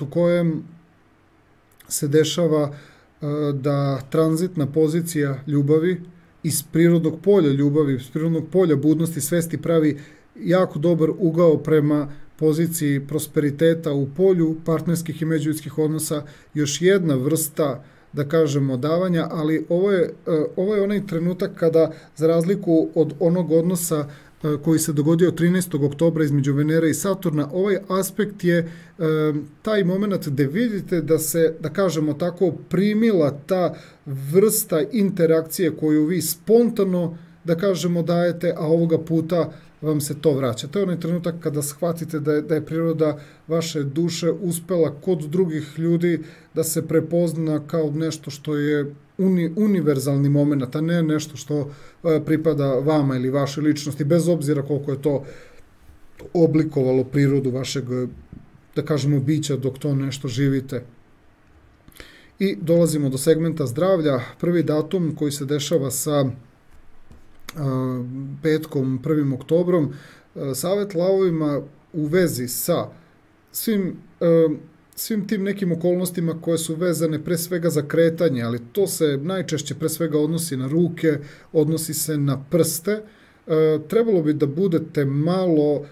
u kojem se dešava da tranzitna pozicija ljubavi iz prirodnog polja ljubavi, iz prirodnog polja budnosti svesti pravi jako dobar ugao prema poziciji prosperiteta u polju partnerskih i međuljudskih odnosa, još jedna vrsta, da kažemo, davanja, ali ovo je onaj trenutak kada, za razliku od onog odnosa koji se dogodio 13. oktobra između Venere i Saturna, ovaj aspekt je taj moment gde vidite da se, da kažemo tako, primila ta vrsta interakcije koju vi spontano, da kažemo, dajete, a ovoga puta vam se to vraća. To je onaj trenutak kada shvatite da je priroda vaše duše uspela kod drugih ljudi da se prepozna kao nešto što je univerzalni moment, a ne nešto što pripada vama ili vašoj ličnosti, bez obzira koliko je to oblikovalo prirodu vašeg, da kažemo, bića dok to nešto živite. I dolazimo do segmenta zdravlja. Prvi datum koji se dešava sa petkom, 1. oktobrom, Savet lavovima u vezi sa svim tim nekim okolnostima koje su vezane pre svega za kretanje, ali to se najčešće pre svega odnosi na ruke, odnosi se na prste. Trebalo bi da budete malo,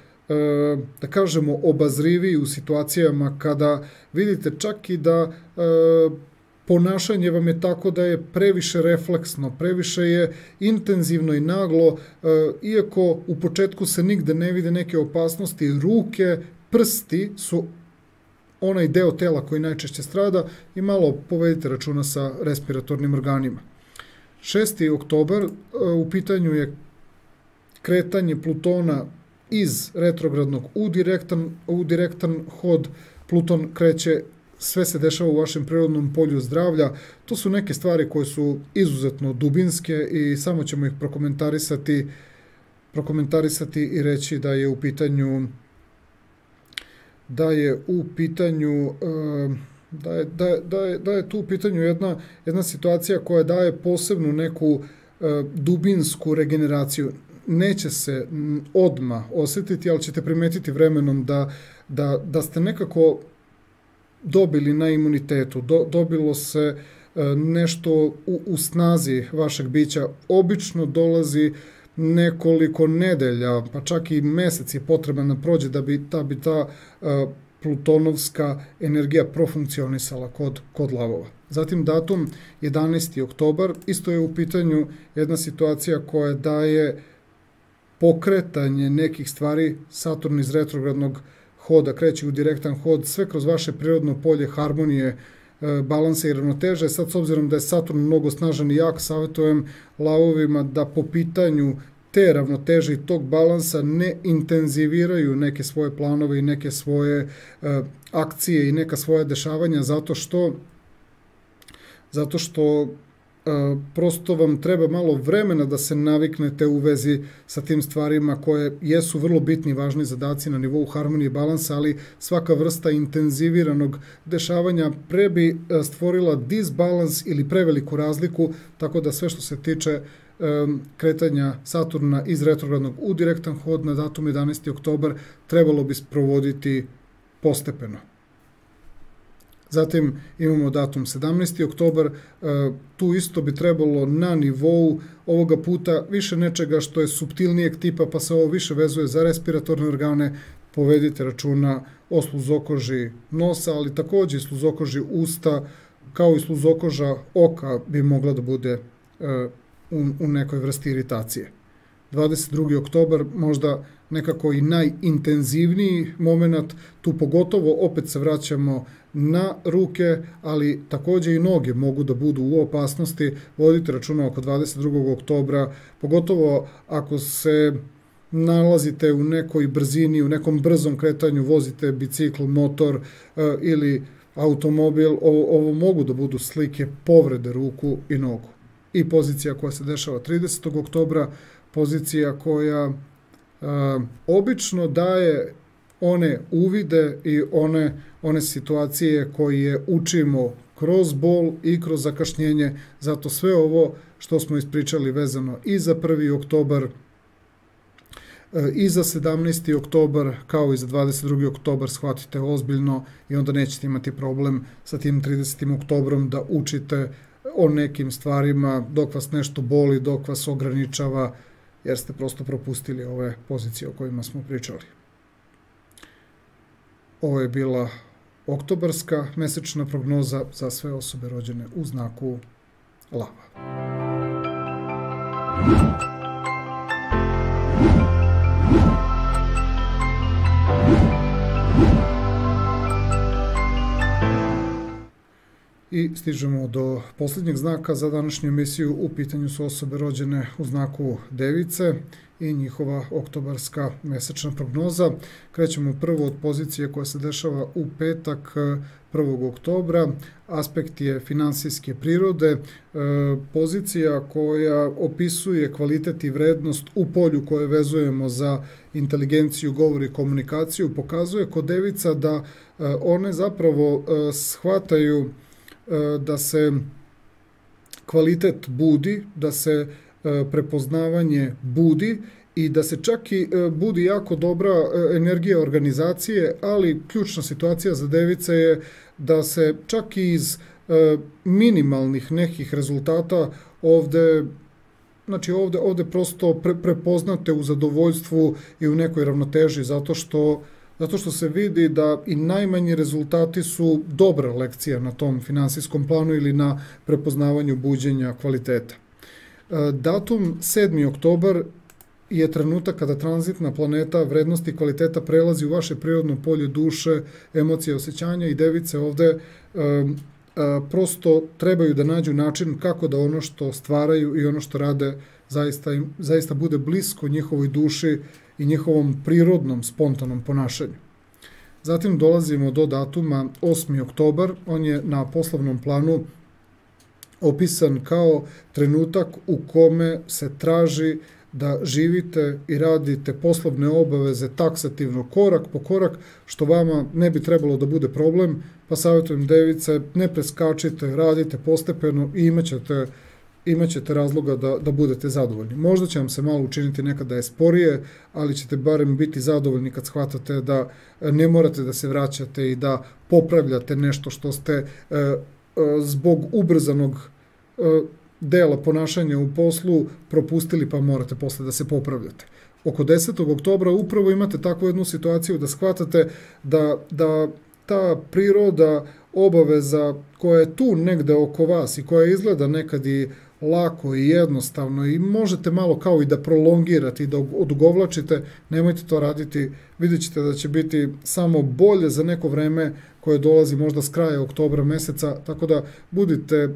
da kažemo, obazriviji u situacijama kada vidite čak i da ponašanje vam je tako da je previše refleksno, previše je intenzivno i naglo, iako u početku se nigde ne vide neke opasnosti, ruke, prsti su onaj deo tela koji najčešće strada i malo povedite računa sa respiratornim organima. 6. oktobar, u pitanju je kretanje Plutona iz retrogradnog u direktan hod. Pluton kreće, sve se dešava u vašem prirodnom polju zdravlja. To su neke stvari koje su izuzetno dubinske i samo ćemo ih prokomentarisati i reći da je tu u pitanju jedna situacija koja daje posebnu neku dubinsku regeneraciju. Neće se odmah osjetiti, ali ćete primetiti vremenom da ste nekako dobili na imunitetu, dobilo se nešto u snazi vašeg bića. Obično dolazi nekoliko nedelja, pa čak i mesec je potreban da prođe da bi ta plutonovska energija profunkcionisala kod lavova. Zatim datum 11. oktobar, isto je u pitanju jedna situacija koja daje pokretanje nekih stvari. Saturn iz retrogradnog hoda kreće u direktan hod, sve kroz vaše prirodno polje harmonije, balansa i ravnoteže. Sad, s obzirom da je Saturn mnogo snažan i jak, savjetujem lavovima da po pitanju te ravnoteže i tog balansa ne intenziviraju neke svoje planove i neke svoje akcije i neka svoja dešavanja, zato što prosto vam treba malo vremena da se naviknete u vezi sa tim stvarima koje jesu vrlo bitni i važni zadaci na nivou harmonije i balansa, ali svaka vrsta intenziviranog dešavanja pre bi stvorila disbalans ili preveliku razliku, tako da sve što se tiče kretanja Saturna iz retrogradnog u direktan hod na datum 11. oktobar trebalo bi sprovoditi postepeno. Zatim imamo datum 17. oktobar, tu isto bi trebalo na nivou ovoga puta više nečega što je suptilnijeg tipa, pa se ovo više vezuje za respiratorne organe, povedite računa o sluzokoži nosa, ali takođe i sluzokoži usta, kao i sluzokoža oka bi mogla da bude u nekoj vrsti iritacije. 22. oktobar možda nekako i najintenzivniji moment, tu pogotovo opet se vraćamo na ruke, ali takođe i noge mogu da budu u opasnosti. Vodite računa oko 22. oktobra, pogotovo ako se nalazite u nekoj brzini, u nekom brzom kretanju, vozite bicikl, motor ili automobil, ovo mogu da budu slike povrede ruku i nogu. I pozicija koja se dešava 30. oktobra, pozicija koja obično daje one uvide i one situacije koje učimo kroz bol i kroz zakašnjenje, zato sve ovo što smo ispričali vezano i za 1. oktobar, i za 17. oktobar, kao i za 22. oktobar shvatite ozbiljno i onda nećete imati problem sa tim 30. oktobrom da učite o nekim stvarima dok vas nešto boli, dok vas ograničava, jer ste prosto propustili ove pozicije o kojima smo pričali. Ovo je bila oktobarska mesečna prognoza za sve osobe rođene u znaku lava. I stižemo do posljednjeg znaka za današnju emisiju. U pitanju su osobe rođene u znaku Device i njihova oktobarska mesečna prognoza. Krećemo prvo od pozicije koja se dešava u petak 1. oktobra. Aspekt je finansijske prirode. Pozicija koja opisuje kvalitet i vrednost u polju koje vezujemo za inteligenciju, govor i komunikaciju. Pokazuje kod Devica da one zapravo shvataju da se kvalitet budi, da se prepoznavanje budi i da se čak i budi jako dobra energija organizacije, ali ključna situacija za Device je da se čak i iz minimalnih nekih rezultata ovde prosto prepoznate u zadovoljstvu i u nekoj ravnoteži, zato što se vidi da i najmanji rezultati su dobra lekcija na tom finansijskom planu ili na prepoznavanju buđenja kvaliteta. Datum 7. oktobar je trenutak kada tranzitna planeta vrednosti kvaliteta prelazi u vaše prirodno polje duše, emocije, osjećanja i Device ovde prosto trebaju da nađu način kako da ono što stvaraju i ono što rade zaista bude blisko njihovoj duši i njihovom prirodnom, spontanom ponašanju. Zatim dolazimo do datuma 8. oktobar, on je na poslovnom planu opisan kao trenutak u kome se traži da živite i radite poslovne obaveze taksativno, korak po korak, što vama ne bi trebalo da bude problem, pa savjetujem Device, ne preskačite, radite postepeno i imaćete razloga da budete zadovoljni. Možda će vam se malo učiniti nekad da je sporije, ali ćete barem biti zadovoljni kad shvatate da ne morate da se vraćate i da popravljate nešto što ste zbog ubrzanog dela ponašanja u poslu propustili, pa morate posle da se popravljate. Oko 10. oktobra upravo imate takvu jednu situaciju da shvatate da ta priroda obaveza koja je tu negde oko vas i koja izgleda nekad i lako i jednostavno i možete malo kao i da prolongirate i da odugovlačite, nemojte to raditi, vidjet ćete da će biti samo bolje za neko vreme koje dolazi možda s kraja oktobra meseca, tako da budite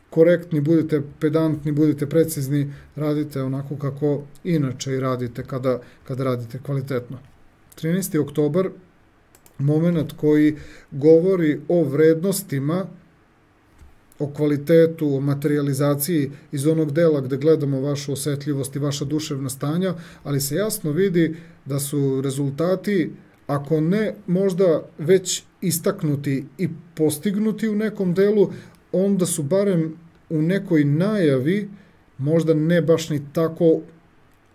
korektni, budite pedantni, budite precizni, radite onako kako inače i radite kada radite kvalitetno. 13. oktobar, moment koji govori o vrednostima, o kvalitetu, o materializaciji iz onog dela gde gledamo vašu osetljivost i vaša duševna stanja, ali se jasno vidi da su rezultati, ako ne možda već istaknuti i postignuti u nekom delu, onda su barem u nekoj najavi, možda ne baš ni tako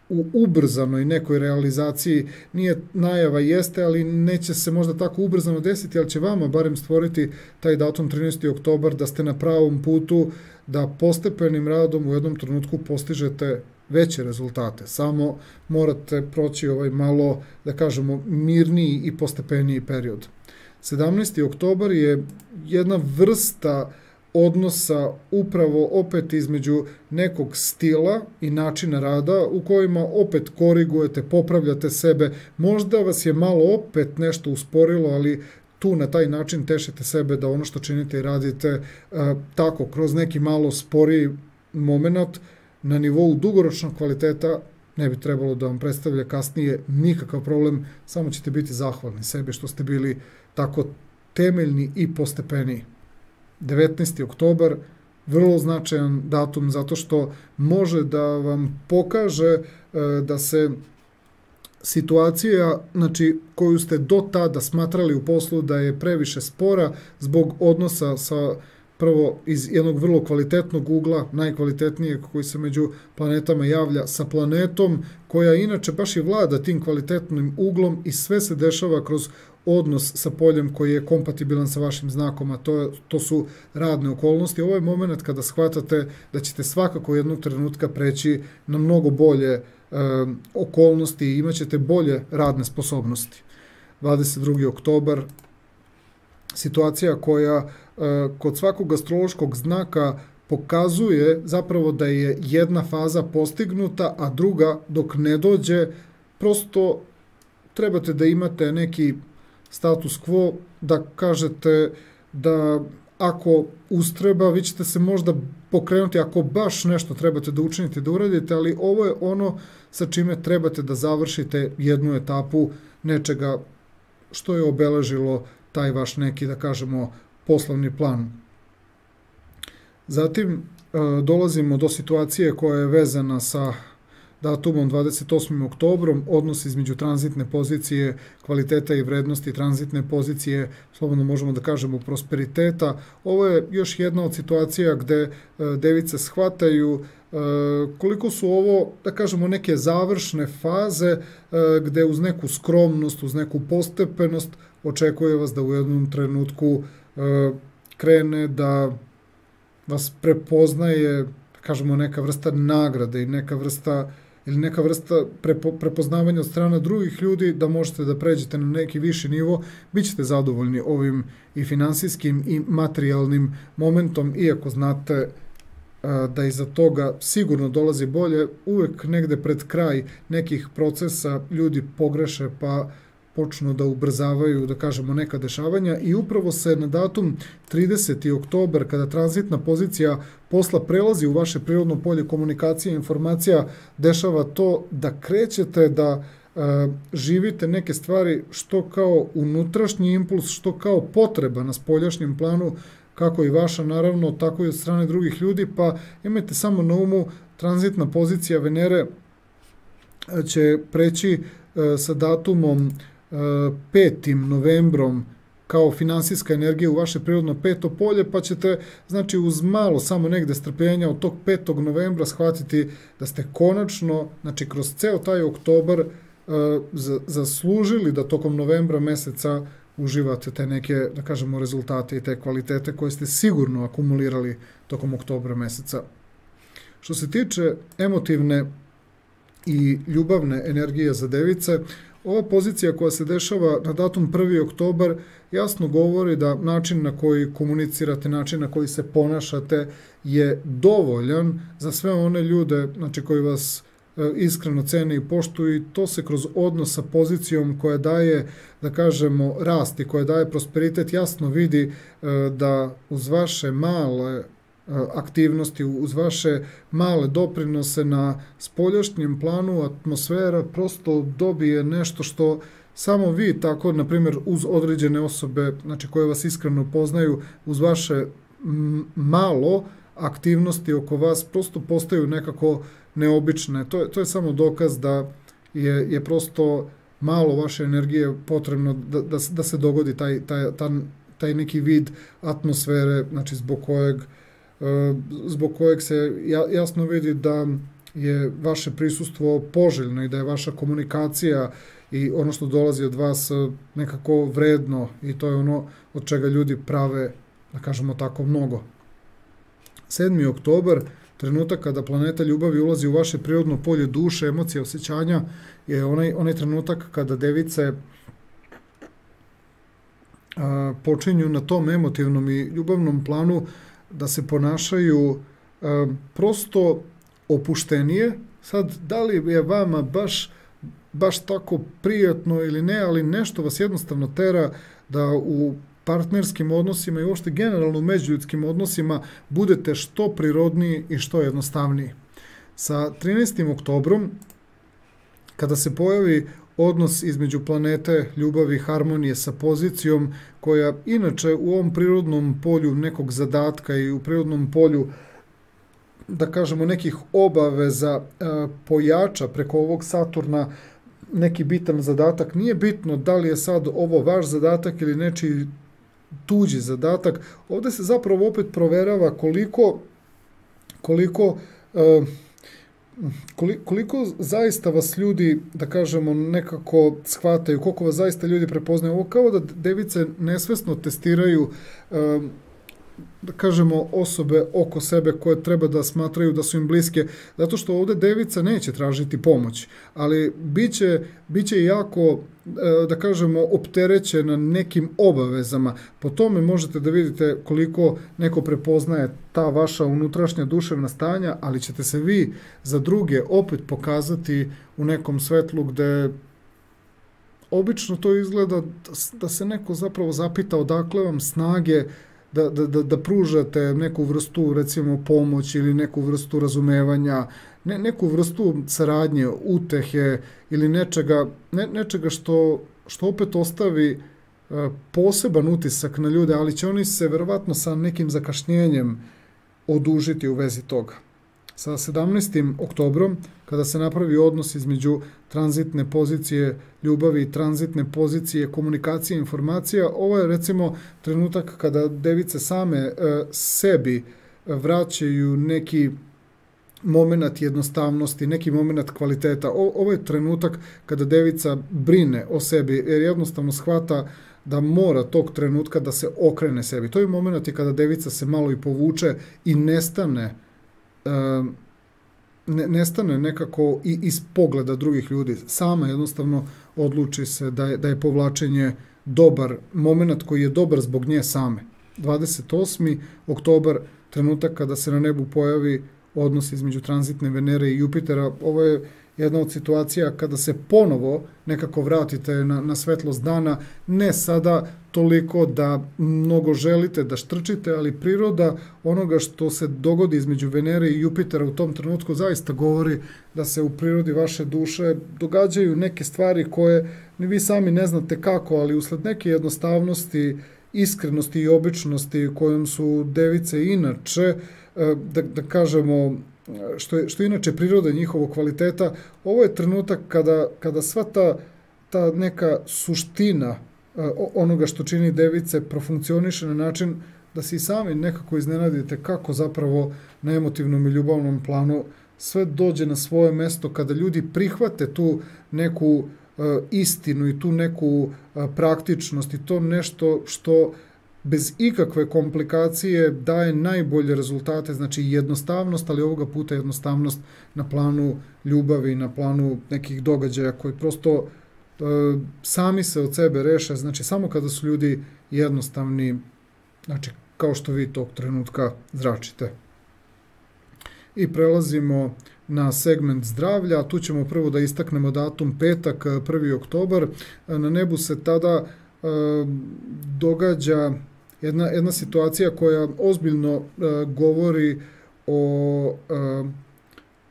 u ubrzanoj nekoj realizaciji, nije najava jeste, ali neće se možda tako ubrzano desiti, ali će vama barem stvoriti taj datum 13. oktobar da ste na pravom putu, da postepenim radom u jednom trenutku postižete veće rezultate. Samo morate proći ovaj malo, da kažemo, mirniji i postepeniji period. 17. oktobar je jedna vrsta odnosa upravo opet između nekog stila i načina rada u kojima opet korigujete, popravljate sebe. Možda vas je malo opet nešto usporilo, ali tu na taj način tešite sebe da ono što činite i radite tako, kroz neki malo sporiji moment na nivou dugoročnog kvaliteta ne bi trebalo da vam predstavlja kasnije nikakav problem, samo ćete biti zahvalni sebi što ste bili tako temeljni i postepeniji. 19. oktobar, vrlo značajan datum zato što može da vam pokaže da se situacija, znači, koju ste do tada smatrali u poslu da je previše spora zbog odnosa sa prvo iz jednog vrlo kvalitetnog ugla, najkvalitetnijeg koji se među planetama javlja, sa planetom koja inače baš i vlada tim kvalitetnim uglom i sve se dešava kroz odnos sa poljem koji je kompatibilan sa vašim znakom, a to su radne okolnosti. Ovo je moment kada shvatate da ćete svakako jednog trenutka preći na mnogo bolje okolnosti i imat ćete bolje radne sposobnosti. 22. oktobar, situacija koja kod svakog astrološkog znaka pokazuje zapravo da je jedna faza postignuta, a druga dok ne dođe, prosto trebate da imate neki status quo, da kažete da ako ustreba, vi ćete se možda pokrenuti ako baš nešto trebate da učinite, da uradite, ali ovo je ono sa čime trebate da završite jednu etapu nečega što je obeležilo taj vaš neki, da kažemo, poslovni plan. Zatim dolazimo do situacije koja je vezana sa datumom 28. oktobrom, odnos između tranzitne pozicije kvaliteta i vrednosti, tranzitne pozicije, slobodno možemo da kažemo, prosperiteta. Ovo je još jedna od situacija gde device shvataju koliko su ovo, da kažemo, neke završne faze gde uz neku skromnost, uz neku postepenost očekuje vas da u jednom trenutku krene da vas prepoznaje, da kažemo, neka vrsta nagrade i neka vrsta prepoznavanja od strane drugih ljudi, da možete da pređete na neki viši nivo, bit ćete zadovoljni ovim i finansijskim i materijalnim momentom, iako znate da iza toga sigurno dolazi bolje, uvek negde pred kraj nekih procesa ljudi pogreše pa počnu da ubrzavaju, da kažemo, neka dešavanja i upravo se na datum 30. oktobar, kada tranzitna pozicija posla prelazi u vaše prirodno polje komunikacije i informacija, dešava to da krećete da živite neke stvari što kao unutrašnji impuls, što kao potreba na spoljašnjem planu, kako i vaša naravno, tako i od strane drugih ljudi, pa imajte samo na umu, tranzitna pozicija Venere će preći sa datumom 5. novembrom kao finansijska energija u vaše prirodno peto polje, pa ćete, znači, uz malo samo negde strpljenja od tog 5. novembra shvatiti da ste konačno, znači, kroz ceo taj oktobar zaslužili da tokom novembra meseca uživate te neke, da kažemo, rezultate i te kvalitete koje ste sigurno akumulirali tokom oktobra meseca. Što se tiče emotivne i ljubavne energije za device, ova pozicija koja se dešava na datum 1. oktobar jasno govori da način na koji komunicirate, način na koji se ponašate je dovoljan za sve one ljude, znači, koji vas iskreno cene i poštuju, i to se kroz odnos sa pozicijom koja daje, da kažemo, rast i koja daje prosperitet jasno vidi da uz vaše male aktivnosti, uz vaše male doprinose na spoljašnjem planu atmosfera prosto dobije nešto što samo vi tako, na primjer, uz određene osobe, znači, koje vas iskreno poznaju, uz vaše malo aktivnosti oko vas prosto postaju nekako neobične. To je samo dokaz da je prosto malo vaše energije potrebno da se dogodi taj neki vid atmosfere, znači, zbog kojeg se jasno vidi da je vaše prisustvo poželjno i da je vaša komunikacija i ono što dolazi od vas nekako vredno, i to je ono od čega ljudi prave, da kažemo tako, mnogo. 7. oktobar, trenutak kada planeta ljubavi ulazi u vaše prirodno polje duše, emocije, osjećanja, je onaj trenutak kada device počinju na tom emotivnom i ljubavnom planu da se ponašaju prosto opuštenije. Sad, da li je vama baš tako prijatno ili ne, ali nešto vas jednostavno tera da u partnerskim odnosima i uopšte generalno u međuljudskim odnosima budete što prirodniji i što jednostavniji. Sa 13. oktobrom, kada se pojavi odnos između planete ljubavi i harmonije sa pozicijom koja inače u ovom prirodnom polju nekog zadatka i u prirodnom polju, da kažemo, nekih obaveza pojača preko ovog Saturna neki bitan zadatak. Nije bitno da li je sad ovo vaš zadatak ili nečiji tuđi zadatak. Ovde se zapravo opet proverava koliko zaista vas ljudi, da kažemo, nekako shvataju, koliko vas zaista ljudi prepoznaju. Ovo kao da device nesvesno testiraju, da kažemo, osobe oko sebe koje treba da smatraju da su im bliske, zato što ovde devica neće tražiti pomoć, ali biće jako, da kažemo, opterećena nekim obavezama. Po tome možete da vidite koliko neko prepoznaje ta vaša unutrašnja duševna stanja, ali ćete se vi za druge opet pokazati u nekom svetlu gde obično to izgleda da se neko zapravo zapita odakle vam snage da pružate neku vrstu, recimo, pomoći ili neku vrstu razumevanja, neku vrstu saradnje, utehe ili nečega što opet ostavi poseban utisak na ljude, ali će oni se verovatno sa nekim zakašnjenjem odužiti u vezi toga. Sa 17. oktobrom, kada se napravi odnos između tranzitne pozicije ljubavi i tranzitne pozicije komunikacije i informacija, ovo je, recimo, trenutak kada device same sebi vraćaju neki moment jednostavnosti, neki moment kvaliteta. Ovo je trenutak kada devica brine o sebi, jer jednostavno shvata da mora tog trenutka da se okrene sebi. To je moment kada devica se malo i povuče i nestane nekako i iz pogleda drugih ljudi. Sama jednostavno odluči se da je povlačenje dobar moment koji je dobar zbog nje same. 28. oktobar, trenutak kada se na nebu pojavi odnos između tranzitne Venere i Jupitera. Ovo je jedna od situacija kada se ponovo nekako vratite na svetlost dana, ne sada toliko da mnogo želite da štrčite, ali priroda onoga što se dogodi između Venere i Jupitera u tom trenutku zaista govori da se u prirodi vaše duše događaju neke stvari koje ni vi sami ne znate kako, ali usled neke jednostavnosti, iskrenosti i običnosti kojom su device inače, da kažemo, što je inače priroda njihovog kvaliteta, ovo je trenutak kada sva ta neka suština onoga što čini device profunkcioniše na način da se i sami nekako iznenadite kako zapravo na emotivnom i ljubavnom planu sve dođe na svoje mesto kada ljudi prihvate tu neku istinu i tu neku praktičnost i to nešto što bez ikakve komplikacije daje najbolje rezultate, znači jednostavnost, ali ovoga puta jednostavnost na planu ljubavi, na planu nekih događaja koji prosto sami se od sebe reše, znači samo kada su ljudi jednostavni, znači kao što vi tog trenutka zračite. I prelazimo na segment zdravlja, a tu ćemo prvo da istaknemo datum petak, 1. oktobar. Na nebu se tada događa jedna situacija koja ozbiljno govori o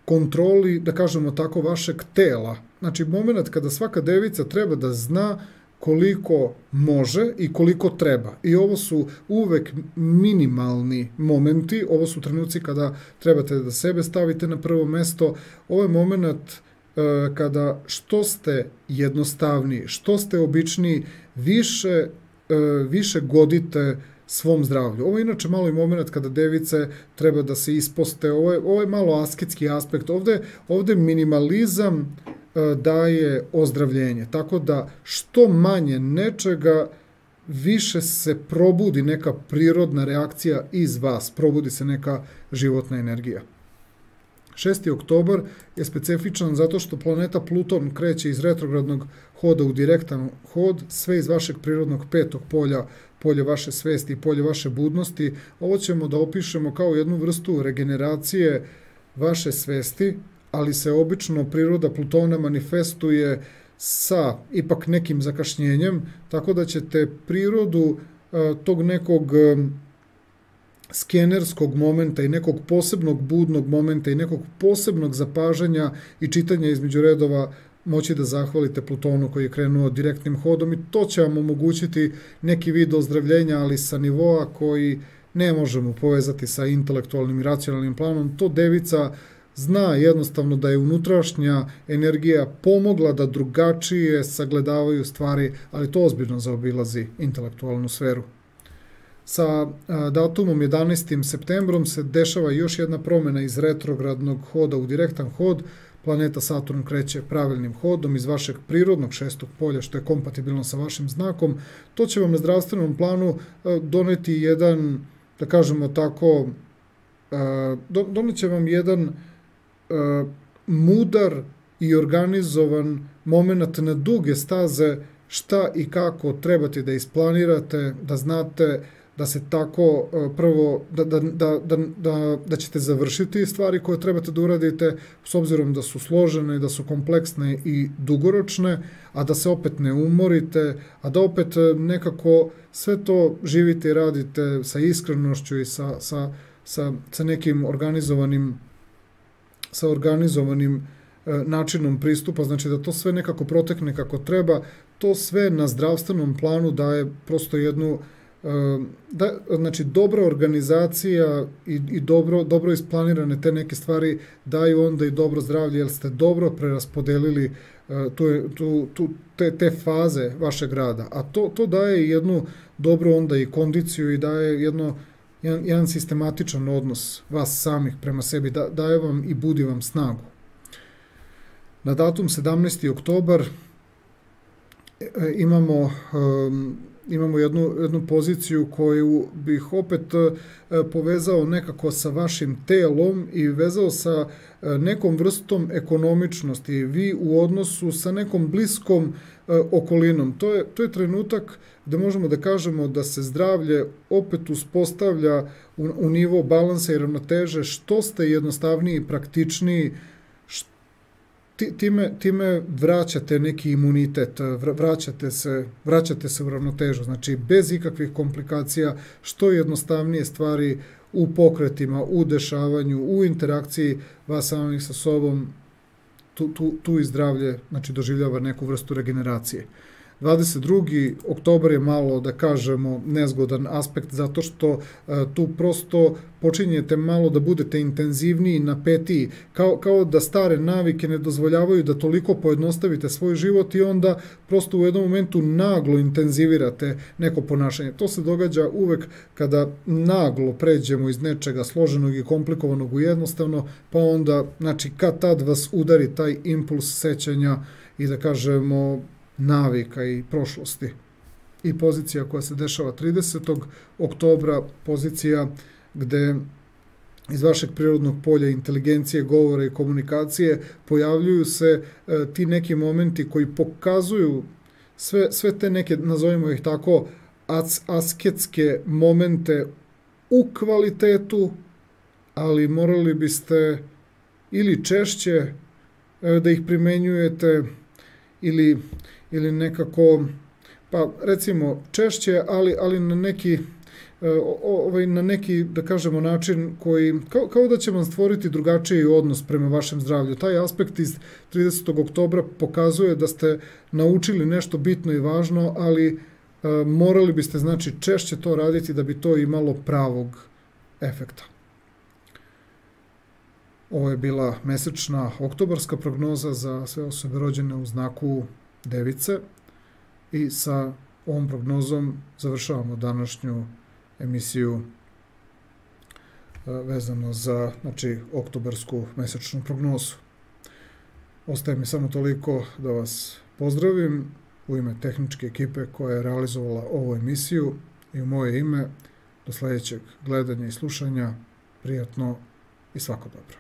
kontroli, da kažemo tako, vašeg tela. Znači, moment kada svaka devica treba da zna koliko može i koliko treba. I ovo su uvek minimalni momenti, ovo su trenuci kada trebate da sebe stavite na prvo mesto. Ovo je moment kada što ste jednostavniji, što ste običniji, više godite svom zdravlju. Ovo je inače malo i moment kada device treba da se isposte. Ovo je malo asketski aspekt. Ovde minimalizam daje ozdravljenje. Tako da što manje nečega, više se probudi neka prirodna reakcija iz vas. Probudi se neka životna energija. 6. oktobar je specifičan zato što planeta Pluton kreće iz retrogradnog hoda u direktan hod, sve iz vašeg prirodnog petog polja, polje vaše svesti i polje vaše budnosti. Ovo ćemo da opišemo kao jednu vrstu regeneracije vaše svesti, ali se obično priroda Plutona manifestuje sa ipak nekim zakašnjenjem, tako da ćete prirodu tog nekog skenerskog momenta i nekog posebnog budnog momenta i nekog posebnog zapažanja i čitanja između redova moći da zahvalite Plutonu koji je krenuo direktnim hodom, i to će vam omogućiti neki vid ozdravljenja, ali sa nivoa koji ne možemo povezati sa intelektualnim i racionalnim planom. To Devica zna jednostavno da je unutrašnja energija pomogla da drugačije sagledavaju stvari, ali to ozbiljno zaobilazi intelektualnu sferu. Sa datumom 11. septembrom se dešava još jedna promjena iz retrogradnog hoda u direktan hod. Planeta Saturn kreće pravilnim hodom iz vašeg prirodnog šestog polja, što je kompatibilno sa vašim znakom. To će vam na zdravstvenom planu doneti jedan, da kažemo tako, doneće vam jedan mudar i organizovan moment na duge staze šta i kako trebate da isplanirate, da znate da se tako prvo, da ćete završiti stvari koje trebate da uradite, s obzirom da su složene, da su kompleksne i dugoročne, a da se opet ne umorite, a da opet nekako sve to živite i radite sa iskrenošću i sa nekim organizovanim načinom pristupa, znači da to sve nekako protekne kako treba. To sve na zdravstvenom planu daje prosto jednu, znači dobra organizacija i dobro isplanirane te neke stvari daju onda i dobro zdravlje, jer ste dobro preraspodelili te faze vašeg rada, a to daje jednu dobru onda i kondiciju i daje jedan sistematičan odnos vas samih prema sebi, daje vam i budi vam snagu. Na datum 17. oktobar imamo jednu poziciju koju bih opet povezao nekako sa vašim telom i vezao sa nekom vrstom ekonomičnosti. Vi u odnosu sa nekom bliskom okolinom. To je trenutak gde možemo da kažemo da se zdravlje opet uspostavlja u nivo balansa i ravnoteže, što ste jednostavniji i praktičniji, time vraćate neki imunitet, vraćate se u ravnotežu, znači bez ikakvih komplikacija, što jednostavnije stvari u pokretima, u dešavanju, u interakciji vas samih sa sobom, tu i zdravlje, znači, doživljava neku vrstu regeneracije. 22. oktobar je malo, da kažemo, nezgodan aspekt, zato što tu prosto počinjete malo da budete intenzivniji, napetiji, kao da stare navike ne dozvoljavaju da toliko pojednostavite svoj život i onda prosto u jednom momentu naglo intenzivirate neko ponašanje. To se događa uvek kada naglo pređemo iz nečega složenog i komplikovanog u jednostavno, pa onda, znači, kad tad vas udari taj impuls sećanja i, da kažemo, navika i prošlosti. I pozicija koja se dešava 30. oktobra, pozicija gde iz vašeg prirodnog polja inteligencije, govora i komunikacije pojavljuju se ti neki momenti koji pokazuju sve te neke, nazovimo ih tako, asketske momente u kvalitetu, ali morali biste ili češće da ih primenjujete ili nekako, pa recimo češće, ali na neki, da kažemo, način koji, kao da će vam stvoriti drugačiji odnos prema vašem zdravlju. Taj aspekt iz 30. oktobra pokazuje da ste naučili nešto bitno i važno, ali morali biste, znači, češće to raditi da bi to imalo pravog efekta. Ovo je bila mesečna oktobarska prognoza za sve osobe rođene u znaku Device i sa ovom prognozom završavamo današnju emisiju vezano za, znači, oktobarsku mesečnu prognozu. Ostaje mi samo toliko da vas pozdravim u ime tehničke ekipe koja je realizovala ovu emisiju i u moje ime. Do sledećeg gledanja i slušanja. Prijatno i svako dobro.